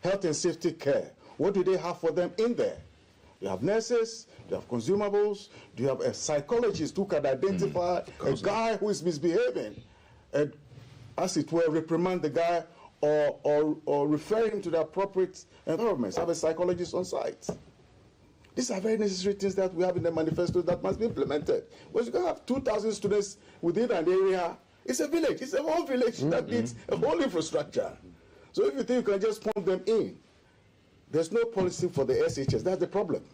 health and safety care. What do they have for them in there? You have nurses, you have consumables, you have a psychologist who can identify a guy who is misbehaving and, as it were, reprimand the guy or refer him to the appropriate environments, have a psychologist on site. These are very necessary things that we have in the manifesto that must be implemented. Because you can have 2,000 students within an area. It's a village. It's a whole village that needs a whole infrastructure. So if you think you can just pump them in, there's no policy for the SHS. That's the problem.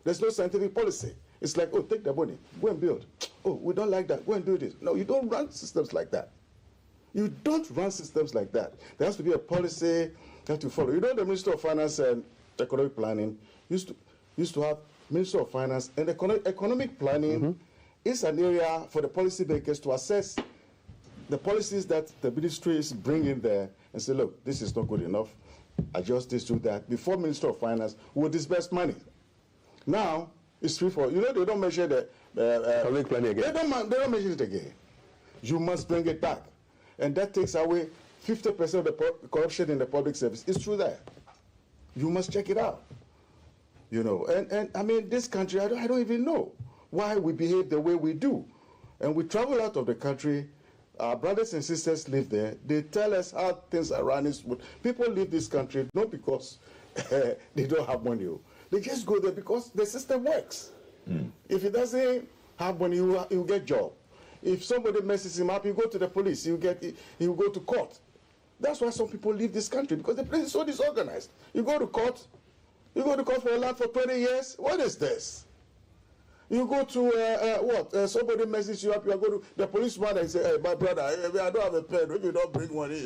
There's no scientific policy. It's like, oh, take the money, go and build. Oh, we don't like that, go and do this. No, you don't run systems like that. You don't run systems like that. There has to be a policy that you follow. You know, the Minister of Finance and Economic Planning used to have Minister of Finance and Economic Planning is an area for the policymakers to assess the policies that the ministry is bringing there and say, look, this is not good enough. Adjust this, do that. Before Minister of Finance will disburse money. Now, it's free for, you know, they don't measure the economic planning again. They don't measure it again. You must bring it back. And that takes away 50% of the corruption in the public service. It's true there. You must check it out. You know, and I mean, this country, I don't even know why we behave the way we do. And we travel out of the country. Our brothers and sisters live there. They tell us how things are running smooth. People leave this country not because they don't have money. They just go there because the system works. If it doesn't have money, you get job. If somebody messes him up, you go to the police. He will go to court. That's why some people leave this country, because the place is so disorganized. You go to court. You go to court for a land for 20 years. What is this? You go to somebody messes you up. You go to the policeman and say, "Hey, my brother, I don't have a pen. If you don't bring money,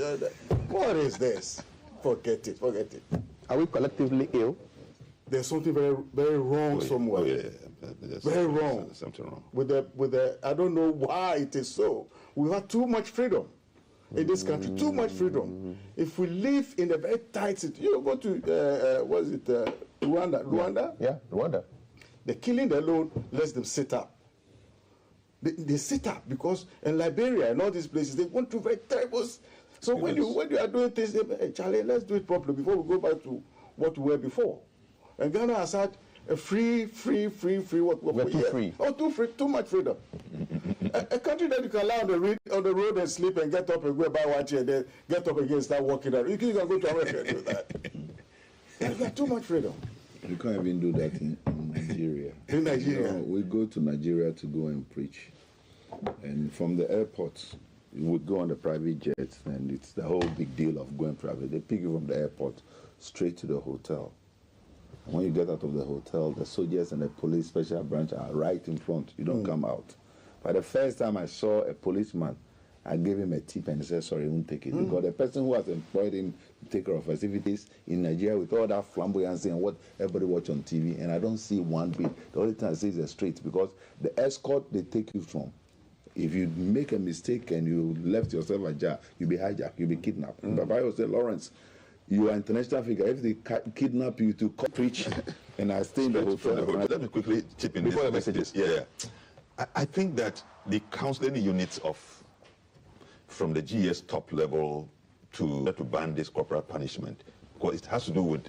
what is this? Forget it. Forget it." Are we collectively ill? There's something very, very wrong somewhere. Very wrong. There's something wrong. With the, I don't know why it is so. We have too much freedom in this country. Too much freedom. If we live in a very tight situation, you go to what is it? Rwanda. Rwanda. Yeah, Rwanda. The killing alone lets them sit up. They sit up because in Liberia and all these places they went through very terrible. So when you are doing things, they say, hey, Charlie, let's do it properly before we go back to what we were before. And Ghana has had a free. What? We're too free. Oh, too free, too much freedom. a country that you can lie on the road and sleep and get up and go buy one chair, then get up again and start walking out. You can go to America and do that. You got too much freedom. You can't even do that in Nigeria. In Nigeria? No, we go to Nigeria to go and preach. And from the airport, you would go on the private jets, and it's the whole big deal of going private. They pick you from the airport straight to the hotel. And when you get out of the hotel, the soldiers and the police special branch are right in front. You don't come out. But the first time I saw a policeman, I gave him a tip and he said, sorry, he won't take it. Because the person who has employed him to take care of us, if it is in Nigeria with all that flamboyancy and what everybody watch on TV, and I don't see one bit. The only thing I see is the streets, because the escort they take you from, if you make a mistake and you left yourself ajar, you'll be hijacked, you'll be kidnapped. And Baba said, Lawrence, you are an international figure. If they kidnap you to preach And I stay in the hotel. Let me quickly chip in before the messages. Yeah. I think that the counseling units from the GS top level to ban this corporal punishment, because it has to do with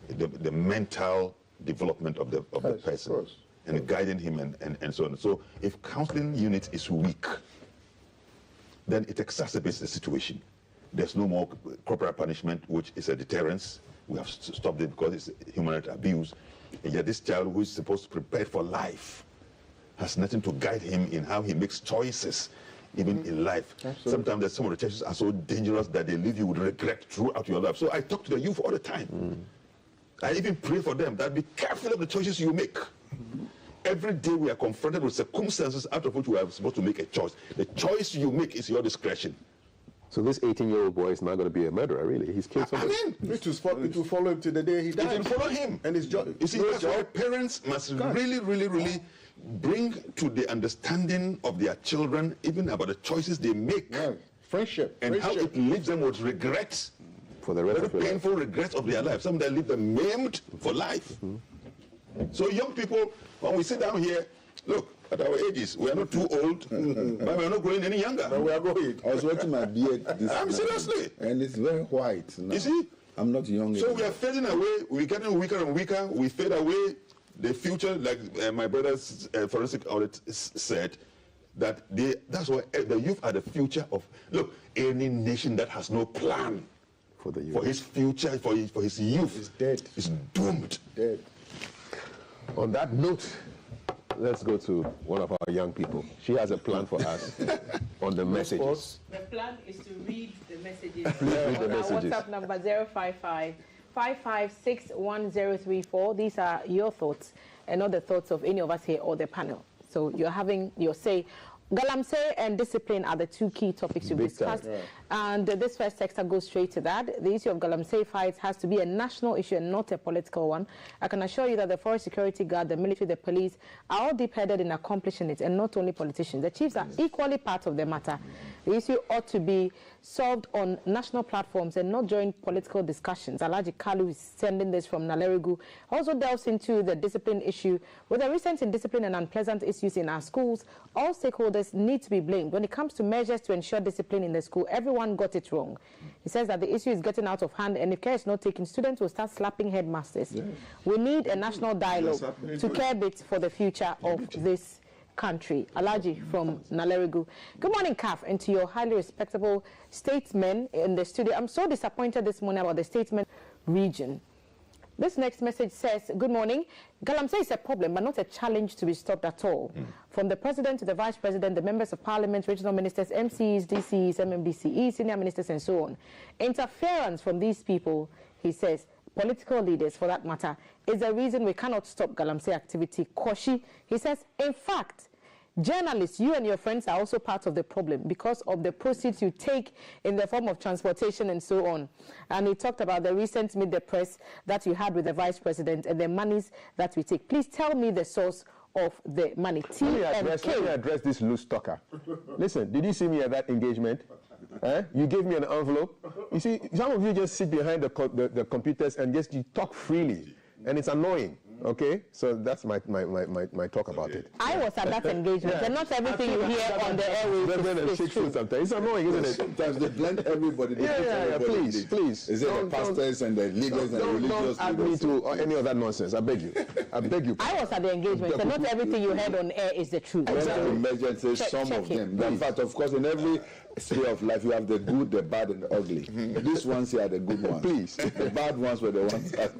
the mental development of the person and guiding him and so on. So if counseling unit is weak, then it exacerbates the situation. There's no more corporal punishment, which is a deterrence. We have stopped it because it's human rights abuse. And yet this child who is supposed to prepare for life has nothing to guide him in how he makes choices, even in life. Absolutely. Sometimes some of the choices are so dangerous that they leave you with regret throughout your life. So I talk to the youth all the time. I even pray for them that be careful of the choices you make. Every day we are confronted with circumstances out of which we are supposed to make a choice. The choice you make is your discretion. So this 18-year-old boy is not going to be a murderer, really. He's killed somebody. I mean, it will follow him to the day he dies. It will follow him. And his job. You see, that's why parents must really bring to the understanding of their children, even about the choices they make. Yeah. Friendship. And how it leaves them with regrets. For the rest of their life. Painful regrets of their life. Some of them leave them maimed for life. So young people, when we sit down here, look, at our ages, we are not too old, but we are not growing any younger. No, we are going. I was watching my beard this I'm morning, seriously. and it's very white now. You see? I'm not young So anymore. we are fading away. We're getting weaker and weaker. We fade away. The future, like my brother's forensic audit said, that that's why the youth are the future of, look, any nation that has no plan for the youth, for his future, for his youth, is dead. Is doomed. Dead. On that note, let's go to one of our young people. She has a plan for us on the messages. The plan is to read the messages Please read the on our messages. WhatsApp number 055-556-1034. These are your thoughts and not the thoughts of any of us here or the panel. So you're having your say. Galamsey and discipline are the two key topics you've discussed. Right. And this first texter goes straight to that. The issue of Galamsey fights has to be a national issue and not a political one. I can assure you that the forest security guard, the military, the police are all deep-headed in accomplishing it, and not only politicians. The chiefs are equally part of the matter. The issue ought to be solved on national platforms and not during political discussions. Alhaji Kalu is sending this from Nalerigu. Also delves into the discipline issue. With the recent indiscipline and unpleasant issues in our schools, all stakeholders need to be blamed. When it comes to measures to ensure discipline in the school, everyone got it wrong. He says that the issue is getting out of hand, and if care is not taken, students will start slapping headmasters. Yes. We need a national dialogue to curb it for the future of this country. Alhaji from Nalerigu. Good morning, CAF, and to your highly respectable statesmen in the studio. I'm so disappointed this morning about the statesmen region. This next message says, good morning. Galamsey is a problem, but not a challenge to be stopped at all. From the president to the vice president, the members of parliament, regional ministers, MCs, DCs, MMDCEs, senior ministers, and so on. Interference from these people, he says, political leaders for that matter, is the reason we cannot stop Galamsey activity. Koshi, he says, in fact, journalists, you and your friends are also part of the problem because of the proceeds you take in the form of transportation and so on. And he talked about the recent Meet the Press that you had with the vice president and the monies that we take. Please tell me the source of the money. Let me address this loose talker. Listen, did you see me at that engagement? You gave me an envelope. You see, some of you just sit behind the computers and just you talk freely, and it's annoying. Okay, so that's my talk about it. I was at that engagement, and not everything you hear on the airwaves is true. Sometimes it's annoying, isn't it? Sometimes they blend everybody. Please. Is it the pastors and the leaders and the religious don't add me to any of that nonsense. I beg you. I beg you. I was at the engagement, and not everything you heard on air is the truth. Emergencies, some of them. In fact, of course, in every sphere of life, you have the good, the bad, and the ugly. These ones here are the good ones. Please. The bad ones were the ones that...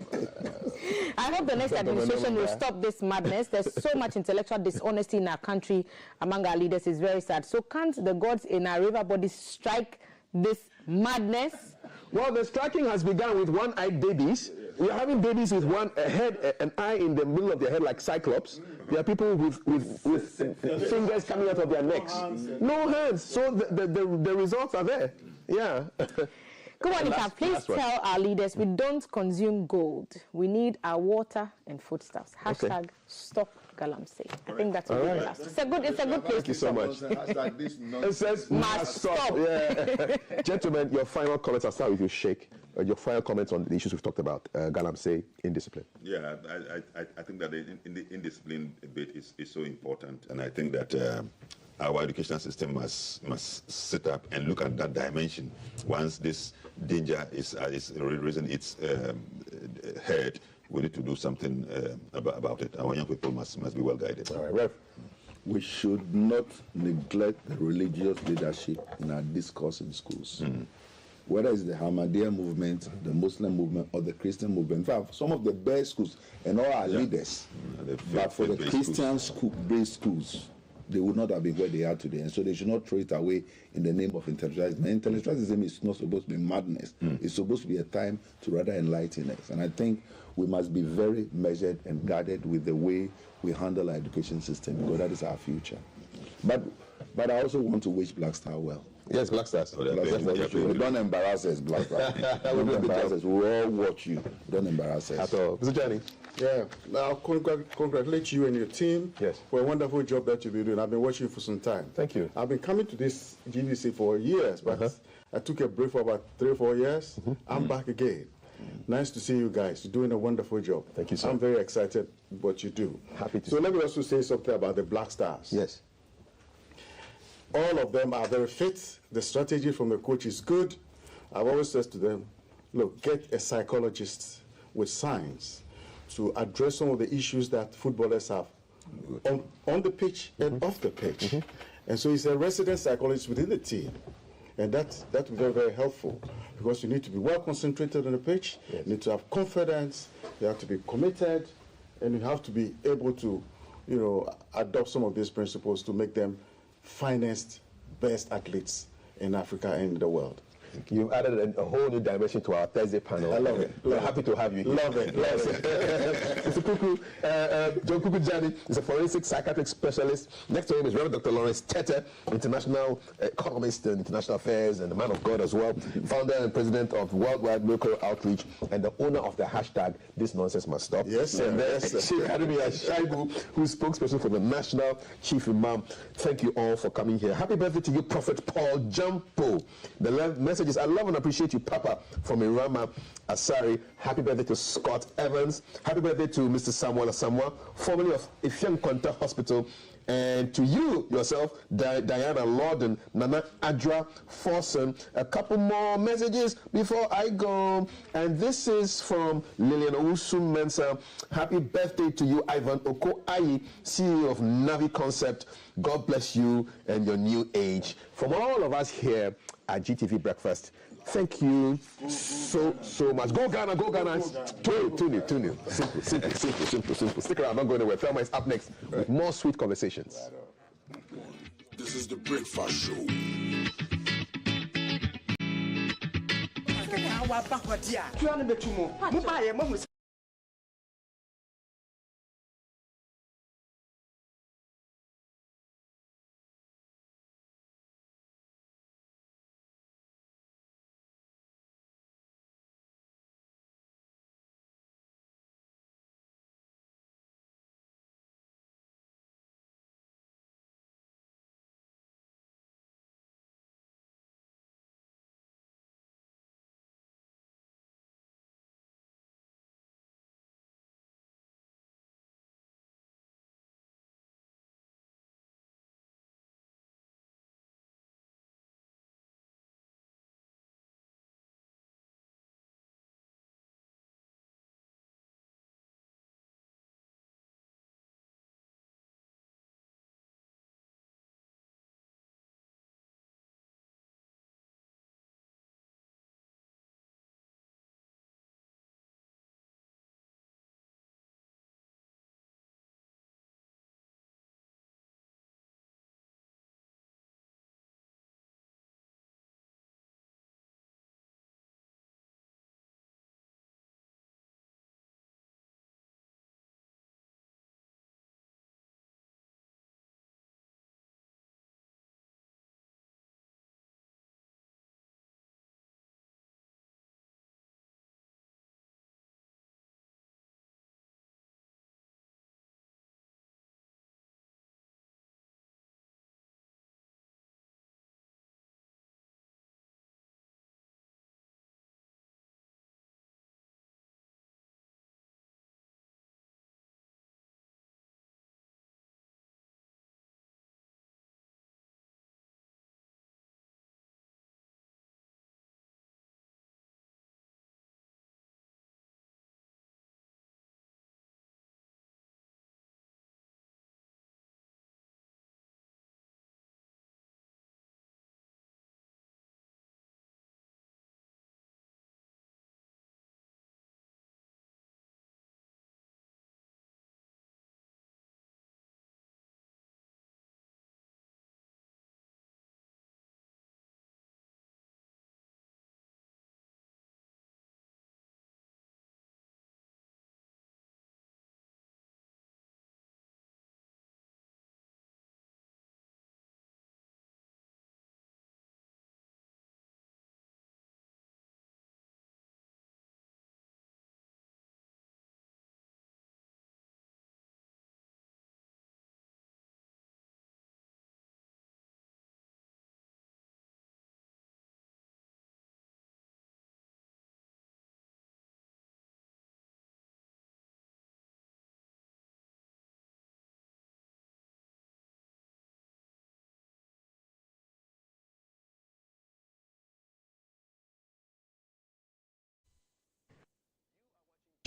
I hope the next administration will stop this madness. There's so much intellectual dishonesty in our country among our leaders. It's very sad. So can't the gods in our river bodies strike this madness? Well, the striking has begun with one-eyed babies. We are having babies with one head, an eye in the middle of their head like Cyclops. There are people with fingers coming out of their necks. No hands. So the results are there. Yeah. Good morning, Cap. Please tell our leaders we don't consume gold. We need our water and foodstuffs. Hashtag stop Galamsey. I think that's a good last. It's a good place. Thank you so much. It says must stop. Yeah. Gentlemen, your final comments. I'll start with you, Sheikh. your final comments on the issues we've talked about, Galamsey, indiscipline. Yeah, I think that the indiscipline bit is so important, and I think that our educational system must sit up and look at that dimension. Once this danger is raising its head, we need to do something about it. Our young people must be well guided. All right, Rev. We should not neglect the religious leadership in our discourse in schools. Whether it's the Ahmadiyya movement, the Muslim movement, or the Christian movement. In fact, some of the best schools and all our leaders, but for the Christian based schools, they would not have been where they are today. And so they should not throw it away in the name of intellectualism. Intellectualism is not supposed to be madness. It's supposed to be a time to rather enlighten us. And I think we must be very measured and guarded with the way we handle our education system, because that is our future. But I also want to wish Black Star well. Yes, Black Stars. Don't embarrass us, Black Stars. Don't embarrass us. We all watch you. Don't embarrass us. At all. Mr. Johnny. Yeah, now congratulate you and your team for a wonderful job that you've been doing. I've been watching you for some time. Thank you. I've been coming to this GVC for years, but I took a break for about 3 or 4 years. I'm back again. Nice to see you guys. You're doing a wonderful job. Thank you, sir. I'm very excited what you do. Happy to. So let me also say something about the Black Stars. Yes. All of them are very fit. The strategy from the coach is good. I've always said to them, look, get a psychologist with science to address some of the issues that footballers have on the pitch and off the pitch. And so he's a resident psychologist within the team. And that will be very, very helpful, because you need to be well concentrated on the pitch, you need to have confidence, you have to be committed, and you have to be able to, adopt some of these principles to make them finest, best athletes in Africa and in the world. You've added a whole new dimension to our Thursday panel. I love it. We're happy to have you here. Love it. Mr. Kuku, John Kuku Jani is a forensic psychiatric specialist. Next to him is Reverend Dr. Lawrence Tete, international economist and international affairs, and a man of God as well, founder and president of Worldwide Local Outreach, and the owner of the hashtag This Nonsense Must Stop. Yes, sir. And then Sheikh Ademir Shaibu, who's spokesperson for the National Chief Imam. Thank you all for coming here. Happy birthday to you, Prophet Paul Jampo. The message is, I love and appreciate you, Papa, from Irama Asari. Happy birthday to Scott Evans. Happy birthday to Mr. Samuel Asamoah, formerly of Ifeanyi Quanta Hospital. And to you, yourself, Diana Lorden, Nana Adra Forson. A couple more messages before I go. And this is from Lillian Owusu Mensah. Happy birthday to you, Ivan Oko Ayi, CEO of Navi Concept. God bless you and your new age. From all of us here at GTV Breakfast, thank you so much. Go Ghana, go Ghana. Tune in. Simple. Stick around, don't go anywhere. Thelma is up next with more sweet conversations. This is the Breakfast Show.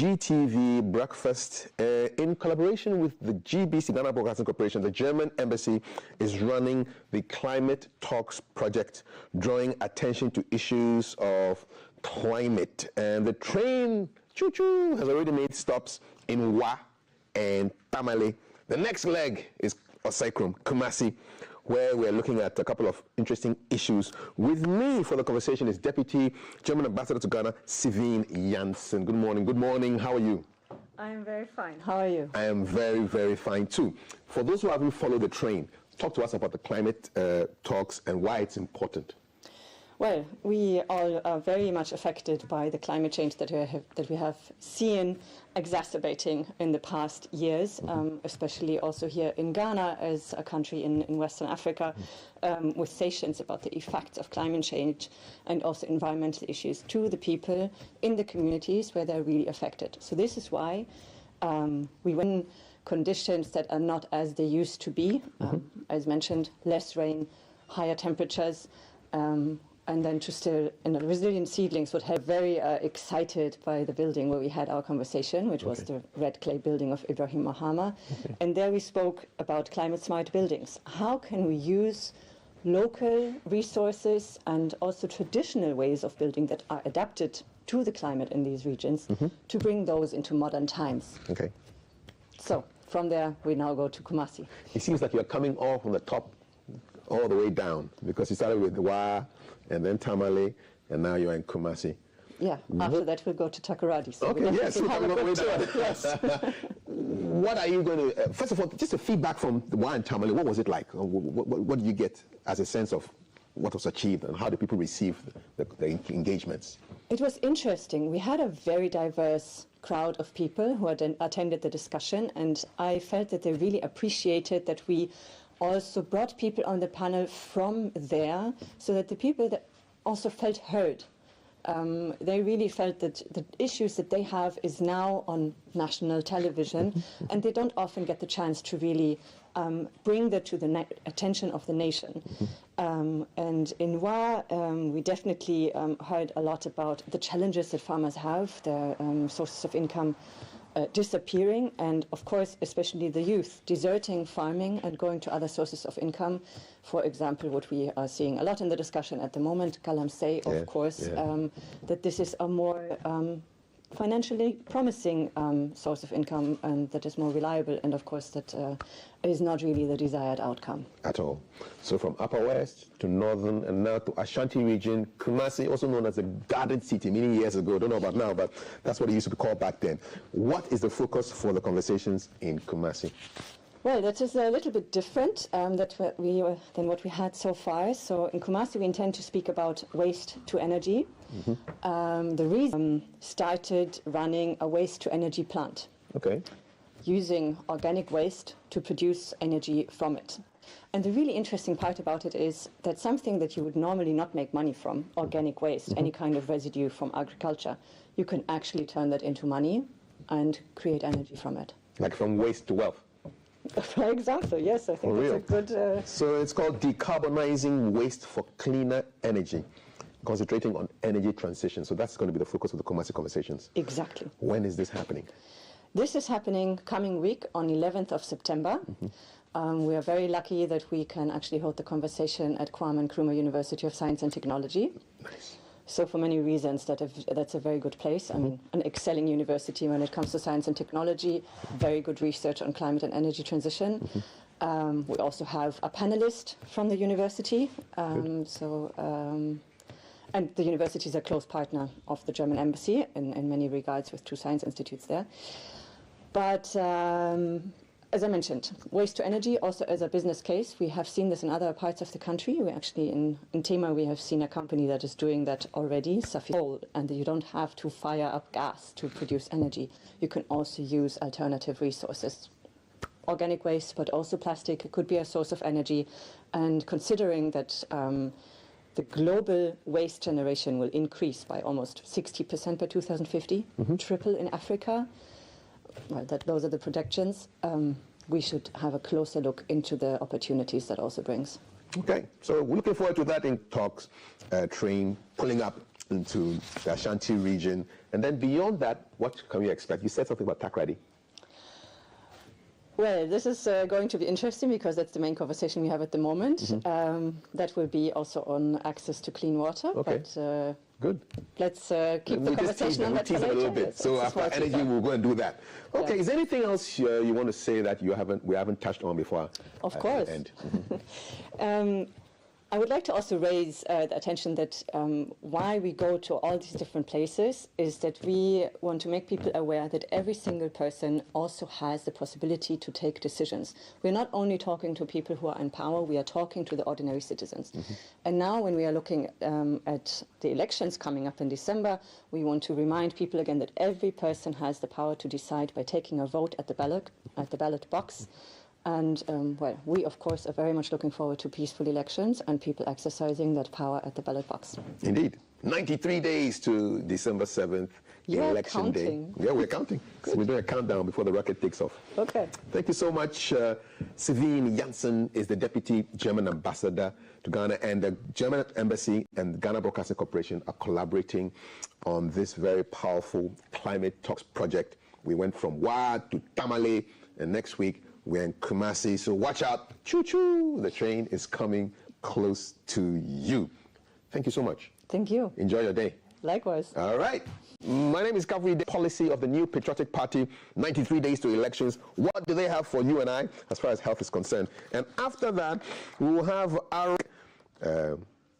GTV Breakfast. In collaboration with the GBC, Ghana Broadcasting Corporation, the German Embassy is running the Climate Talks project, drawing attention to issues of climate. And the train, choo-choo, has already made stops in Wa and Tamale. The next leg is Osei-Krom, Kumasi, where we're looking at a couple of interesting issues. With me for the conversation is Deputy German Ambassador to Ghana, Sivine Jansen. Good morning. Good morning. How are you? I am very fine. How are you? I am very, very fine too. For those who haven't followed the train, talk to us about the climate talks and why it's important. Well, we all are very much affected by the climate change that we have seen exacerbating in the past years, especially also here in Ghana as a country in Western Africa, with stations about the effects of climate change and also environmental issues to the people in the communities where they're really affected. So this is why we win conditions that are not as they used to be, as mentioned, less rain, higher temperatures, and then just Resilient Seedlings would have very excited by the building where we had our conversation, which was the red clay building of Ibrahim Mahama. And there we spoke about climate smart buildings. How can we use local resources and also traditional ways of building that are adapted to the climate in these regions to bring those into modern times? Okay. So from there, we now go to Kumasi. It seems like you're coming all from the top all the way down, because you started with Wa and then Tamale, and now you're in Kumasi. Yeah, after that we'll go to Takoradi. So okay, yes, we'll have a good tour. Yes. What are you going to, first of all, just a feedback from Wa and Tamale, what was it like? What did you get as a sense of what was achieved, and how did people receive the engagements? It was interesting. We had a very diverse crowd of people who attended the discussion, and I felt that they really appreciated that we also brought people on the panel from there, so that the people that also felt heard. They really felt that the issues that they have is now on national television, and they don't often get the chance to really bring that to the attention of the nation. And in Wa, we definitely heard a lot about the challenges that farmers have, their sources of income disappearing, and of course especially the youth deserting farming and going to other sources of income. For example, what we are seeing a lot in the discussion at the moment, Galamsey, of course, that this is a more financially promising source of income, and that is more reliable, and of course that is not really the desired outcome. At all. So from Upper West to Northern and now to Ashanti region, Kumasi, also known as the Garden City, many years ago, don't know about now, but that's what it used to be called back then. What is the focus for the conversations in Kumasi? Well, that is a little bit different than what we had so far. So in Kumasi, we intend to speak about waste to energy. The reason started running a waste to energy plant. Okay. Using organic waste to produce energy from it. And the really interesting part about it is that something that you would normally not make money from, organic waste, any kind of residue from agriculture, you can actually turn that into money and create energy from it. Like from waste to wealth? For example, yes, I think that's a good... So it's called Decarbonizing Waste for Cleaner Energy, concentrating on energy transition. So that's going to be the focus of the Kumasi conversations. Exactly. When is this happening? This is happening coming week on 11th of September. We are very lucky that we can actually hold the conversation at Kwame Nkrumah University of Science and Technology. Nice. So for many reasons, that's a very good place. I mean, an excelling university when it comes to science and technology, very good research on climate and energy transition. We also have a panelist from the university. And the university is a close partner of the German embassy in many regards, with 2 science institutes there. But as I mentioned, waste to energy also as a business case. We have seen this in other parts of the country. We actually, in Tema, we have seen a company that is doing that already, Safil, and you don't have to fire up gas to produce energy. You can also use alternative resources. Organic waste, but also plastic could be a source of energy. And considering that the global waste generation will increase by almost 60% by 2050, triple in Africa, well, those are the projections. We should have a closer look into the opportunities that also brings. Okay, so we're looking forward to that in talks, train pulling up into the Ashanti region. And then beyond that, what can we expect? You said something about Takoradi. Well, this is going to be interesting because that's the main conversation we have at the moment. That will be also on access to clean water. Okay. But, good. Let's keep the conversation on that for a little later. bit. So after energy, we'll go and do that. Okay. Yeah. Is there anything else you want to say that we haven't touched on before? Of course. End? I would like to also raise the attention that why we go to all these different places is that we want to make people aware that every single person also has the possibility to take decisions. We're not only talking to people who are in power, we are talking to the ordinary citizens. And now when we are looking at the elections coming up in December, we want to remind people again that every person has the power to decide by taking a vote at the ballot box. And, well, we, of course, are very much looking forward to peaceful elections and people exercising that power at the ballot box. Indeed. 93 days to December 7th, election day. Yeah, we're counting. So we're doing a countdown before the rocket takes off. Okay. Thank you so much. Savine Janssen is the Deputy German Ambassador to Ghana, and the German Embassy and Ghana Broadcasting Corporation are collaborating on this very powerful climate talks project. We went from Wa to Tamale, and next week we're in Kumasi, so watch out. Choo-choo! The train is coming close to you. Thank you so much. Thank you. Enjoy your day. Likewise. All right. My name is Kafui. The policy of the New Patriotic Party, 93 days to elections. What do they have for you and I as far as health is concerned? And after that, we will have our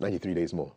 93 days more.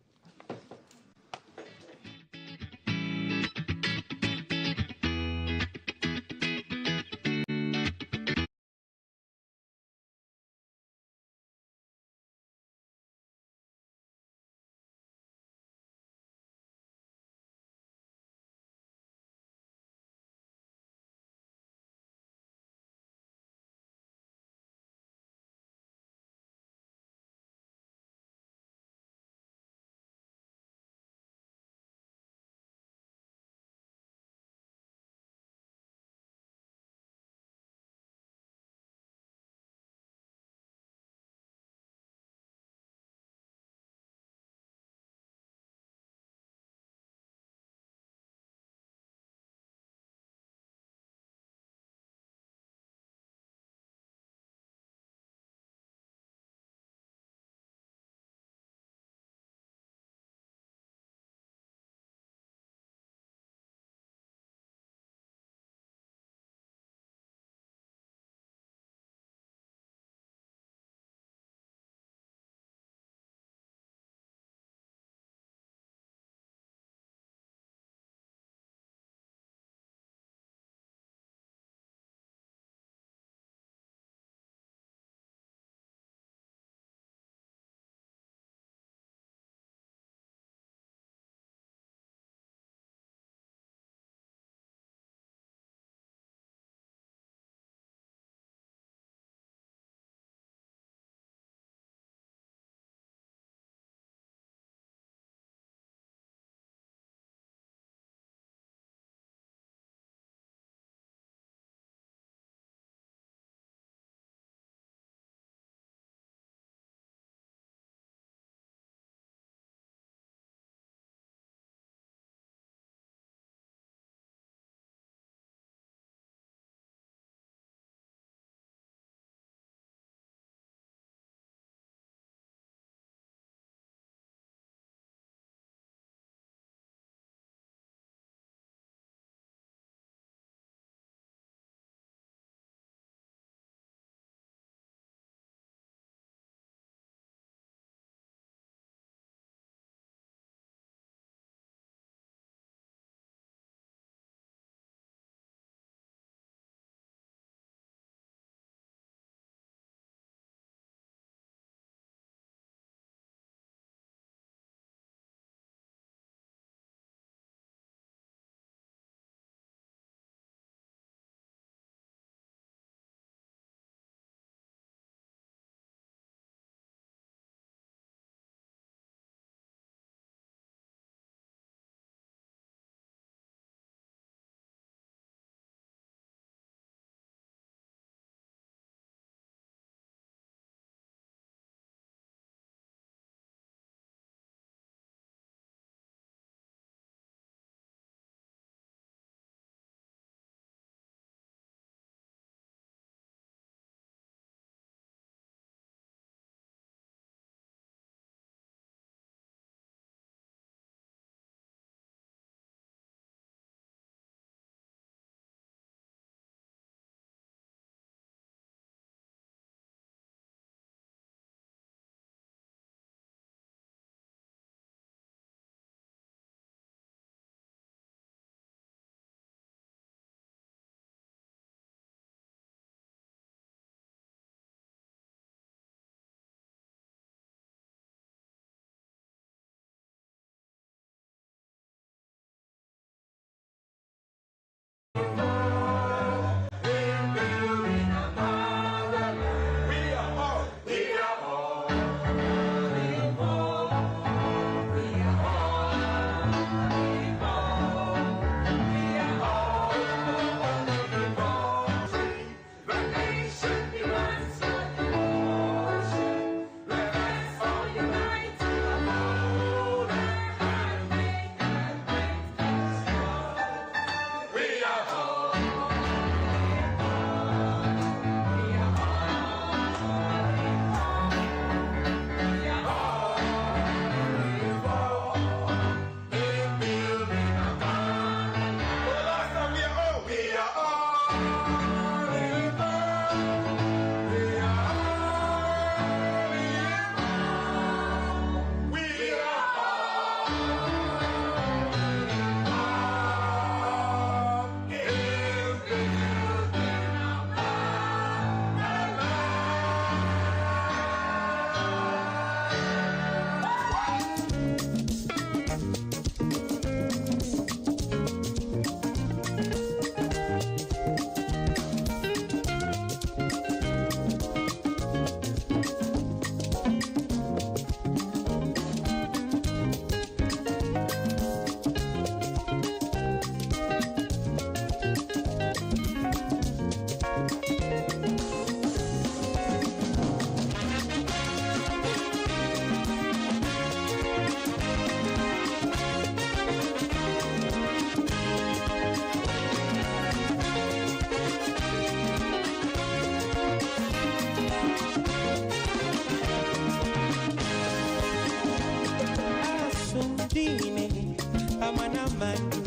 Asumdini, Amanamandu,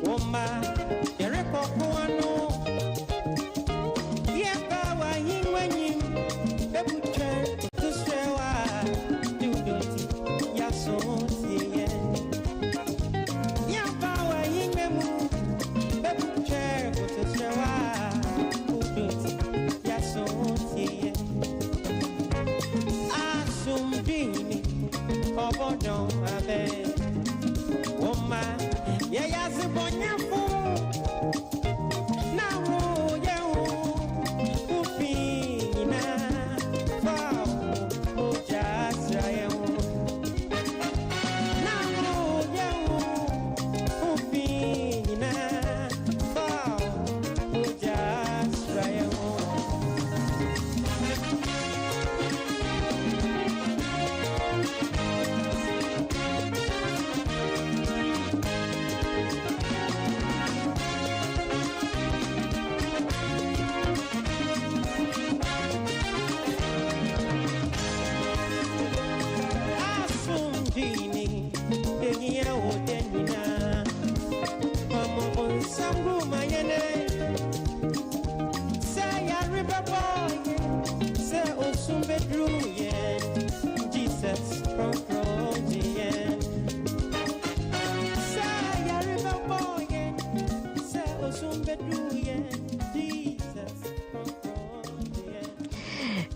Woma, Yereko Kuano, Yakawa Yingwenim, Bebuche, Tushewa, Dudoti, Yason, Sien, Yakawa Yingwemu, Bebuche, Tushewa, Dudoti, Yason, Sien, Asumdini, Obodon, Abe, Woma, Yayazibonya.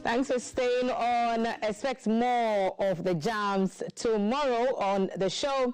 Thanks for staying on. Expect more of the jams tomorrow on the show.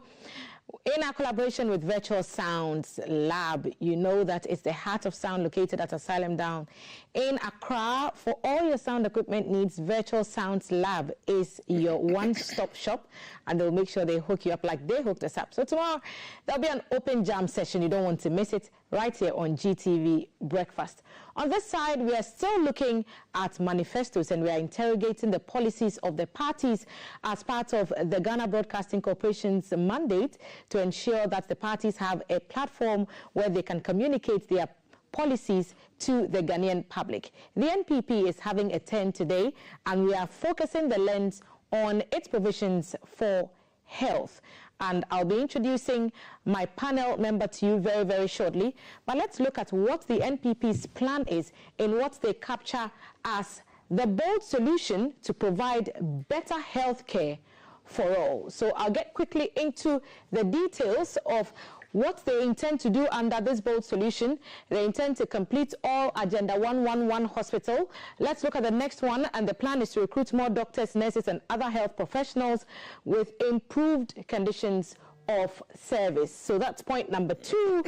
In our collaboration with Virtual Sounds Lab, you know that it's the heart of sound located at Asylum Down in Accra. For all your sound equipment needs, Virtual Sounds Lab is your one-stop shop, and they'll make sure they hook you up like they hooked us up. So tomorrow, there'll be an open jam session. You don't want to miss it right here on GTV Breakfast. On this side, we are still looking at manifestos, and we are interrogating the policies of the parties as part of the Ghana Broadcasting Corporation's mandate to ensure that the parties have a platform where they can communicate their policies to the Ghanaian public. The NPP is having a turn today, and we are focusing the lens on its provisions for health. And I'll be introducing my panel member to you very, very shortly. But let's look at what the NPP's plan is in what they capture as the bold solution to provide better health care for all. So I'll get quickly into the details of what they intend to do under this bold solution. They intend to complete all Agenda 111 hospital. Let's look at the next one, and the plan is to recruit more doctors, nurses, and other health professionals with improved conditions of service. So that's point number 2.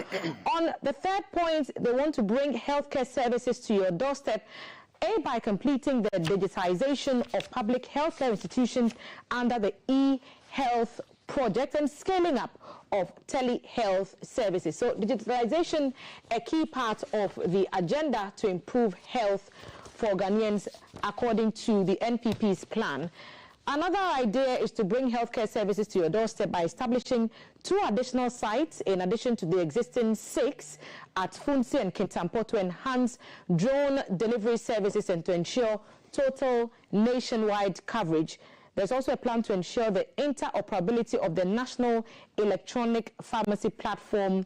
On the third point, they want to bring healthcare services to your doorstep, by completing the digitization of public healthcare institutions under the e-health project and scaling up of telehealth services. So digitalization, a key part of the agenda to improve health for Ghanaians according to the NPP's plan. Another idea is to bring healthcare services to your doorstep by establishing 2 additional sites in addition to the existing 6 at Funsi and Kintampo to enhance drone delivery services and to ensure total nationwide coverage. There's also a plan to ensure the interoperability of the National Electronic Pharmacy Platform,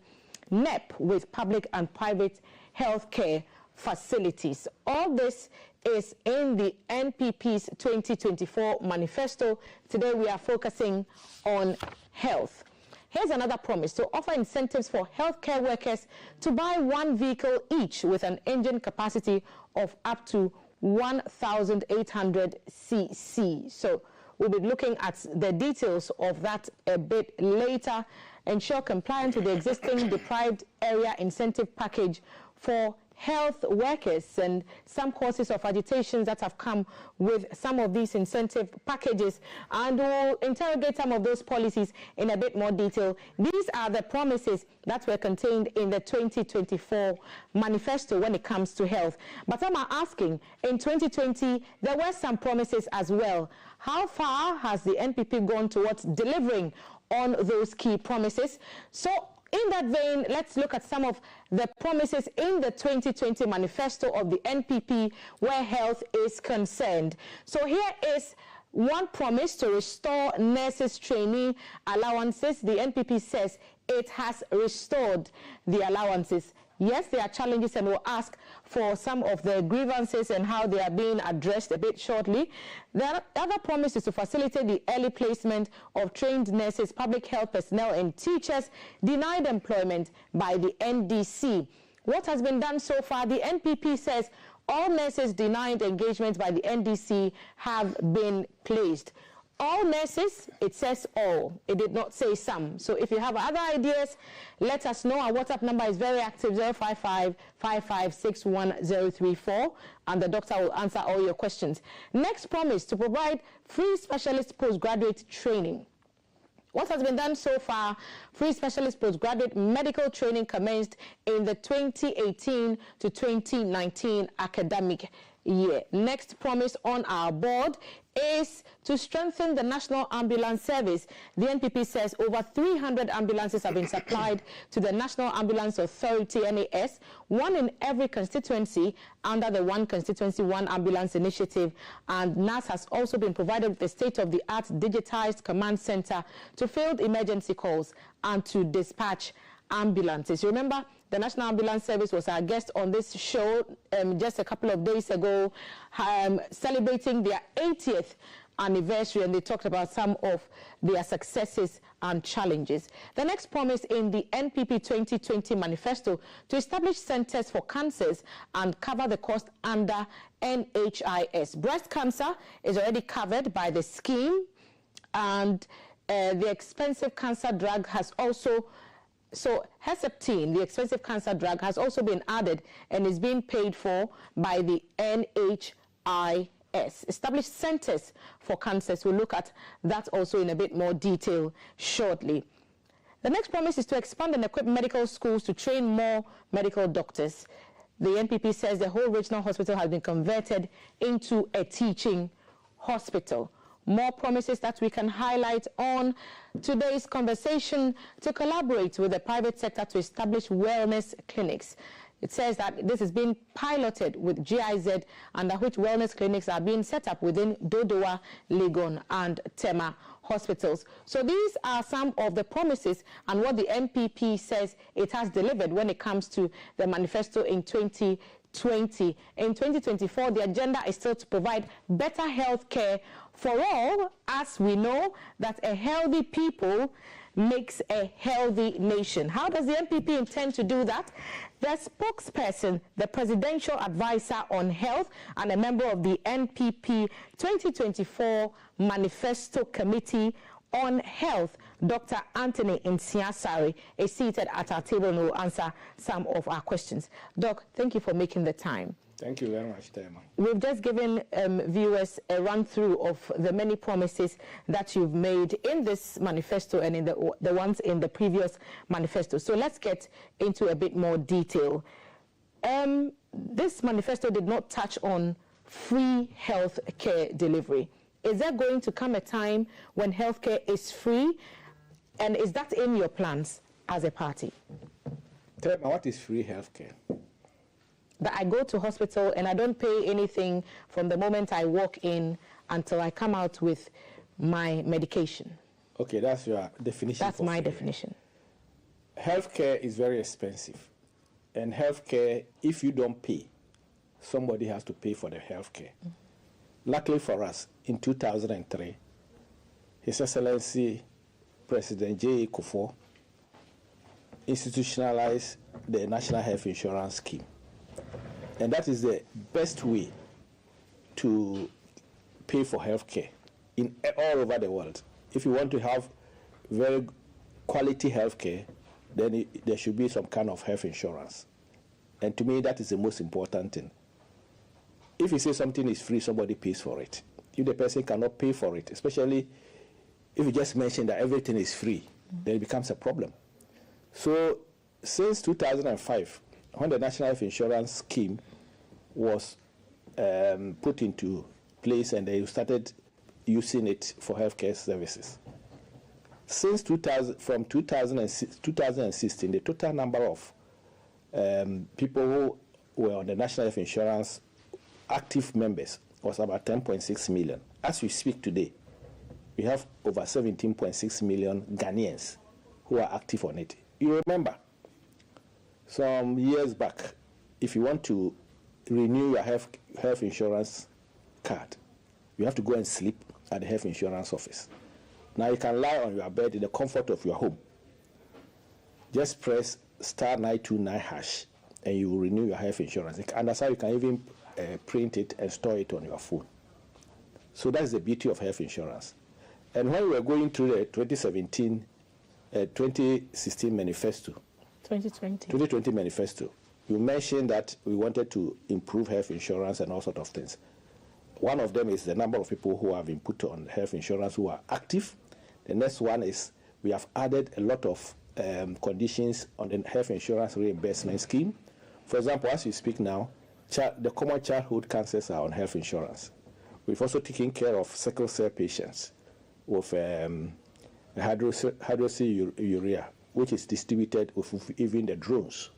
NEP, with public and private healthcare facilities. All this is in the NPP's 2024 manifesto. Today we are focusing on health. Here's another promise: to offer incentives for healthcare workers to buy 1 vehicle each with an engine capacity of up to 1,800 cc. So we'll be looking at the details of that a bit later. Ensure compliance with the existing deprived area incentive package for health workers, and some causes of agitations that have come with some of these incentive packages, and we'll interrogate some of those policies in a bit more detail. These are the promises that were contained in the 2024 manifesto when it comes to health. But some are asking, in 2020 there were some promises as well. How far has the NPP gone towards delivering on those key promises? So in that vein, let's look at some of the promises in the 2020 manifesto of the NPP where health is concerned. So here is one promise to restore nurses trainee allowances. The NPP says it has restored the allowances. Yes, there are challenges, and we'll ask for some of the grievances and how they are being addressed a bit shortly. The other promise is to facilitate the early placement of trained nurses, public health personnel, and teachers denied employment by the NDC. What has been done so far? The NPP says all nurses denied engagement by the NDC have been placed. All nurses, it says all. It did not say some. So if you have other ideas, let us know. Our WhatsApp number is very active, 055-5561-034, and the doctor will answer all your questions. Next promise, to provide free specialist postgraduate training. What has been done so far? Free specialist postgraduate medical training commenced in the 2018 to 2019 academic year. Next promise on our board is to strengthen the National Ambulance Service. The NPP says over 300 ambulances have been supplied to the National Ambulance Authority, NAS, one in every constituency under the One Constituency, One Ambulance initiative. And NAS has also been provided with a state-of-the-art digitized command center to field emergency calls and to dispatch ambulances. Remember, the National Ambulance Service was our guest on this show just a couple of days ago, celebrating their 80th anniversary, and they talked about some of their successes and challenges. The next promise in the NPP 2020 manifesto to establish centers for cancers and cover the cost under NHIS. Breast cancer is already covered by the scheme, and the expensive cancer drug has also Herceptin, the expensive cancer drug, has also been added and is being paid for by the NHIS. Established centers for cancers. We'll look at that also in a bit more detail shortly. The next promise is to expand and equip medical schools to train more medical doctors. The NPP says the whole regional hospital has been converted into a teaching hospital. More promises that we can highlight on today's conversation: to collaborate with the private sector to establish wellness clinics. It says that this is being piloted with GIZ, under which wellness clinics are being set up within Dodowa, Legon, and Tema hospitals. So these are some of the promises and what the NPP says it has delivered when it comes to the manifesto in 2020. In 2024, the agenda is still to provide better health care for all, as we know that a healthy people makes a healthy nation. How does the NPP intend to do that? The spokesperson, the presidential advisor on health, and a member of the NPP 2024 Manifesto Committee on Health, Dr. Anthony Nsiasari, is seated at our table and will answer some of our questions. Doc, thank you for making the time. Thank you very much, Tema. We've just given viewers a run-through of the many promises that you've made in this manifesto and in the ones in the previous manifesto. So let's get into a bit more detail. This manifesto did not touch on free health care delivery. Is there going to come a time when healthcare is free? And is that in your plans as a party? Tema, what is free healthcare? That I go to hospital and I don't pay anything from the moment I walk in until I come out with my medication. Okay, that's your definition. That's my definition. Healthcare is very expensive. And healthcare, if you don't pay, somebody has to pay for the healthcare. Luckily for us, in 2003, His Excellency President J.A. Kufuor institutionalized the National Health Insurance Scheme. And that is the best way to pay for healthcare in all over the world. If you want to have very quality healthcare, then there should be some kind of health insurance. And to me, that is the most important thing. If you say something is free, somebody pays for it. If the person cannot pay for it, especially if you just mention that everything is free, then it becomes a problem. So since 2005, when the National Health Insurance Scheme was put into place and they started using it for healthcare services, since 2016, the total number of people who were on the National Health Insurance active members was about 10.6 million. as we speak today, we have over 17.6 million Ghanaians who are active on it. You remember, some years back, if you want to renew your health insurance card, you have to go and sleep at the health insurance office. Now you can lie on your bed in the comfort of your home. Just press *929# and you will renew your health insurance. And that's how you can even print it and store it on your phone. So that's the beauty of health insurance. And when we were going through the 2016 manifesto, 2020 manifesto, you mentioned that we wanted to improve health insurance and all sorts of things. One of them is the number of people who have been put on health insurance who are active. The next one is we have added a lot of conditions on the health insurance reimbursement scheme. For example, as we speak now, the common childhood cancers are on health insurance. We've also taken care of sickle cell patients with hydroxyurea, which is distributed with even the drones.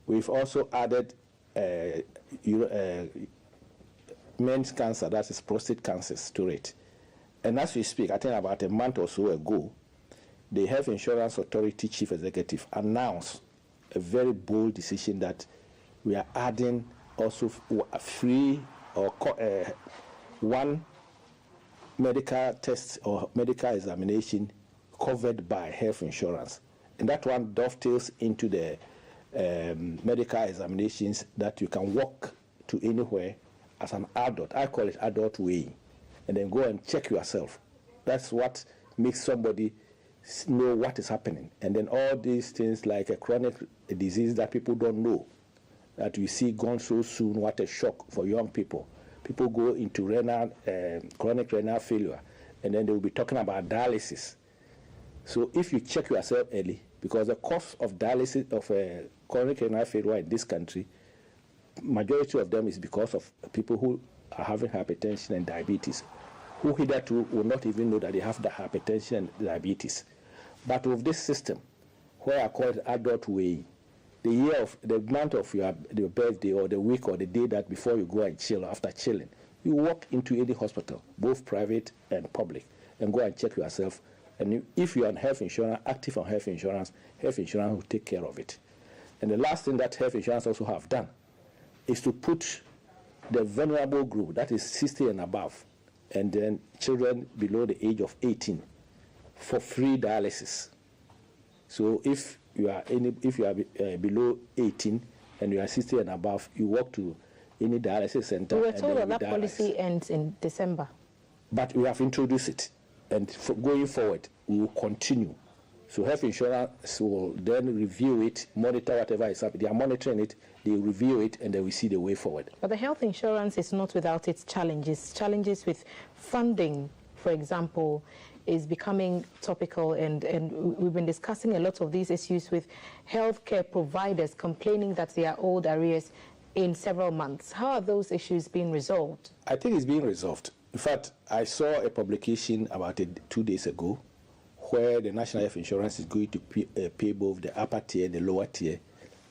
We've also added men's cancer, that is prostate cancer, to it. And as we speak, I think about a month or so ago, the Health Insurance Authority Chief Executive announced a very bold decision that we are adding also a free or one medical test or medical examination covered by health insurance. And that one dovetails into the medical examinations that you can walk to anywhere as an adult. I call it adult weighing. And then go and check yourself. That's what makes somebody know what is happening. And then all these things like a chronic disease that people don't know, that we see gone so soon, what a shock for young people. People go into chronic renal failure, and then they will be talking about dialysis. So if you check yourself early, because the cost of dialysis of chronic renal failure in this country, majority of them is because of people who are having hypertension and diabetes, who hitherto will not even know that they have the hypertension and diabetes. But with this system, where I call it adult weighing, the month of your birthday or the week or the day that before you go and chill, after chilling, you walk into any hospital, both private and public, and go and check yourself. And if you're on health insurance, active on health insurance will take care of it. And the last thing that health insurance also have done is to put the vulnerable group, that is 60 and above, and then children below the age of 18, for free dialysis. So if you are below 18 and you are 60 and above, you walk to any dialysis center. We were told that policy ends in December. But we have introduced it, and going forward, we will continue. So health insurance will then review it, monitor whatever is happening. They are monitoring it, they review it, and then we see the way forward. But the health insurance is not without its challenges. Challenges with funding, for example, is becoming topical, and we've been discussing a lot of these issues with healthcare providers complaining that they are owed arrears in several months. How are those issues being resolved? I think it's being resolved. In fact, I saw a publication about 2 days ago where the National Health Insurance is going to pay both the upper tier and the lower tier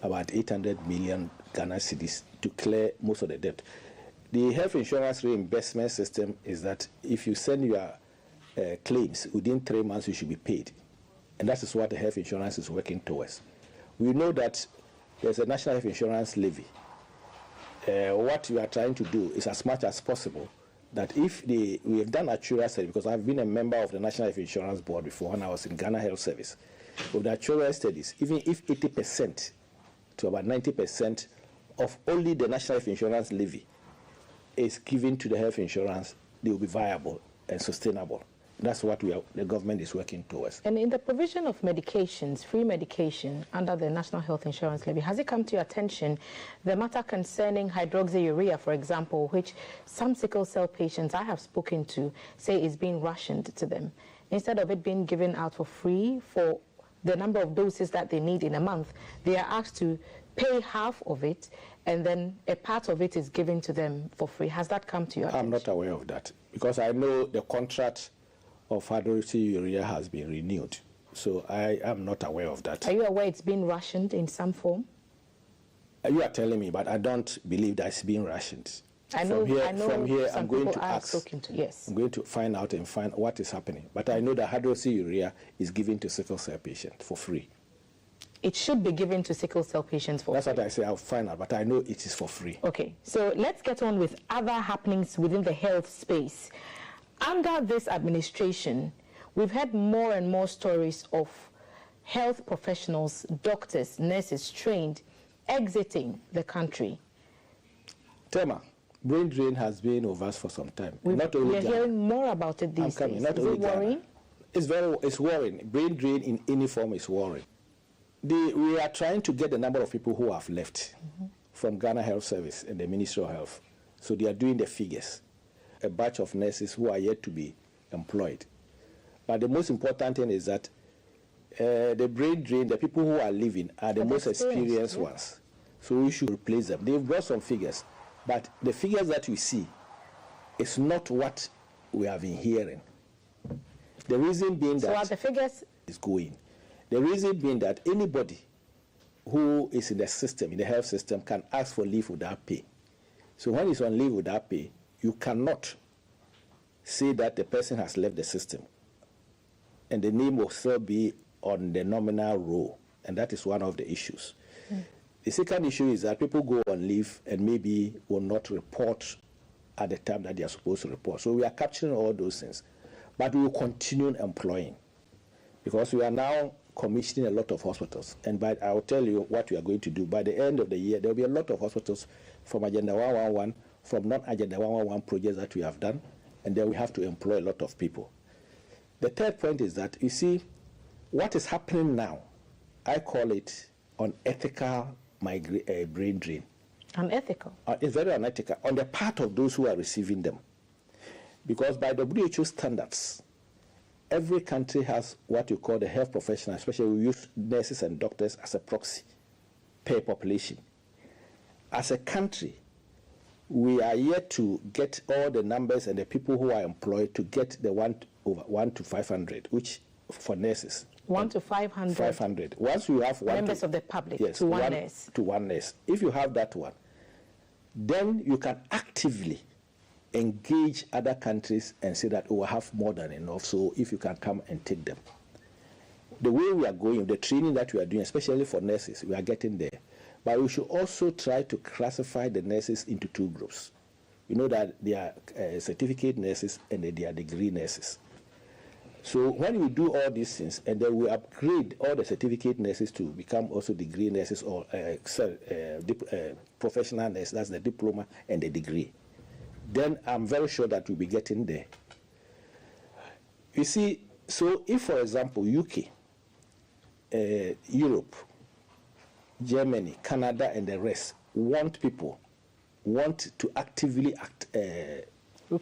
about 800 million Ghana cedis to clear most of the debt. The health insurance reimbursement system is that if you send your claims within 3 months, you should be paid. And that is what the health insurance is working towards. We know that there's a national health insurance levy. What we are trying to do is, as much as possible, that if we have done actuarial study, because I've been a member of the National Health Insurance Board before when I was in Ghana Health Service. With the actuarial studies, even if 80% to about 90% of only the National Health Insurance levy is given to the health insurance, they will be viable and sustainable. That's what the government is working towards. And in the provision of medications, free medication under the National Health Insurance Levy, has it come to your attention the matter concerning hydroxyurea, for example, which some sickle cell patients I have spoken to say is being rationed to them? Instead of it being given out for free for the number of doses that they need in a month, they are asked to pay half of it, and then a part of it is given to them for free. Has that come to your attention? I'm not aware of that, because I know the contract of hydroxyurea has been renewed. So I am not aware of that. Are you aware it's been rationed in some form? You are telling me, but I don't believe that it's being rationed. From here, some I'm going people to are ask. Yes. I'm going to find out and find what is happening. But I know that hydroxyurea is given to sickle cell patients for free. It should be given to sickle cell patients for free. That's what I say. I'll find out, but I know it is for free. Okay, so let's get on with other happenings within the health space. Under this administration, we've had more and more stories of health professionals, doctors, nurses trained exiting the country. Tema, brain drain has been over us for some time. We're Ghana. hearing more about it these days. Not Is only it worrying? It's worrying. Brain drain in any form is worrying. We are trying to get the number of people who have left from Ghana Health Service and the Ministry of Health. So they are doing the figures. A batch of nurses who are yet to be employed. But the most important thing is that the brain drain, the people who are leaving are the most experienced ones. So we should replace them. They've brought some figures, but the figures that we see is not what we have been hearing. The reason being that the figures is going. The reason being that anybody who is in the system, in the health system, can ask for leave without pay. So when he's on leave without pay, you cannot say that the person has left the system and the name will still be on the nominal roll, and that is one of the issues. The second issue is that people go on leave and maybe will not report at the time that they are supposed to report. So we are capturing all those things, but we will continue employing because we are now commissioning a lot of hospitals. And I will tell you what we are going to do. By the end of the year, there will be a lot of hospitals from Agenda 111, from non-Agenda 111 projects that we have done, and then we have to employ a lot of people. The third point is that, you see, what is happening now, I call it unethical brain drain. Unethical? It's very unethical on the part of those who are receiving them. Because by WHO standards, every country has what you call the health professionals, especially we use nurses and doctors as a proxy per population. As a country, we are yet to get all the numbers and the people who are employed to get the 1 to 500, which for nurses. 1 to 500. 500. Once you have members of the public, yes, to one nurse. To one nurse. If you have that one, then you can actively engage other countries and say that we will have more than enough, so if you can come and take them. The way we are going, the training that we are doing, especially for nurses, we are getting there. But we should also try to classify the nurses into two groups. You know that they are certificate nurses and they are degree nurses. So when we do all these things, and then we upgrade all the certificate nurses to become also degree nurses or professional nurses, that's the diploma and the degree, then I'm very sure that we'll be getting there. You see, so if, for example, UK, Europe, Germany, Canada, and the rest want to actively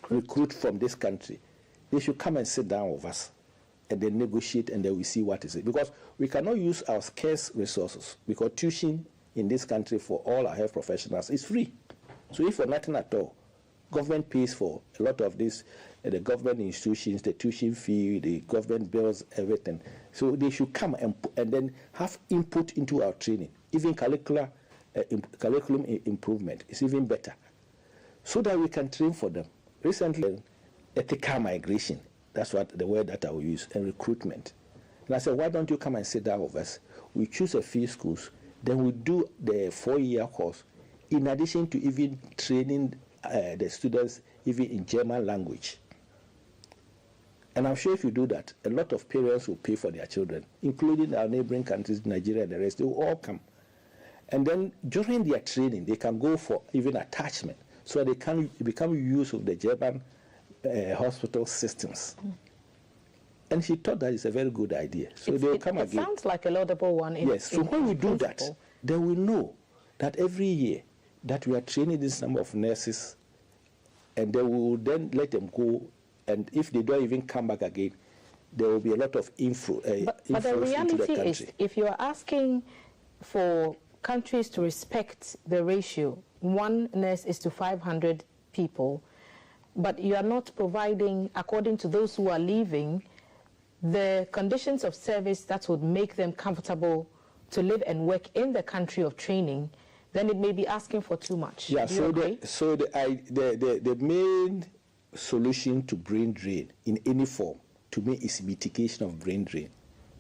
recruit from this country, they should come and sit down with us and then negotiate, and then we see what is it. Because we cannot use our scarce resources, because tuition in this country for all our health professionals is free. So if for nothing at all, government pays for a lot of this, the government institutions, the tuition fee, the government bills, everything. So they should come and then have input into our training. Even curriculum improvement is even better, so that we can train for them. Recently, ethical migration, that's what the word that I will use, and recruitment. And I said, why don't you come and sit down with us? We choose a few schools, then we do the 4-year course, in addition to even training the students even in German language. And I'm sure if you do that, a lot of parents will pay for their children, including our neighboring countries, Nigeria and the rest. They will all come. And then during their training, they can go for even attachment, so they can become use of the German hospital systems. And she thought that is a very good idea. So they will come again. It sounds like a laudable one. Yes, so when we do that, then we know that every year that we are training this number of nurses, and then we will then let them go, and if they don't even come back again, there will be a lot of influence but the reality into the country. Is, if you are asking for countries to respect the ratio, 1 nurse is to 500 people, but you are not providing, according to those who are leaving, the conditions of service that would make them comfortable to live and work in the country of training, then it may be asking for too much. Yeah, Do you agree? the main solution to brain drain in any form, to me, is mitigation of brain drain.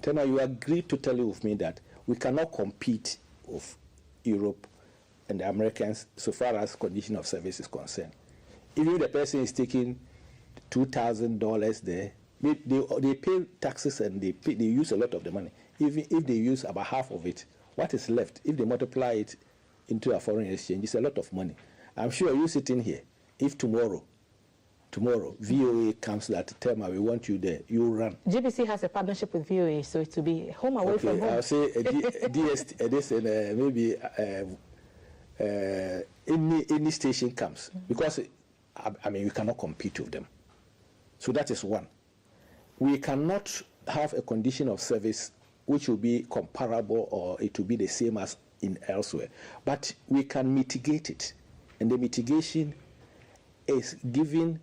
Tena, you agree totally with me that we cannot compete with Europe and the Americans so far as condition of service is concerned. Even the person is taking $2,000 there, they pay taxes and they use a lot of the money. Even if they use about half of it, what is left, if they multiply it into a foreign exchange, it's a lot of money. I'm sure you sitting here, if tomorrow, VOA comes that tell me we want you there, you run. GBC has a partnership with VOA, so it will be home away from home. I'll say this and maybe any station comes, because I mean we cannot compete with them. So that is one. We cannot have a condition of service which will be comparable or it will be the same as in elsewhere, but we can mitigate it, and the mitigation is giving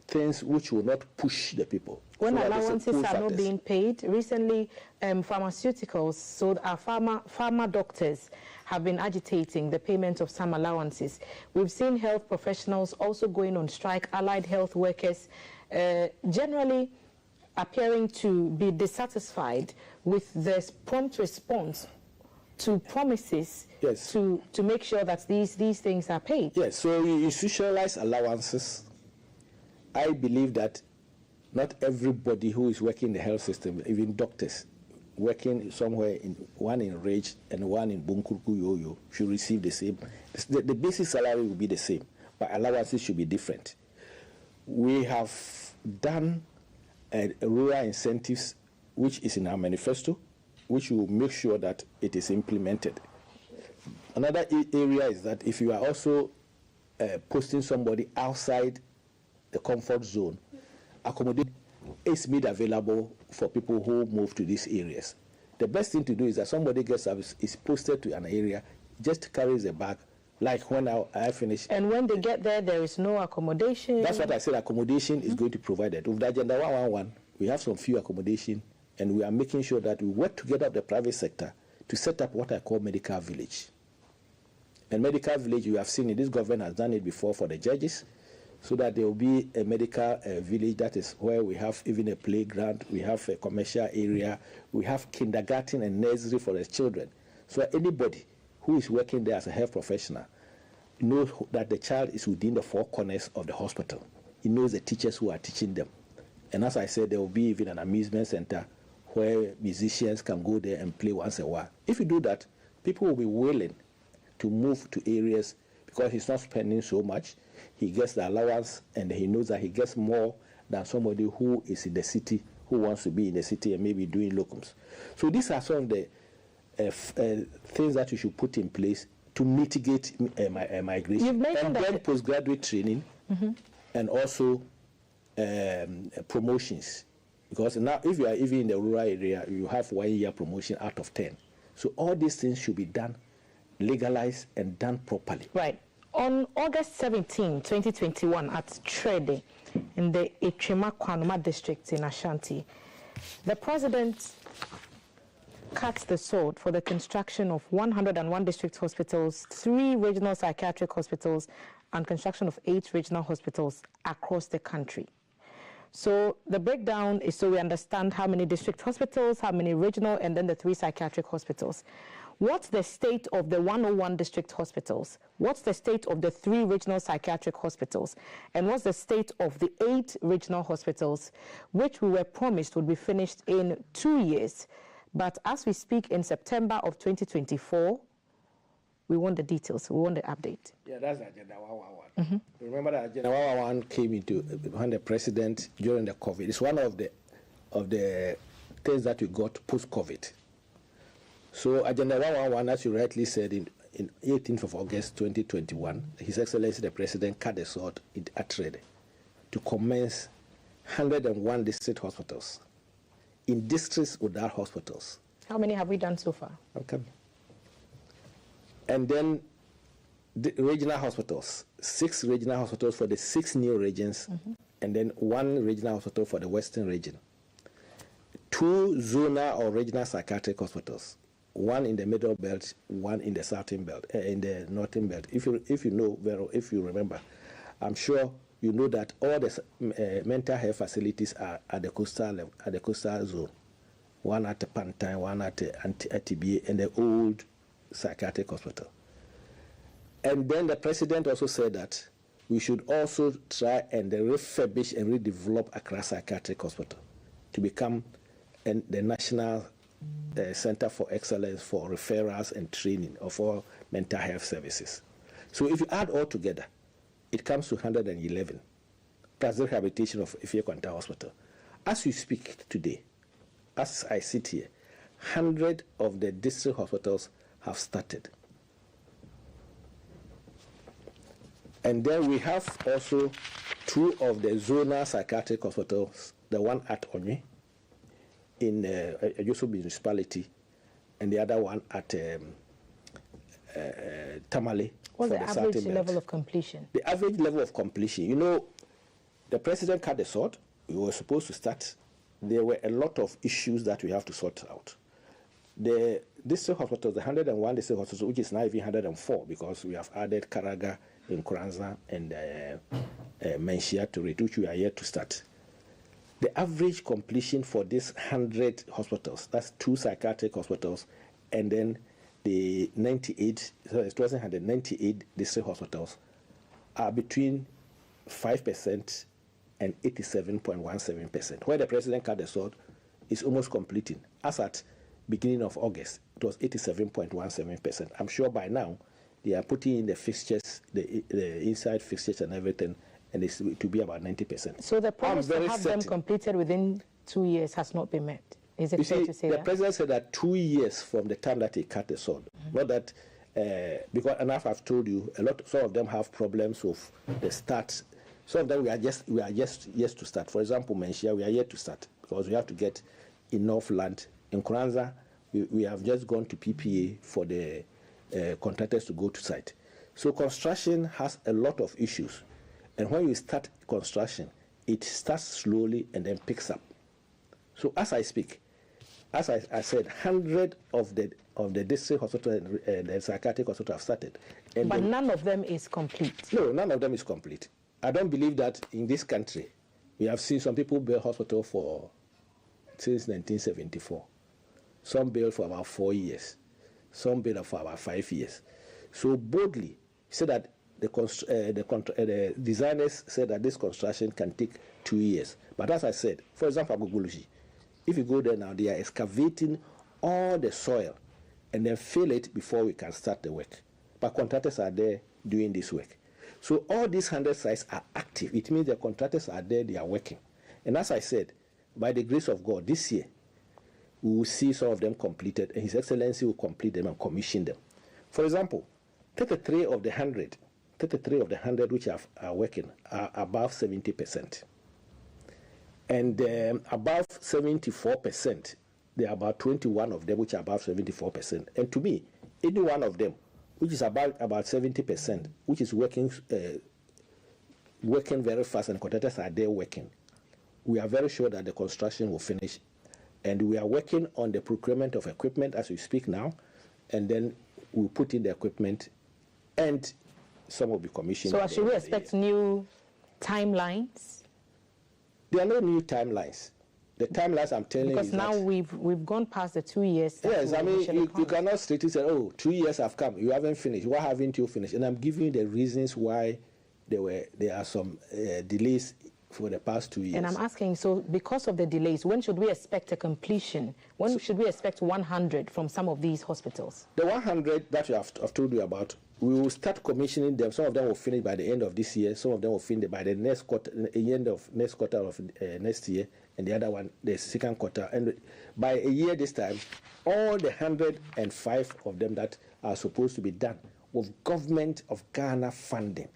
things which will not push the people. When so allowances are not being paid, recently pharmaceuticals, so our pharma doctors have been agitating the payment of some allowances. We've seen health professionals also going on strike, allied health workers generally appearing to be dissatisfied with the prompt response to promises to make sure that these things are paid. Yes, so you socialize allowances. I believe that not everybody who is working in the health system, even doctors working somewhere, one in Rage and one in Bunkurku Yoyo, should receive the same. The basic salary will be the same, but allowances should be different. We have done rural incentives, which is in our manifesto, which will make sure that it is implemented. Another area is that if you are also posting somebody outside the comfort zone, accommodation is made available for people who move to these areas. The best thing to do is that somebody is posted to an area, just carries a bag, like when I finish. And when they get there, there is no accommodation. That's what I said, accommodation is going to be provided. With the Agenda 111, we have some few accommodation, and we are making sure that we work together with the private sector to set up what I call medical village. And medical village, you have seen it, this government has done it before for the judges, so that there will be a medical village. That is where we have even a playground, we have a commercial area, we have kindergarten and nursery for the children. So anybody who is working there as a health professional knows that the child is within the four corners of the hospital. He knows the teachers who are teaching them. And as I said, there will be even an amusement center where musicians can go there and play once in a while. If you do that, people will be willing to move to areas because he's not spending so much. He gets the allowance and he knows that he gets more than somebody who is in the city, who wants to be in the city and maybe doing locums. So these are some of the things that you should put in place to mitigate migration. And then postgraduate training and also promotions. Because now if you are even in the rural area, you have 1 year promotion out of 10. So all these things should be done, legalized and done properly. Right. On August 17, 2021, at Trede, in the Itrima Kwanuma district in Ashanti, the president cut the sword for the construction of 101 district hospitals, 3 regional psychiatric hospitals, and construction of 8 regional hospitals across the country. So the breakdown is so we understand how many district hospitals, how many regional, and then the 3 psychiatric hospitals. What's the state of the 101 district hospitals? What's the state of the 3 regional psychiatric hospitals? And what's the state of the 8 regional hospitals, which we were promised would be finished in 2 years? But as we speak in September of 2024, we want the details, we want the update. Yeah, that's Agenda 111. Remember that Agenda 111 came into when the president during the COVID. It's one of the things that we got post-COVID. So Agenda 111, as you rightly said, in 18th of August 2021, His Excellency the President cut the sword at Trede to commence 101 district hospitals in districts without hospitals. How many have we done so far? Okay. And then the regional hospitals, 6 regional hospitals for the 6 new regions, and then 1 regional hospital for the Western region. 2 zonal or regional psychiatric hospitals, one in the middle belt, one in the southern belt, in the northern belt. If you know, Vero, if you remember, I'm sure you know that all the mental health facilities are at the coastal level, at the coastal zone. One at the Pantine, one at the TBA, and the old psychiatric hospital. And then the president also said that we should also try and refurbish and redevelop Accra Psychiatric Hospital to become the national center for excellence for referrals and training of all mental health services. So if you add all together, it comes to 111, plus the rehabilitation of Efie Kwanta Hospital. As we speak today, as I sit here, 100 of the district hospitals have started. And then we have also 2 of the zonal psychiatric hospitals, the one at Onye in Yusuf municipality, and the other one at Tamale. What's the average level of completion? The average level of completion, you know, the president cut the sword. We were supposed to start. There were a lot of issues that we have to sort out. The district hospitals, the 101 district hospitals, which is now even 104 because we have added Karaga in Kuranza and Menchia to it, which we are yet to start. The average completion for these 100 hospitals, that's 2 psychiatric hospitals, and then the 98, so it wasn't 198 district hospitals, are between 5% and 87.17%. Where the president cut the sword is almost completing. As at beginning of August, it was 87.17%. I'm sure by now they are putting in the fixtures, the inside fixtures and everything, and it's to be about 90%. So the promise to have them completed within 2 years has not been met. Is it fair to say that? The president said that 2 years from the time that he cut the sword. Not that, because enough I've told you, some of them have problems with the start. Some of them we are just yet to start. For example, Menchia, we are yet to start because we have to get enough land. In Kuranza, we have just gone to PPA for the contractors to go to site. So construction has a lot of issues. And when you start construction, it starts slowly and then picks up. So as I speak, as I said, 100 of the district hospital and the psychiatric hospital have started. But none of them is complete. No, none of them is complete. I don't believe that in this country, we have seen some people build hospital since 1974. Some built for about 4 years. Some built for about 5 years. So boldly said that the designers said that this construction can take 2 years. But as I said, for example, Agogology, if you go there now, they are excavating all the soil and then fill it before we can start the work. But contractors are there doing this work. So all these 100 sites are active. It means the contractors are there, they are working. And as I said, by the grace of God, this year, we will see some of them completed, and His Excellency will complete them and commission them. For example, 33 of the 100 which are working are above 70%. And above 74%, there are about 21 of them which are above 74%. And to me, any one of them, which is about 70%, which is working very fast and contractors are there working, we are very sure that the construction will finish. And we are working on the procurement of equipment as we speak now, and then we'll put in the equipment and some will be commissioned. So should we expect new timelines? There are no new timelines. The timelines I'm telling you. Because now we've gone past the 2 years. Yes, I mean, you cannot straightly say, oh, 2 years have come, you haven't finished. Why haven't you finished? And I'm giving you the reasons why there are some delays for the past 2 years. And I'm asking, so because of the delays, when should we expect a completion? When should we expect 100 from some of these hospitals? The 100 that I've told you about, we will start commissioning them. Some of them will finish by the end of this year. Some of them will finish by the next quarter, the end of next quarter of next year, and the other one, the second quarter. And by a year this time, all the 105 of them that are supposed to be done with Government of Ghana funding.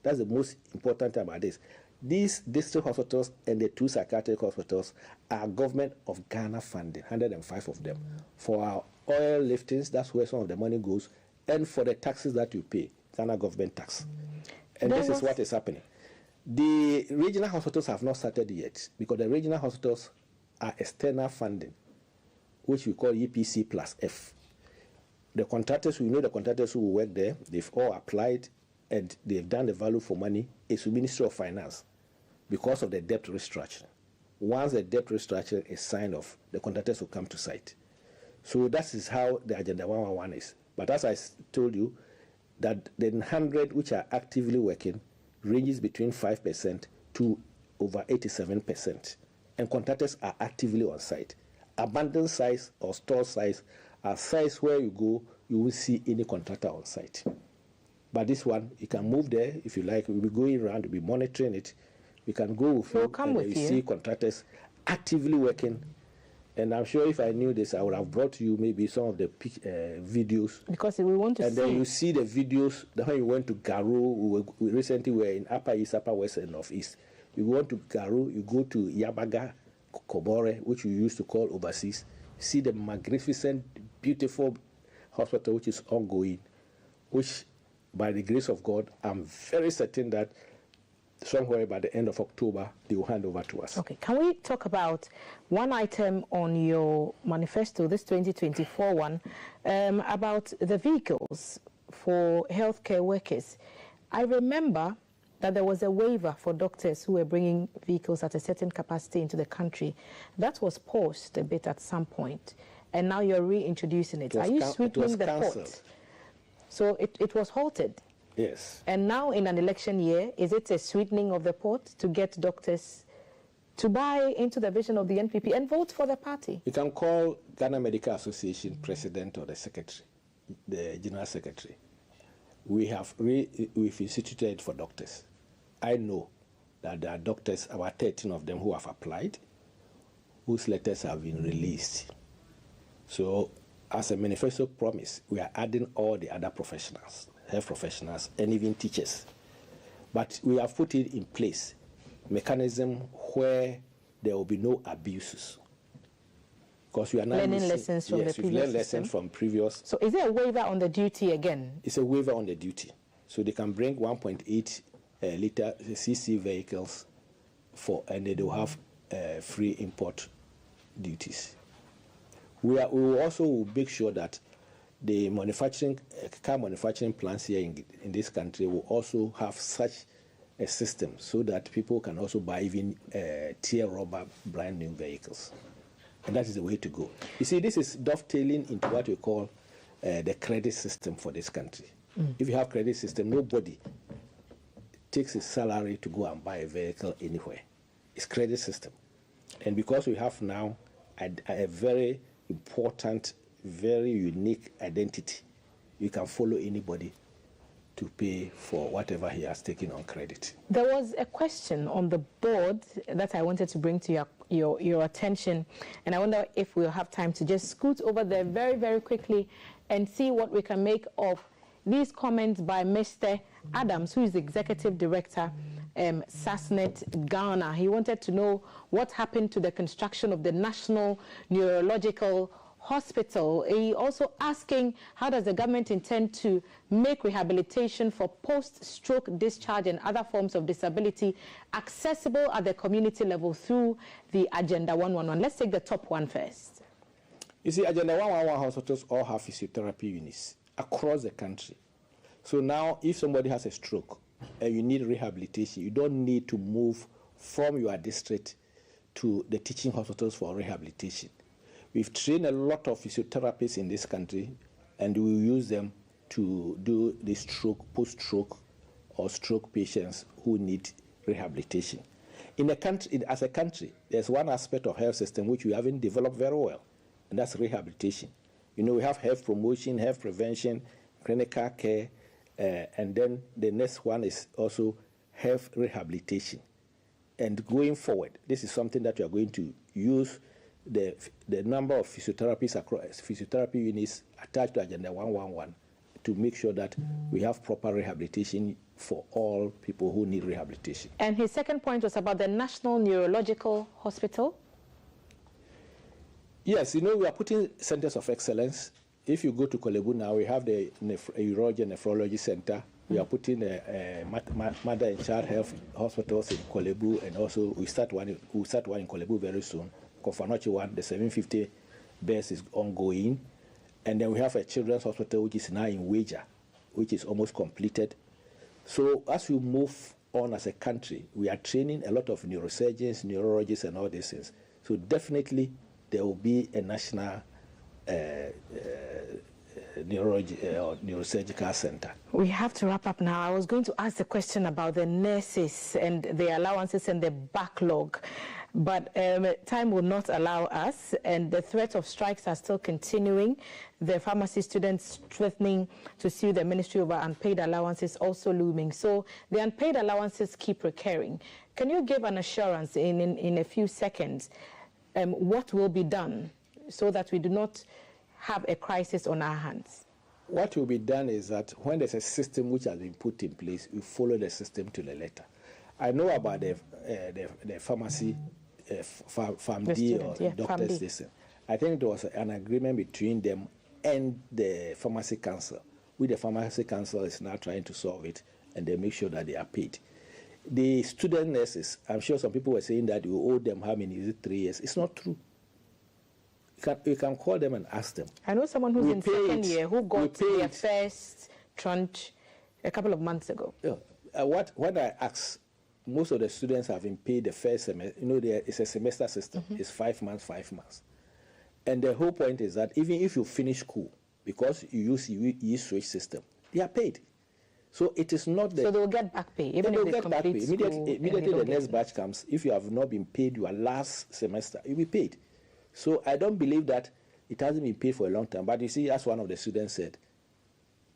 That's the most important thing about this. These district hospitals and the 2 psychiatric hospitals are Government of Ghana funding, 105 of them. For our oil liftings, that's where some of the money goes, and for the taxes that you pay, Ghana government tax. And this is what is happening. The regional hospitals have not started yet, because the regional hospitals are external funding, which we call EPC plus F. the contractors, we know the contractors who work there, they've all applied and they've done the value for money. It's the Ministry of Finance because of the debt restructuring. Once the debt restructuring is signed off, the contractors will come to site. So that is how the Agenda 111 is. But as I told you, that the 100 which are actively working ranges between 5% to over 87%. And contractors are actively on site. Abandoned sites or store sites are sites where you go, you will see any contractor on site. But this one, you can move there if you like. We'll be going around, we'll be monitoring it. We can go with you, and you see contractors actively working. And I'm sure if I knew this, I would have brought you maybe some of the videos. Because we want to see. And then you see the videos. When you went to Garu, we recently were in Upper East, Upper West, and North East. You go to Garu, you go to Yabaga, Kobore, which we used to call overseas. See the magnificent, beautiful hospital which is ongoing, which by the grace of God, I'm very certain that somewhere by the end of October, they will hand over to us. Okay, can we talk about one item on your manifesto, this 2024 one, about the vehicles for healthcare workers? I remember that there was a waiver for doctors who were bringing vehicles at a certain capacity into the country. That was paused a bit at some point, and now you're reintroducing it. Are you sweeping the pot? So it was halted. Yes. And now in an election year, is it a sweetening of the pot to get doctors to buy into the vision of the NPP and vote for the party? You can call Ghana Medical Association president or the secretary, the general secretary. We've instituted for doctors. I know that there are doctors, about 13 of them who have applied, whose letters have been released. So as a manifesto promise, we are adding all the other professionals, health professionals, and even teachers. But we have put it in place, mechanism where there will be no abuses. Because we are now learning lessons from the previous we've learned lessons from previous. So is there a waiver on the duty again? It's a waiver on the duty. So they can bring 1.8 liter cc vehicles and they will have free import duties. We will also make sure that the car manufacturing plants here in this country will also have such a system so that people can also buy even tear rubber brand new vehicles. And that is the way to go. You see, this is dovetailing into what we call the credit system for this country. If you have credit system, nobody takes his salary to go and buy a vehicle anywhere. It's credit system. And because we have now a very important, very unique identity, you can follow anybody to pay for whatever he has taken on credit. There was a question on the board that I wanted to bring to your attention, and I wonder if we'll have time to just scoot over there very, very quickly and see what we can make of these comments by Mr. Adams, who is the Executive Director, SASNET Ghana. He wanted to know what happened to the construction of the National Neurological Hospital. He also asking, how does the government intend to make rehabilitation for post-stroke discharge and other forms of disability accessible at the community level through the Agenda 111? Let's take the top one first. You see, Agenda 111 hospitals all have physiotherapy units across the country. So now, if somebody has a stroke and you need rehabilitation, you don't need to move from your district to the teaching hospitals for rehabilitation. We've trained a lot of physiotherapists in this country, and we will use them to do the stroke, post-stroke, or stroke patients who need rehabilitation. In a country, as a country, there's one aspect of health system which we haven't developed very well, and that's rehabilitation. You know, we have health promotion, health prevention, clinical care, and then the next one is also health rehabilitation. And going forward, this is something that we are going to use the number of physiotherapists across physiotherapy units attached to Agenda 111 to make sure that we have proper rehabilitation for all people who need rehabilitation. And his second point was about the National Neurological Hospital. Yes, you know, we are putting centers of excellence. If you go to Kolebu now, we have the urology and nephrology center. We are putting mother and child health hospitals in Kolebu, and also we start one in Kolebu very soon. Kofanochi one, the 750 beds is ongoing. And then we have a children's hospital which is now in Wager, which is almost completed. So as we move on as a country, we are training a lot of neurosurgeons, neurologists, and all these things. So definitely there will be a national neurology or neurosurgical center. We have to wrap up now. I was going to ask the question about the nurses and their allowances and the backlog, but time will not allow us, and the threat of strikes are still continuing. The pharmacy students threatening to sue the ministry over unpaid allowances also looming. So the unpaid allowances keep recurring. Can you give an assurance in a few seconds what will be done so that we do not have a crisis on our hands? What will be done is that when there's a system which has been put in place, we follow the system to the letter. I know about the pharmacy, PharmD or doctors. Listen, I think there was an agreement between them and the pharmacy council. With the pharmacy council is now trying to solve it, and they make sure that they are paid. The student nurses, I'm sure some people were saying that you owe them how many? Is it 3 years? It's not true. You can call them and ask them. I know someone who's in second year who got their first tranche a couple of months ago. Yeah. When I asked, most of the students have been paid the first semester. You know, it's a semester system. It's 5 months, 5 months. And the whole point is that even if you finish school, because you use e-switch system, they are paid. So it is not the... So they will get back pay, even if they complete back pay. Immediately the next batch comes, if you have not been paid your last semester, you'll be paid. So I don't believe that it hasn't been paid for a long time. But you see, as one of the students said,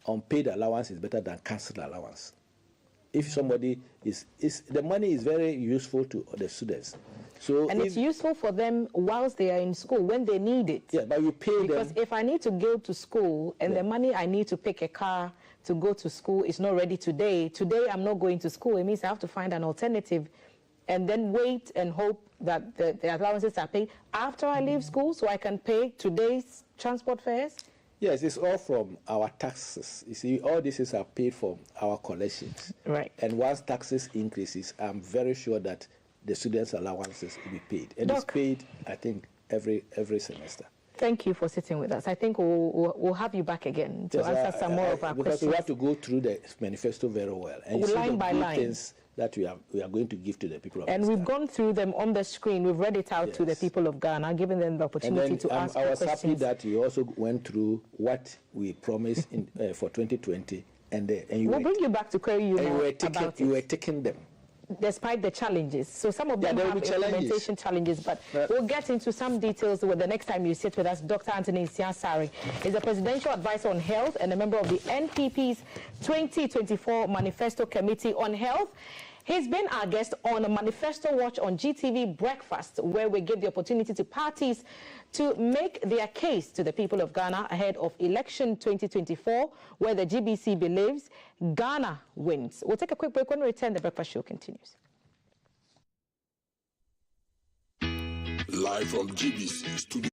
unpaid allowance is better than cancelled allowance. If somebody the money is very useful to the students. So and it's useful for them whilst they are in school, when they need it. Yeah, but you pay them. Because if I need to go to school and the money I need to pick a car to go to school is not ready today I'm not going to school. It means I have to find an alternative and then wait and hope that the allowances are paid after I leave school so I can pay today's transport fares? Yes, it's all from our taxes. You see, all this are paid from our collections. Right. And once taxes increases, I'm very sure that the students' allowances will be paid. And it's paid, I think, every semester. Thank you for sitting with us. I think we'll have you back again to answer some more of our questions. Because we have to go through the manifesto very well. And line by line. Things that we are going to give to the people of Ghana. And we've gone through them on the screen. We've read it out to the people of Ghana, giving them the opportunity to ask questions. I was happy that you also went through what we promised for 2020. We'll bring you back to query you more about it. You were taking them. Despite the challenges. So some of them have implementation challenges, but we'll get into some details the next time you sit with us. Dr. Anthony Nsiah-Sarri is a presidential advisor on health and a member of the NPP's 2024 Manifesto Committee on Health. He's been our guest on a Manifesto Watch on GTV Breakfast, where we give the opportunity to parties to make their case to the people of Ghana ahead of election 2024, where the GBC believes Ghana wins. We'll take a quick break. When we return, the Breakfast Show continues. Live from GBC Studio.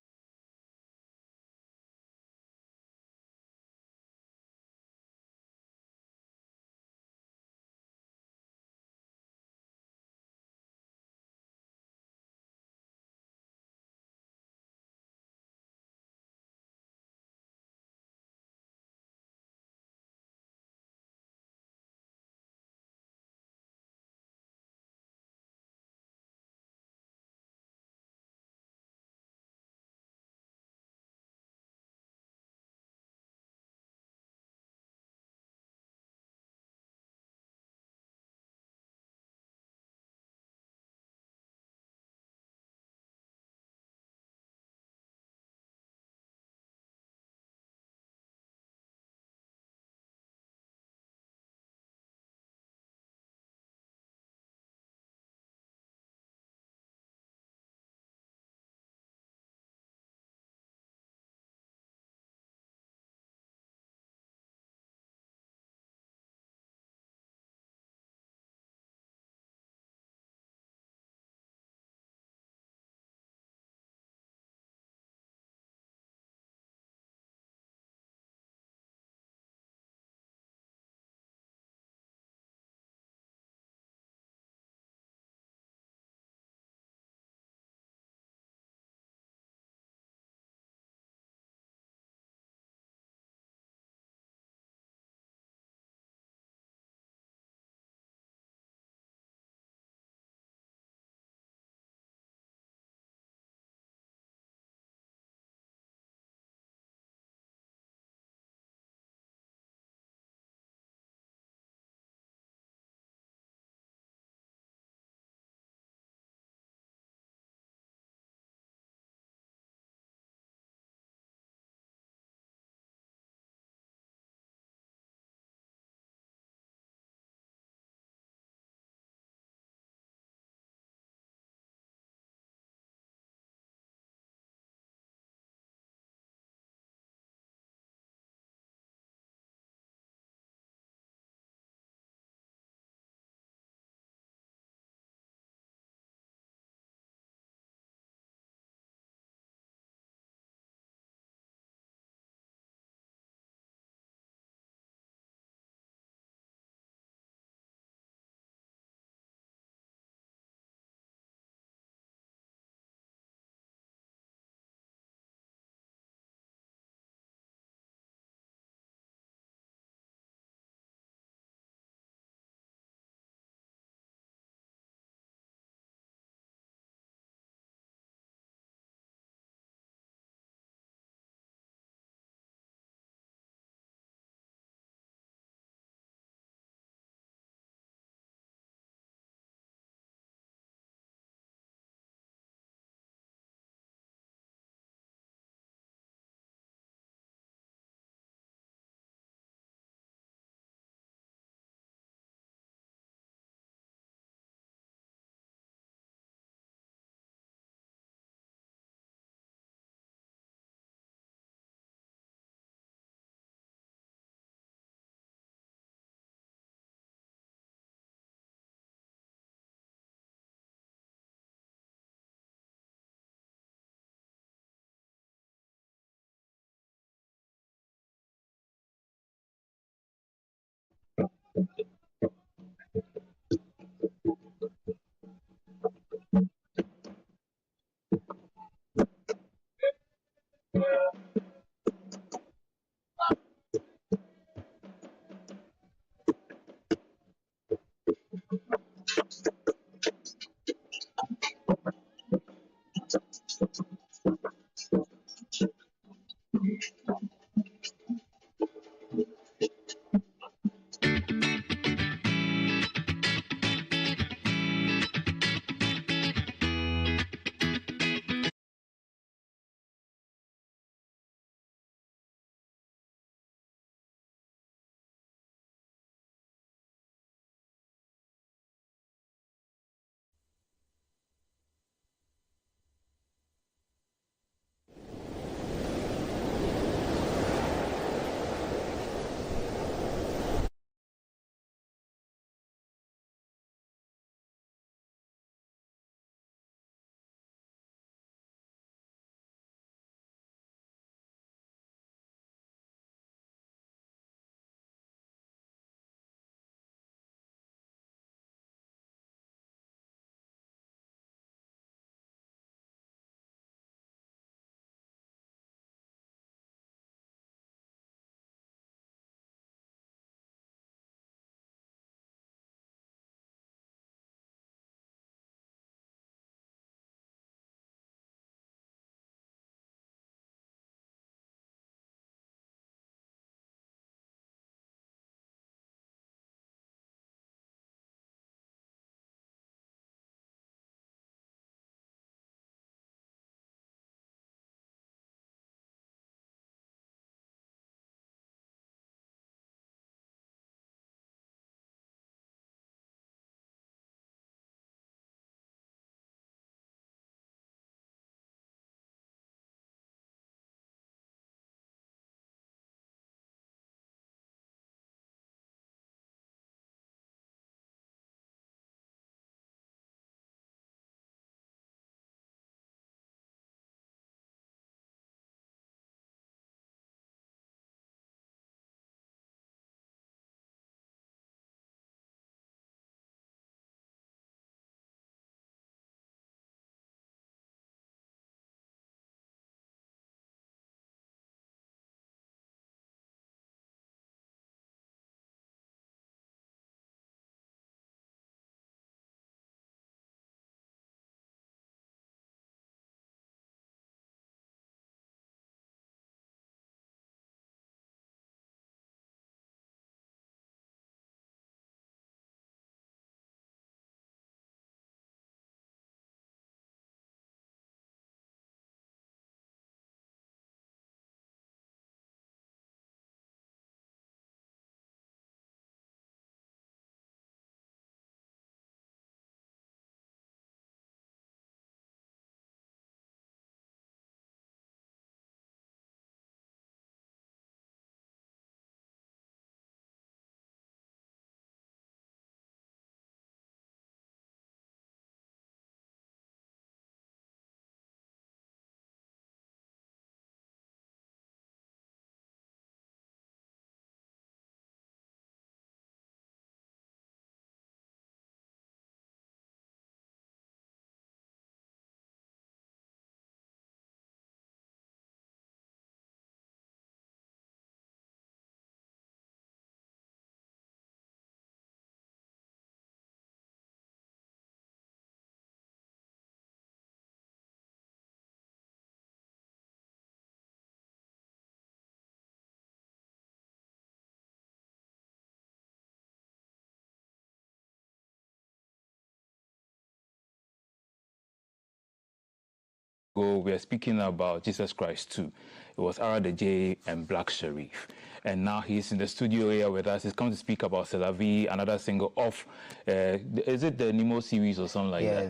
We are speaking about Jesus Christ 2. It was Ara the J and Black Sherif. And now he's in the studio here with us. He's come to speak about C'est La Vie, another single off, is it the Nemo series or something like that? Yeah,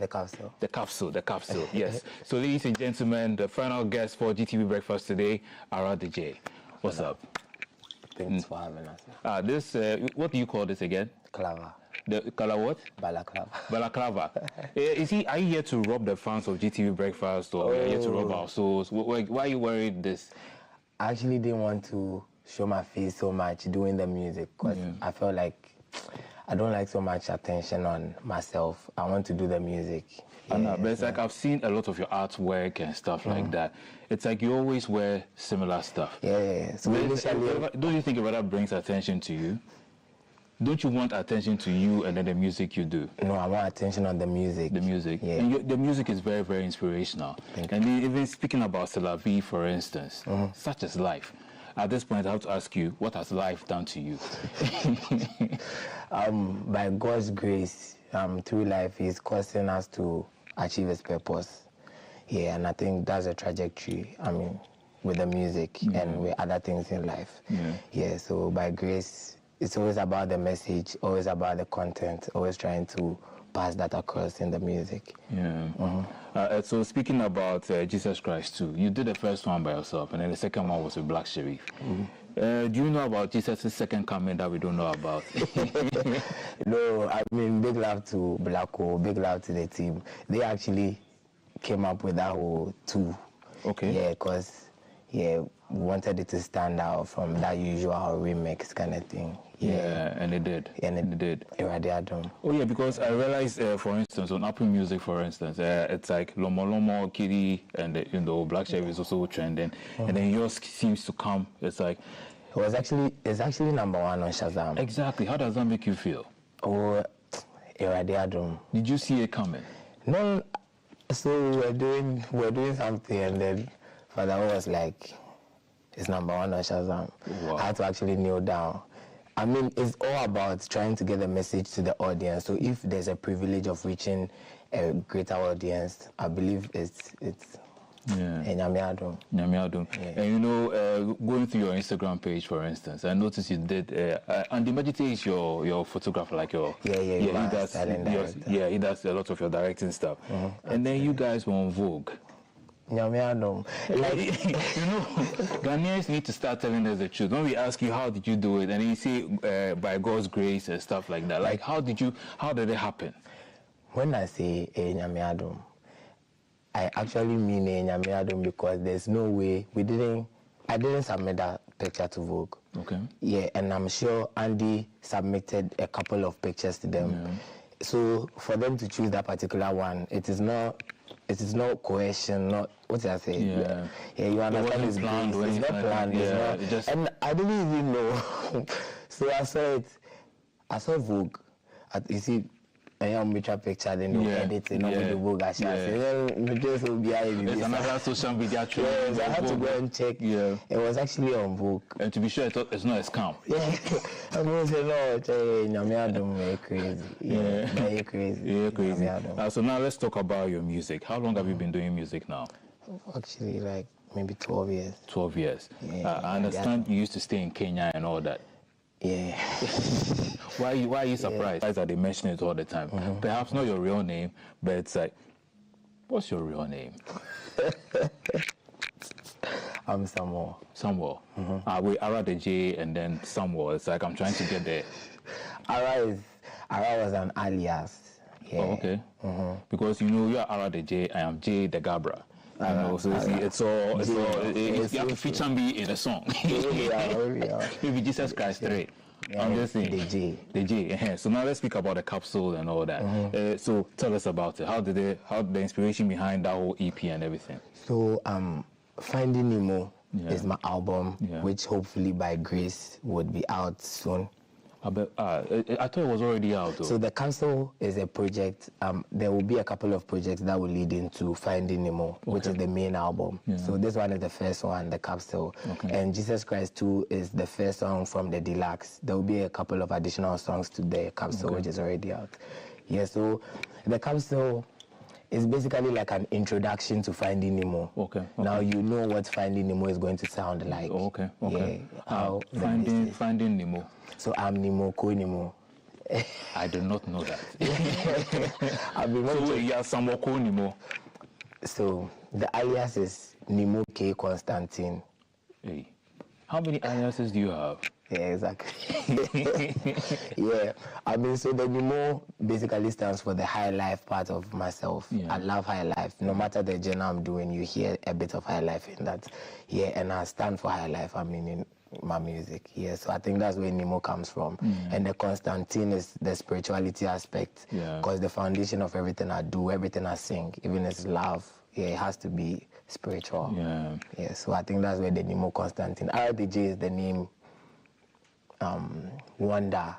the capsule, yes. So ladies and gentlemen, the final guest for GTV Breakfast today, Ara the J. What's up? Thanks for having us. This, what do you call this again? Clava. The color what? Balaclava. Balaclava. Are you here to rob the fans of GTV Breakfast, or are you here to rob our souls? Why are you wearing this? I actually didn't want to show my face so much doing the music because I felt like I don't like so much attention on myself. I want to do the music. I know, but it's like I've seen a lot of your artwork and stuff like that. It's like you always wear similar stuff. Yeah. So don't you think that brings attention to you? Don't you want attention to you and then the music you do? No, I want attention on the music. The music. Yeah. And the music is very, very inspirational. And even speaking about C'est la vie, for instance, such as life. At this point, I have to ask you, what has life done to you? By God's grace, through life, He's causing us to achieve His purpose. Yeah, and I think that's a trajectory, with the music and with other things in life. Yeah, so by grace, it's always about the message, always about the content, always trying to pass that across in the music. Yeah. So speaking about Jesus Christ too, you did the first one by yourself, and then the second one was with Black Sherif. Do you know about Jesus' second coming that we don't know about? No, big love to Blacko, big love to the team. They actually came up with that whole two. Okay. Yeah, because we wanted it to stand out from that usual remix kind of thing. Yeah, and it did. And it did. Oh yeah, because I realized, for instance, on Apple Music, for instance, it's like Lomo Lomo, Kitty, and Black Sherif is also trending, and then yours seems to come. It's like it's actually #1 on Shazam. Exactly. How does that make you feel? Oh, did you see it coming? No. So we're doing something, and then Father was like, it's #1 on Shazam. Wow. I had to actually kneel down. It's all about trying to get the message to the audience. So if there's a privilege of reaching a greater audience, I believe it's Nyamiadum. And going through your Instagram page, for instance, I noticed you did, Andy Majite is your photographer, like your... he does a lot of your directing stuff. And then you guys were on Vogue. Nyamiadum. Ghanaians need to start telling us the truth. When we ask you how did you do it, and you say by God's grace and stuff like that, like how did it happen? When I say Nyamiadum, I actually mean Nyamiadum because there's no way I didn't submit that picture to Vogue. Okay. Yeah, and I'm sure Andy submitted a couple of pictures to them. Yeah. So for them to choose that particular one, it is not coercion, not what did I say? Yeah, you understand it's planned. It's not planned. And I didn't even know. So I saw it. I saw Vogue. You see, I am with a picture, then they edit it with the Vogue. There's another social media trend. Yes, I had to go and check. Yeah. It was actually on Vogue. And to be sure, it's not a scam. Yeah. I mean, no, crazy. Yeah, crazy. Yeah, crazy. So now let's talk about your music. How long have you been doing music now? Actually, like maybe 12 years. 12 years. Yeah, I understand you used to stay in Kenya and all that. Yeah. Why are you surprised that they mention it all the time? Perhaps not your real name, but it's like, what's your real name? I'm Samuel. Samuel. With Ara the J and then Samuel. It's like I'm trying to get there. Ara was an alias. Yeah. Oh, okay. Because you are Ara the J, I am J the Gabra. So you have to feature me in a song. Maybe Jesus Christ 3. I'm just saying. The J. So now let's speak about the capsule and all that. So tell us about it. How the inspiration behind that whole EP and everything? So Finding Nemo is my album, which hopefully by grace would be out soon. I thought it was already out though. So the capsule is a project. There will be a couple of projects that will lead into Finding Nemo, which is the main album. So this one is the first one, the capsule. And Jesus Christ 2 is the first song from the deluxe. There will be a couple of additional songs to the capsule, which is already out. Yeah, so the capsule is basically like an introduction to Finding Nemo. Now you know what Finding Nemo is going to sound like. Yeah, Finding Nemo. So I'm Nemo, Co-Nemo. I do not know that. So you are Samuel Co-Nemo. So the alias is Nemo K Constantine. Hey. How many aliases do you have? Yeah, exactly. Yeah, so the Nemo basically stands for the high life part of myself. I love high life. No matter the genre I'm doing, you hear a bit of high life in that. Yeah, and I stand for high life. my music. Yeah, so I think that's where Nemo comes from. And the Constantine is the spirituality aspect, because the foundation of everything I do, everything I sing, even as love, it has to be spiritual. Yeah, so I think that's where the Nemo Constantine. RDJ is the name Wonder.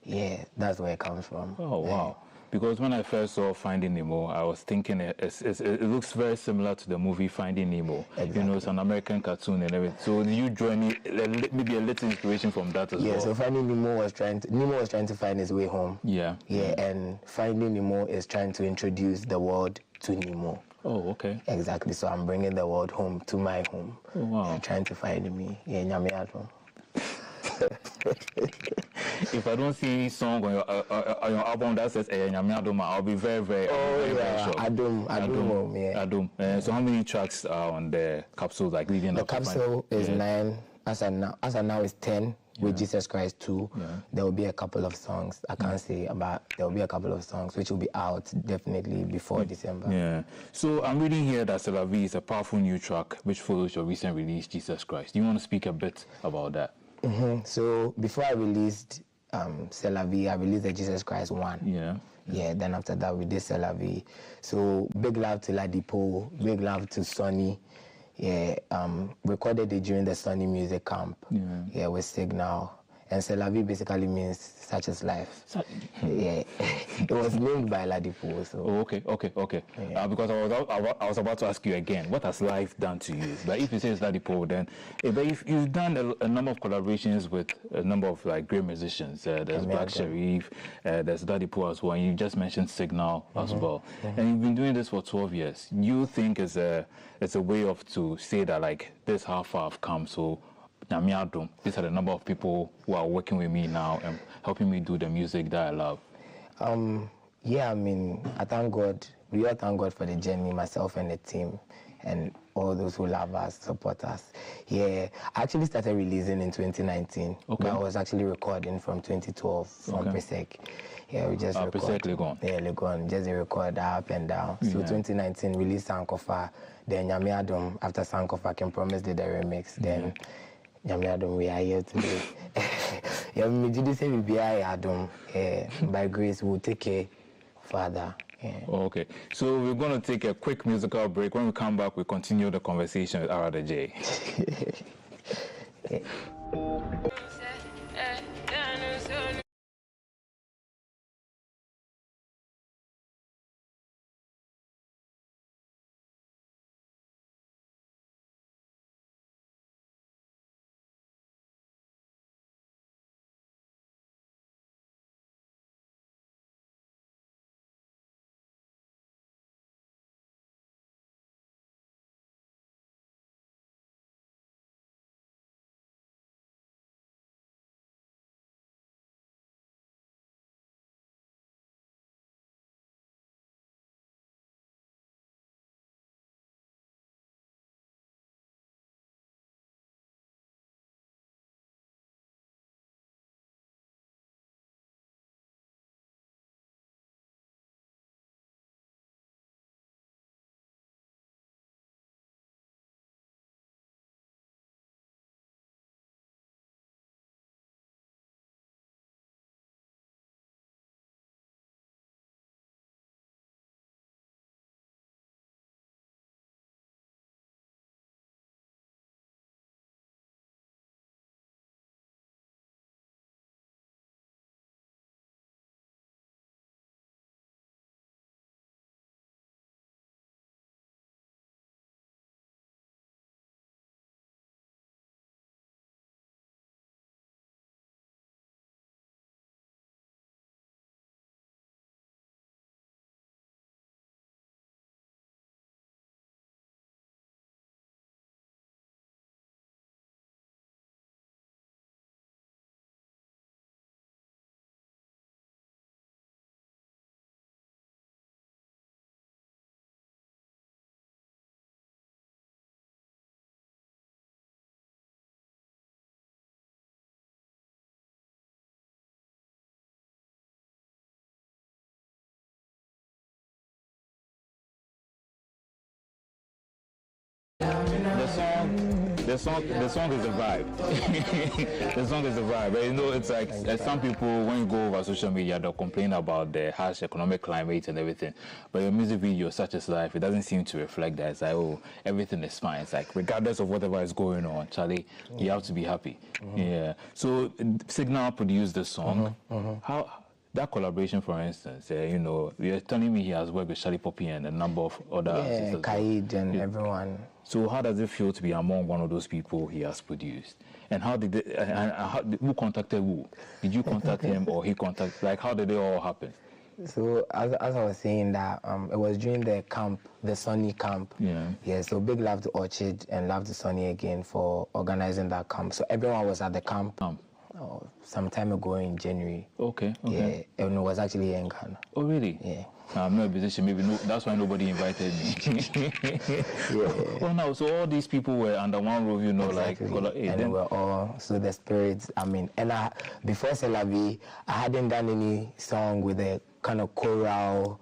Yeah, that's where it comes from. Oh, wow. Because when I first saw Finding Nemo, I was thinking it looks very similar to the movie Finding Nemo. Exactly. You know, it's an American cartoon and everything. So did you draw maybe a little inspiration from that as well? Yeah, so Finding Nemo was trying to find his way home. Yeah, and Finding Nemo is trying to introduce the world to Nemo. Oh, okay. Exactly, so I'm bringing the world home to my home. Oh, wow. And trying to find me. Yeah, Nyamiado. If I don't see any song on your album that says Nyamiadoma, I'll be very, very shocked. Adum, yeah. Adum. So how many tracks are on the capsule, like leading up to capsule is 9. As of now, it's 10 with Jesus Christ 2. There will be a couple of songs. I can't say about. There will be a couple of songs which will be out definitely before December. Yeah. So I'm reading here that C'est La Vie is a powerful new track which follows your recent release, Jesus Christ. Do you want to speak a bit about that? So before I released C'est La Vie, I released the Jesus Christ 1. Yeah, then after that we did C'est La Vie. So big love to Ladipo, big love to Sonny. Yeah, recorded it during the Sonny Music Camp. Yeah, with Signal. And C'est La Vie basically means such as life. Yeah, it was named by Ladipo. So. Oh, okay. Yeah. Because I was about to ask you again, what has life done to you? But if you say it's Ladipo, then but if you've done a number of collaborations with a number of like great musicians. There's Black Sherif, there's Ladipo as well. And you just mentioned Signal as well. And you've been doing this for 12 years. You think it's a way of to say that like this how far I've come. So Nyamiadom, these are the number of people who are working with me now and helping me do the music that I love. Yeah, I mean, I thank God. We all thank God for the journey, myself and the team, and all those who love us, support us. Yeah, I actually started releasing in 2019. But I was actually recording from 2012 from Presec. Yeah, we just record. Presec Legon. Yeah, Legon. Just record up and down. So 2019, released Sankofa. Then Nyamiadom, after Sankofa, Can Promise did the remix. Then Nyamiadom, we are here today. Yeah, we did say we be Adom. By grace, we'll take care, Father. Yeah. Okay, so we're going to take a quick musical break. When we come back, we continue the conversation with Arada J. The song the song is the vibe. The song is the vibe. But you know, it's like some people, when you go over social media, they'll complain about the harsh economic climate and everything. But your music video, Such Is Life, it doesn't seem to reflect that. It's like, oh, everything is fine. It's like, regardless of whatever is going on, Charlie, you have to be happy. Yeah. So Signal produced the song. How that collaboration, for instance, you know, you're telling me he has worked with Charlie Poppy and a number of other artists. Yeah, Kaid and everyone. So how does it feel to be among one of those people he has produced? And how did who contacted who? Did you contact him or he contacted? Like, how did it all happen? So as I was saying that it was during the camp, the Sunny camp. Yeah. So big love to Orchid and love to Sunny again for organizing that camp. So everyone was at the camp. Some time ago in January. Okay. Yeah, and it was actually in Ghana. Oh, really? Yeah. I'm not in a position. Maybe that's why nobody invited me. Yeah. Oh no! So all these people were under one roof, you know, exactly. like. And we were all the spirits. I mean, and before C'est La Vie, I hadn't done any song with a kind of choral.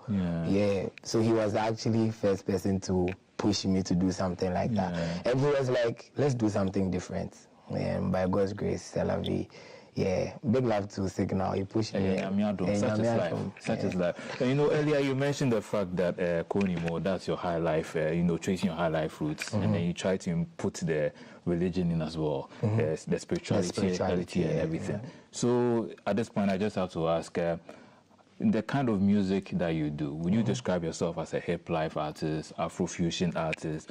Yeah. So he was actually first person to push me to do something like that, and he was like, "Let's do something different." And by God's grace, C'est La Vie. Yeah, big love to Signal. He pushed me. Such is life. Such is life. And you know, earlier you mentioned the fact that Konimo, that's your high life, you know, tracing your high life roots, and then you try to put the religion in as well, the spirituality and everything. So at this point, I just have to ask, the kind of music that you do, would you describe yourself as a hip life artist, Afrofusion artist?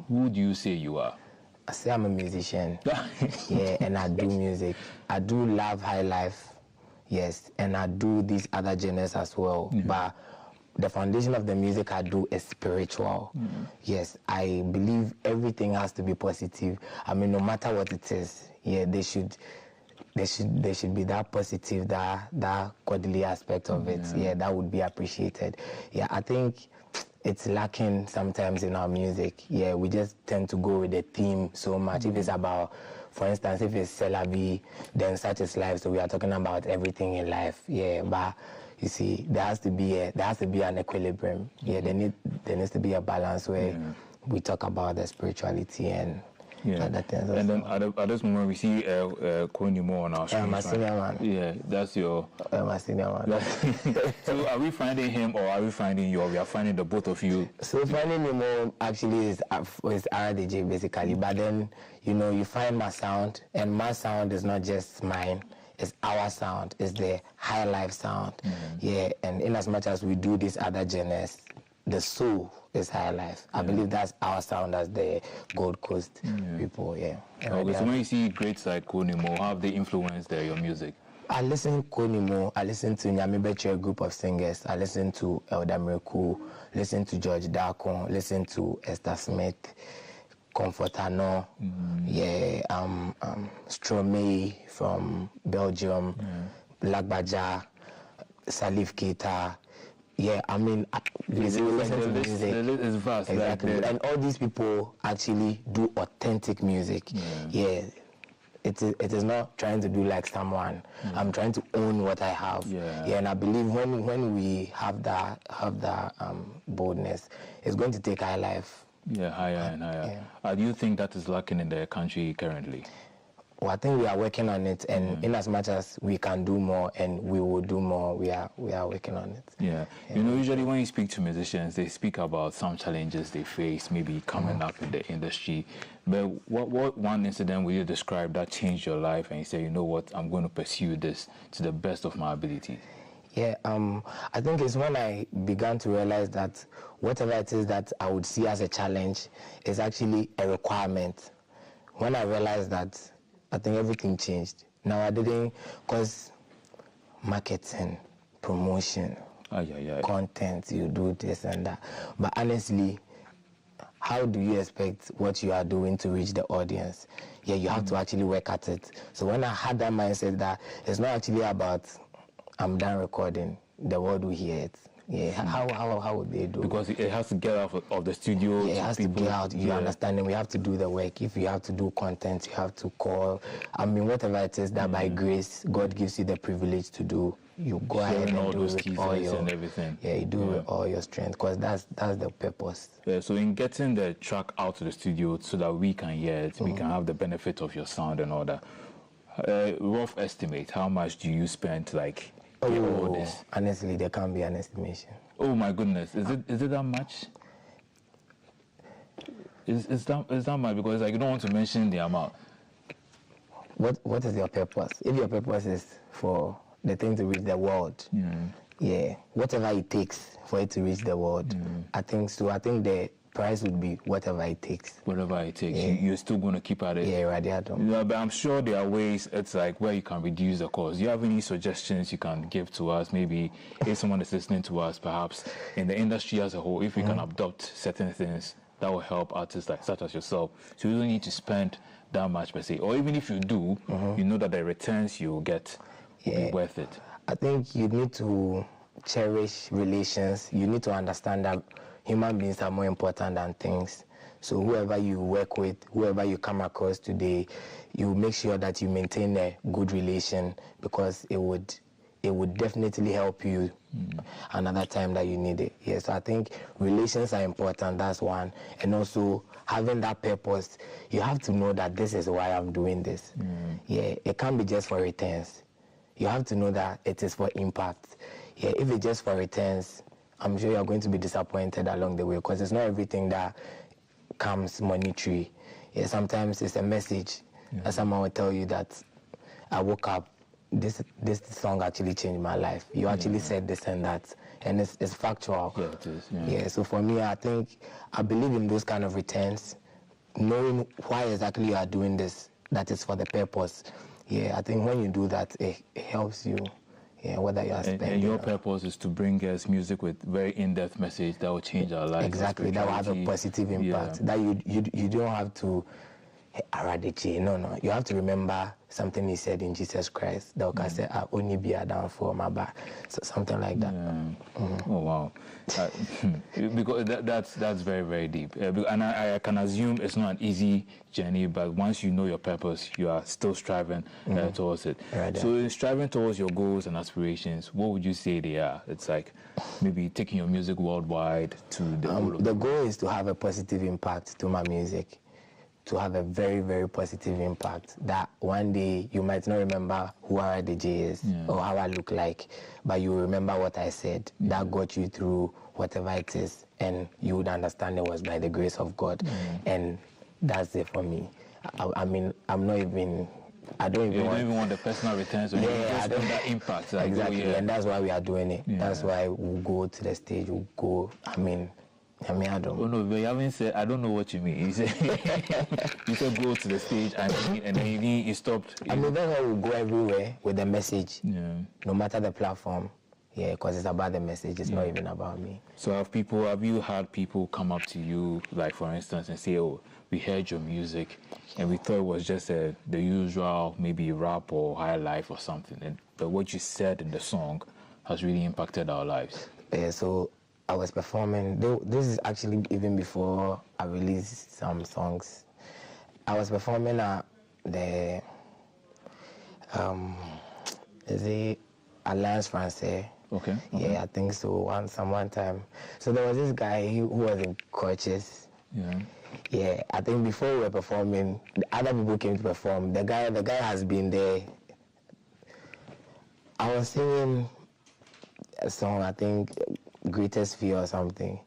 Who do you say you are? I say I'm a musician, yeah, and I do music. I do love high life, yes, and I do these other genres as well. But the foundation of the music I do is spiritual. Yes, I believe everything has to be positive. I mean, no matter what it is, yeah, there should be that positive, that godly aspect of it. Yeah, that would be appreciated. Yeah, I think it's lacking sometimes in our music. Yeah, we just tend to go with the theme so much. If it's about, for instance, if it's C'est La Vie, then Such Is Life. So we are talking about everything in life. Yeah, but you see, there has to be an equilibrium. Yeah, there needs to be a balance where we talk about the spirituality and other things. And then at this moment we see Konimo on our screen. My senior man. Yeah, that's your. My senior man. So are we finding him or are we finding you, or we are finding the both of you? So finding Nemo actually is RDJ basically, but then you know you find my sound, and my sound is not just mine. It's our sound. It's the high life sound. Yeah, and in as much as we do these other genres, the soul is high life. I believe that's our sound as the Gold Coast people. Yeah. Okay, so when you see greats like Konimo, how have they influenced your music? I listen to Konimo. I listen to Nyame Beche, group of singers. I listen to Elder Miracle. Listen to George Darkon. Listen to Esther Smith. Comfortano, Stromae from Belgium, Black Baja, Salif Keita. Yeah, I mean, listen to music. It's vast. Exactly. And all these people actually do authentic music. Yeah. It is not trying to do like someone. I'm trying to own what I have. Yeah, and I believe when we have that boldness, it's going to take high life. Yeah, higher and higher. Do you think that is lacking in the country currently? Well, I think we are working on it, and in as much as we can do more and we will do more, we are working on it. Yeah. You know, usually when you speak to musicians, they speak about some challenges they face, maybe coming up in the industry. But what one incident will you describe that changed your life and you say, you know what, I'm going to pursue this to the best of my ability? Yeah, I think it's when I began to realize that whatever it is that I would see as a challenge is actually a requirement. When I realized that, I think everything changed. Now I didn't, because marketing, promotion, content, you do this and that. But honestly, how do you expect what you are doing to reach the audience? Yeah, you have to actually work at it. So when I had that mindset that it's not actually about I'm done recording, the world will hear it. Yeah, how would they do? Because it has to get out of the studio. Yeah, it has to get out. You understand? And we have to do the work. If you have to do content, you have to call. I mean, whatever it is that by grace God gives you the privilege to do, you go ahead and do it with all your and everything. Yeah, you do it with all your strength, because that's the purpose. Yeah, so in getting the track out to the studio so that we can hear it, we can have the benefit of your sound and all that. Rough estimate, how much do you spend like? All this? Honestly, there can't be an estimation. Oh my goodness, is it that much? Is that much? Because like, you don't want to mention the amount. What is your purpose? If your purpose is for the thing to reach the world, yeah, whatever it takes for it to reach the world, I think so. I think the price would be whatever it takes. Whatever it takes. Yeah. You're still going to keep at it. Yeah, right. Yeah, but I'm sure there are ways. It's like where you can reduce the cost. Do you have any suggestions you can give to us? Maybe if someone is listening to us, perhaps in the industry as a whole, if we can adopt certain things that will help artists like such as yourself. So you don't need to spend that much per se. Or even if you do, you know that the returns you will get will be worth it. I think you need to cherish relations. You need to understand that human beings are more important than things. So whoever you work with, whoever you come across today, you make sure that you maintain a good relation, because it would definitely help you another time that you need it. Yes, I think relations are important. That's one. And also having that purpose, you have to know that this is why I'm doing this. Yeah, it can't be just for returns. You have to know that it is for impact. Yeah, if it's just for returns, I'm sure you're going to be disappointed along the way, because it's not everything that comes monetary. Yeah, sometimes it's a message. And someone will tell you that I woke up, this song actually changed my life. You actually said this and that, and it's factual. Yeah, it is. Yeah, so for me, I believe in those kind of returns, knowing why exactly you are doing this, that is for the purpose. Yeah, I think when you do that, it helps you. Yeah, whether you are spending. And your purpose is to bring us music with very in-depth message that will change our lives. Exactly, that will have a positive impact. That you don't have to eradicate. No. You have to remember something he said in Jesus Christ. That can say, "I only be a down for my back." So something like that. Oh wow, because that's very, very deep. And I can assume it's not an easy journey, but once you know your purpose, you are still striving towards it. Right. So in striving towards your goals and aspirations, what would you say they are? It's like maybe taking your music worldwide to the goal is to have a positive impact to my music. To have a very, very positive impact, that one day you might not remember who RDJ is or how I look like, but you remember what I said that got you through whatever it is, and you would understand it was by the grace of God. And that's it for me. I mean, I'm not even, I don't even want the personal returns, or I don't that impact. Like, exactly, and that's why we are doing it. That's why we'll go to the stage, we'll go, I don't. Oh no, but you haven't said. I don't know what you mean. You said you said go to the stage, and then you stopped. I mean, that's why we go everywhere with the message. No matter the platform. Yeah, because it's about the message. It's not even about me. So have you had people come up to you, like for instance, and say, "Oh, we heard your music, and we thought it was just the usual, maybe rap or high life or something, but what you said in the song has really impacted our lives." Yeah. So I was performing. This is actually even before I released some songs. I was performing at the is it Alliance Française? Okay. Yeah, I think so. One time. So there was this guy who was in Coaches. Yeah, I think before we were performing, the other people came to perform. The guy has been there. I was singing a song, I think, Greatest Fear or something.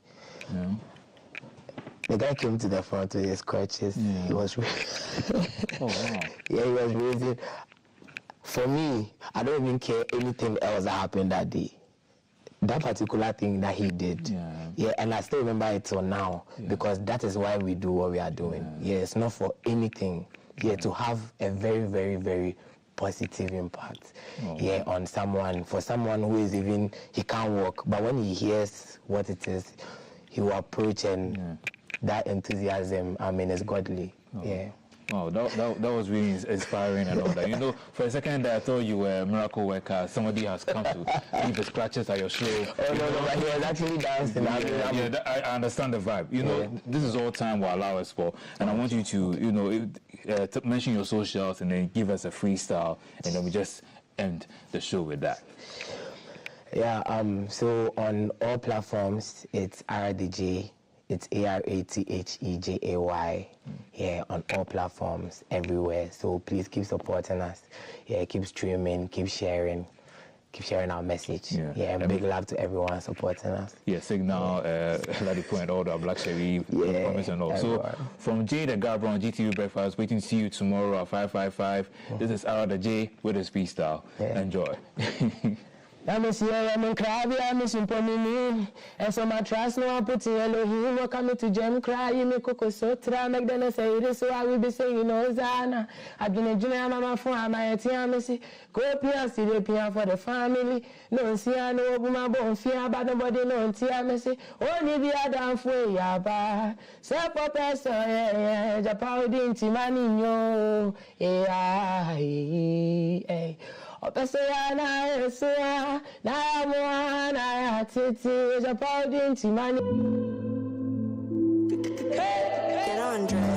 The guy came to the front with his crutches. He was oh wow. Yeah, he was raising. For me, I don't even care anything else that happened that day. That particular thing that he did. Yeah, and I still remember it till now, because that is why we do what we are doing. Yeah, it's not for anything. Yeah, to have a very, very, very positive impact on someone, for someone who is even, he can't walk, but when he hears what it is, he will approach, and that enthusiasm, I mean, is godly. Wow, that was really inspiring and all that. You know, for a second I thought you were a miracle worker. Somebody has come to leave the scratches at your show. Oh, no, but he was actually dancing. I understand the vibe. You know, this is all time will allow us for. And I want you to, you know, mention your socials and then give us a freestyle. And then we just end the show with that. Yeah, so on all platforms, it's RDJ. It's ARATHEJAY. Yeah, on all platforms, everywhere. So please keep supporting us. Yeah, keep streaming, keep sharing our message. Yeah, and big love to everyone supporting us. Yeah, Signal, Ladipo and all the Black Sherry, Promise and all. So from Jay the Gabra on GTV Breakfast, waiting to see you tomorrow at 5:55. This is Ara the J with a speed style. Enjoy. I'm a crabby, I'm a simple mini. And so my trust no one put in Elohim, no coming to Gem cry, you make Coco Sotra, make them say this, so I will be saying, Zana. I've been a junior mama for my TMC. Go Pia, see the Pia for the family. No, see, I know my bone fear, but nobody no TMC. Only the other for Yaba. Sep up, yeah, Japan didn't Timanino. Get on, Dre.